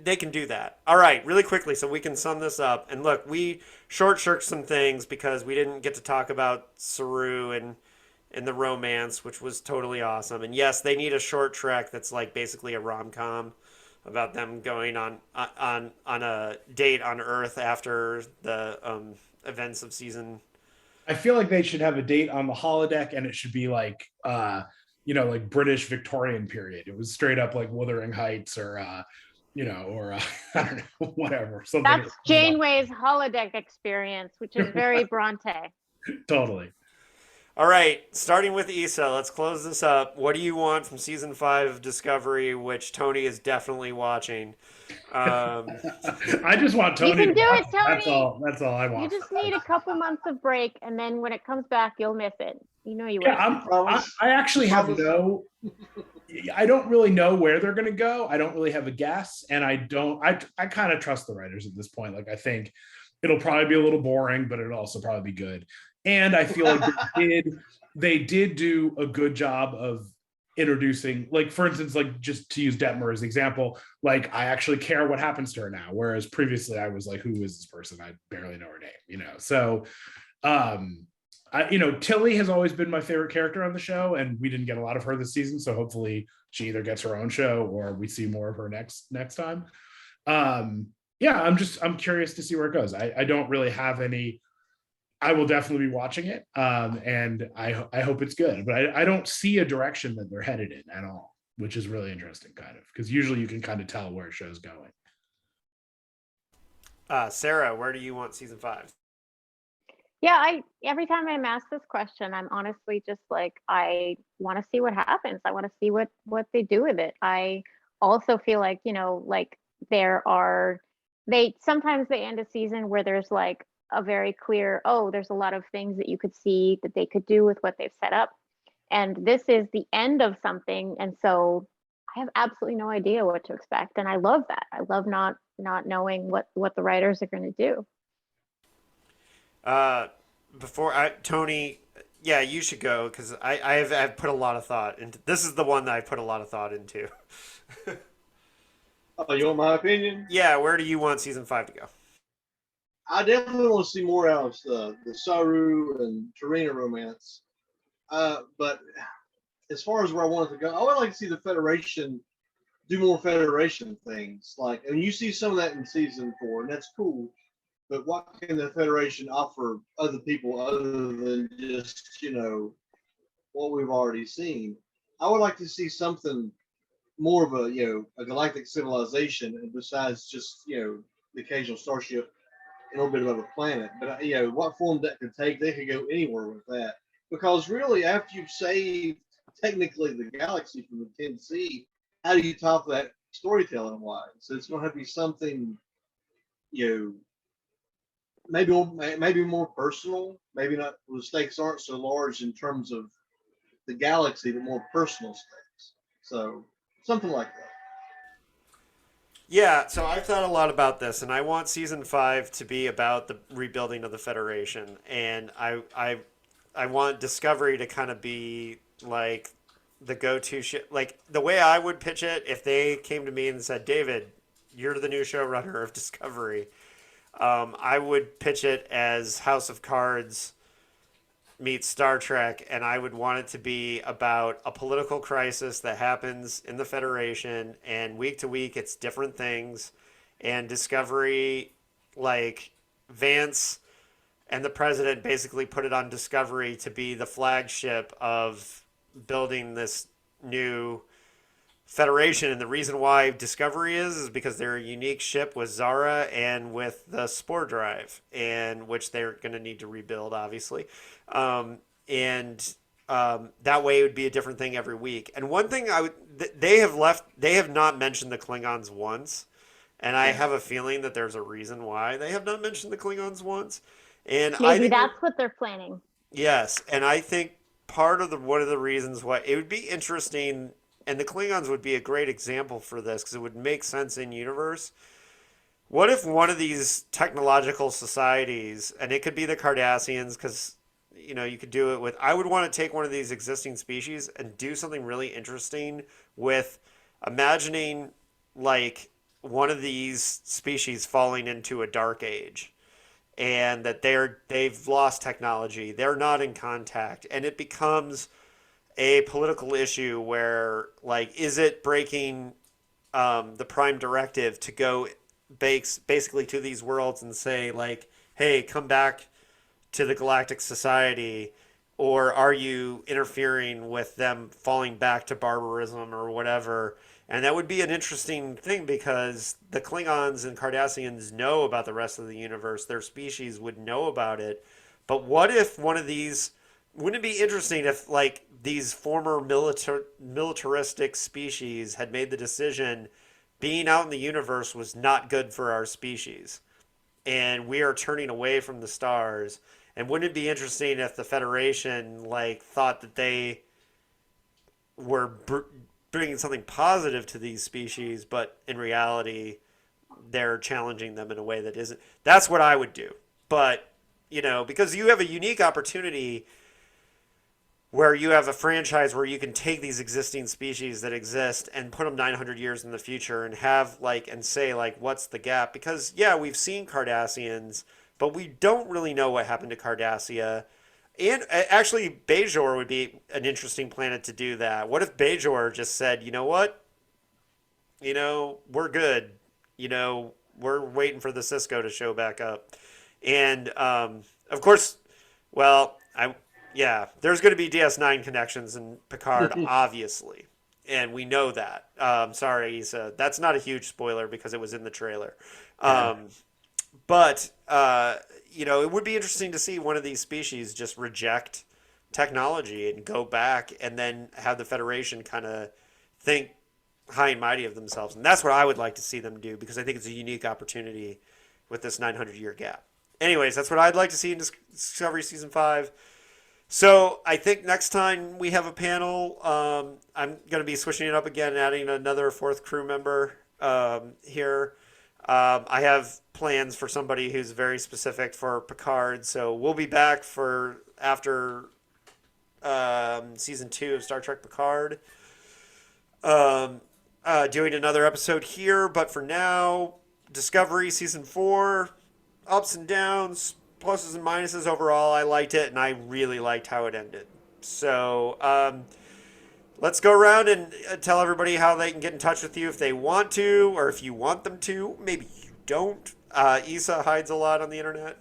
they can do that. All right, really quickly, so we can sum this up. And look, we short-shirked some things because we didn't get to talk about Saru and the romance, which was totally awesome. And yes, they need a short trek that's like basically a rom-com about them going on a date on Earth after the events of season. I feel like they should have a date on the holodeck, and it should be like like British Victorian period. It was straight up like Wuthering Heights, or I don't know, whatever. Something. That's Janeway's holodeck experience, which is very Bronte. Totally. All right, starting with Issa, let's close this up. What do you want from season 5 of Discovery, which Tony is definitely watching? I just want Tony. You can do it, Tony. That's all I want. You just need a couple months of break, and then when it comes back, you'll miss it. You know you will. Yeah, I actually have I don't really know where they're going to go. I don't really have a guess, and I kind of trust the writers at this point. Like, I think it'll probably be a little boring, but it'll also probably be good. And I feel like they did do a good job of introducing, like, for instance, like, just to use Detmer as an example, like, I actually care what happens to her now, whereas previously I was like, who is this person? I barely know her name, so Tilly has always been my favorite character on the show, and we didn't get a lot of her this season, so hopefully she either gets her own show or we see more of her next time. Yeah, I'm curious to see where it goes. I don't really have any. I will definitely be watching it, and I hope it's good. But I don't see a direction that they're headed in at all, which is really interesting, kind of, because usually you can kind of tell where a show's going. Sarah, where do you want season 5? Yeah, every time I'm asked this question, I'm honestly just like, I want to see what happens. I want to see what they do with it. I also feel like, like they sometimes they end a season where there's like a very clear, oh, there's a lot of things that you could see that they could do with what they've set up. And this is the end of something, and so I have absolutely no idea what to expect. And I love that. I love not knowing what the writers are going to do. Tony, yeah, you should go because I've put a lot of thought into. This is the one that I put a lot of thought into. Oh, you want my opinion? Yeah, where do you want season 5 to go? I definitely want to see more out of the Saru and Tarina romance. But as far as where I want it to go, I would like to see the Federation do more Federation things. Like, and you see some of that in season 4, and that's cool. But what can the Federation offer other people other than just, what we've already seen? I would like to see something more of a galactic civilization, and besides just, the occasional starship in orbit of a planet. But, what form that could take, they could go anywhere with that. Because really, after you've saved technically the galaxy from the 10C, how do you top that storytelling wise? So it's going to have to be something, maybe more personal. Maybe not. The stakes aren't so large in terms of the galaxy, but more personal stakes. So something like that. Yeah, so I've thought a lot about this, and I want season 5 to be about the rebuilding of the Federation, and I want Discovery to kind of be like the go-to shit. Like the way I would pitch it, if they came to me and said, "David, you're the new showrunner of Discovery," I would pitch it as House of Cards meets Star Trek, and I would want it to be about a political crisis that happens in the Federation, and week to week it's different things. And Discovery, like Vance and the president basically put it on Discovery to be the flagship of building this new Federation. And the reason why Discovery is because they're a unique ship with Zara and with the Spore Drive, and which they're going to need to rebuild, obviously. And that way it would be a different thing every week. And one thing they have not mentioned the Klingons once. And I have a feeling that there's a reason why they have not mentioned the Klingons once. And I Maybe think that's what they're planning. yes, and I think part of one of the reasons why it would be interesting, and the Klingons would be a great example for this because it would make sense in universe. What if one of these technological societies, and it could be the Cardassians, because you could do it with. I would want to take one of these existing species and do something really interesting with imagining like one of these species falling into a dark age and that they've lost technology, they're not in contact, and it becomes a political issue where like is it breaking the prime directive to go basically to these worlds and say like, hey, come back to the galactic society, or are you interfering with them falling back to barbarism or whatever? And that would be an interesting thing because the Klingons and Cardassians know about the rest of the universe. Their species would know about it. But what if one of these, wouldn't it be interesting if like these former militaristic species had made the decision being out in the universe was not good for our species and we are turning away from the stars? And wouldn't it be interesting if the Federation like thought that they were bringing something positive to these species, but in reality, they're challenging them in a way that isn't. That's what I would do. But because you have a unique opportunity where you have a franchise where you can take these existing species that exist and put them 900 years in the future and have like and say like what's the gap, because yeah, we've seen Cardassians, but we don't really know what happened to Cardassia. And actually Bajor would be an interesting planet to do that. What if Bajor just said, you know what, we're good, we're waiting for the Cisco to show back up. And of course, well, yeah, there's going to be DS9 connections in Picard, obviously, and we know that. Sorry, Issa, that's not a huge spoiler because it was in the trailer. But it would be interesting to see one of these species just reject technology and go back, and then have the Federation kind of think high and mighty of themselves, and that's what I would like to see them do, because I think it's a unique opportunity with this 900-year gap. Anyways, that's what I'd like to see in Discovery Season 5. So I think next time we have a panel, I'm going to be switching it up again, adding another fourth crew member here. I have plans for somebody who's very specific for Picard, so we'll be back for after Season 2 of Star Trek Picard. Doing another episode here, but for now, Discovery Season 4, ups and downs, pluses and minuses. Overall, I liked it, and I really liked how it ended. So let's go around and tell everybody how they can get in touch with you if they want to, or if you want them to. Maybe you don't. Issa hides a lot on the internet.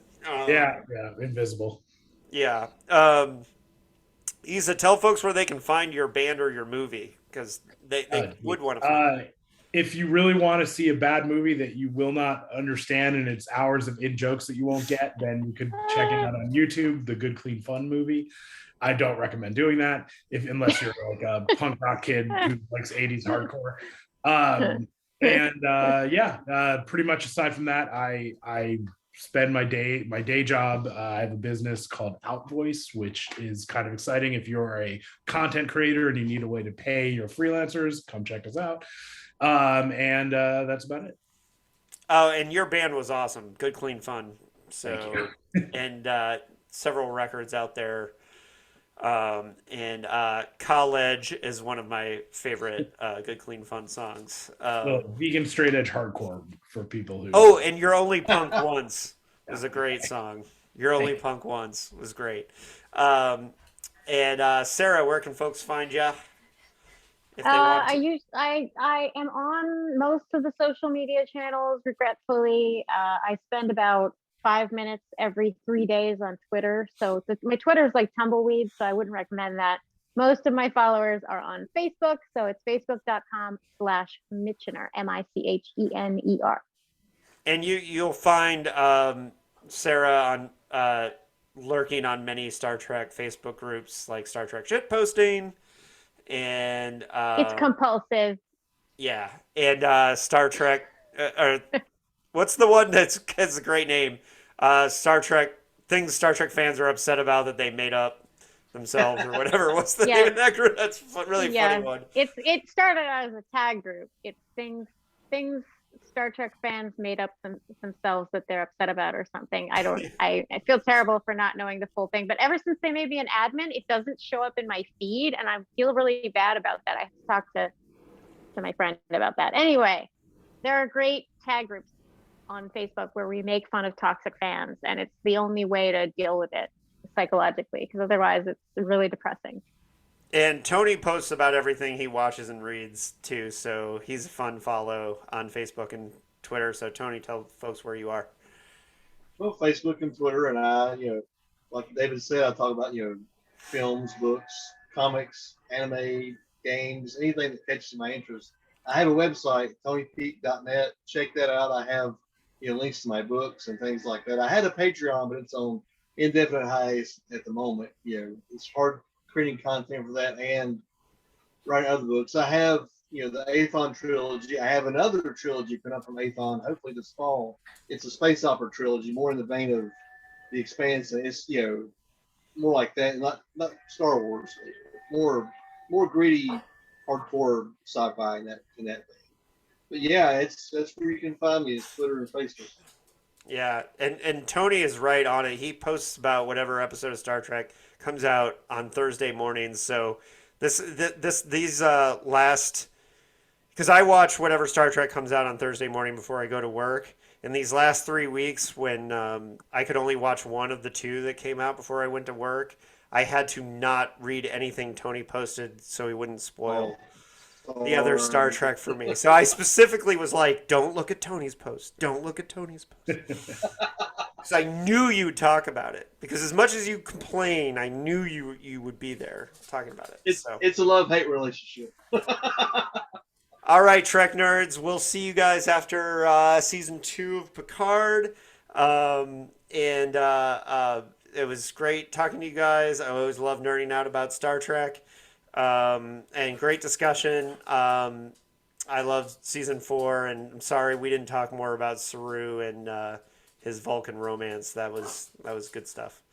Yeah, invisible. Yeah. Issa, tell folks where they can find your band or your movie, because they would want to find it. If you really want to see a bad movie that you will not understand and it's hours of in-jokes that you won't get, then you could check it out on YouTube, The Good Clean Fun Movie. I don't recommend doing that unless you're like a punk rock kid who likes 80s hardcore. Pretty much aside from that, I spend my day job. I have a business called Outvoice, which is kind of exciting. If you're a content creator and you need a way to pay your freelancers, come check us out. That's about it. Oh, and your band was awesome. Good Clean Fun. So, and several records out there. College is one of my favorite Good Clean Fun songs. Vegan straight edge hardcore for people who. Oh, and You're Only Punk Once was a great song. You're Only Punk Once was great. Sarah, where can folks find you? If they want to? I am on most of the social media channels, regretfully. I spend about 5 minutes every 3 days on Twitter. So my Twitter is like tumbleweed, so I wouldn't recommend that. Most of my followers are on Facebook, so it's facebook.com/Michener, Michener. And you'll find Sarah on lurking on many Star Trek Facebook groups like Star Trek Shitposting, and it's compulsive. Yeah, and Star Trek. What's the one has a great name? Star Trek things Star Trek fans are upset about that they made up themselves or whatever. What's the name of that group? That's a really funny one. It started out as a tag group. It's things Star Trek fans made up themselves that they're upset about or something. I feel terrible for not knowing the full thing, but ever since they made me an admin, it doesn't show up in my feed, and I feel really bad about that. I have to talk to my friend about that. Anyway, there are great tag groups on Facebook where we make fun of toxic fans, and it's the only way to deal with it psychologically, because otherwise it's really depressing. And Tony posts about everything he watches and reads too, so he's a fun follow on Facebook and Twitter. So Tony, tell folks where you are. Well, Facebook and Twitter, and like David said, I talk about films, books, comics, anime, games, anything that catches my interest. I have a website, tonypeak.net. Check that out. I have links to my books and things like that. I had a Patreon, but it's on indefinite hiatus at the moment. It's hard creating content for that and writing other books. I have the Aethon trilogy. I have another trilogy coming up from Aethon, hopefully this fall. It's a space opera trilogy, more in the vein of The Expanse, and it's more like that, not Star Wars, more gritty, hardcore sci-fi in that vein. But yeah, that's where you can find me, is Twitter and Facebook. Yeah, and Tony is right on it. He posts about whatever episode of Star Trek comes out on Thursday mornings. So these last, because I watch whatever Star Trek comes out on Thursday morning before I go to work. In these last 3 weeks, when I could only watch one of the two that came out before I went to work, I had to not read anything Tony posted so he wouldn't spoil the other Star Trek for me. So I specifically was like, don't look at Tony's post. Don't look at Tony's post. Because I knew you'd talk about it. Because as much as you complain, I knew you would be there talking about it. It's a love-hate relationship. All right, Trek nerds. We'll see you guys after season 2 of Picard. It was great talking to you guys. I always love nerding out about Star Trek. And great discussion. I loved season 4, and I'm sorry we didn't talk more about Saru and his Vulcan romance. That was good stuff.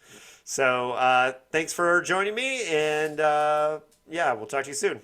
So thanks for joining me, and yeah, we'll talk to you soon.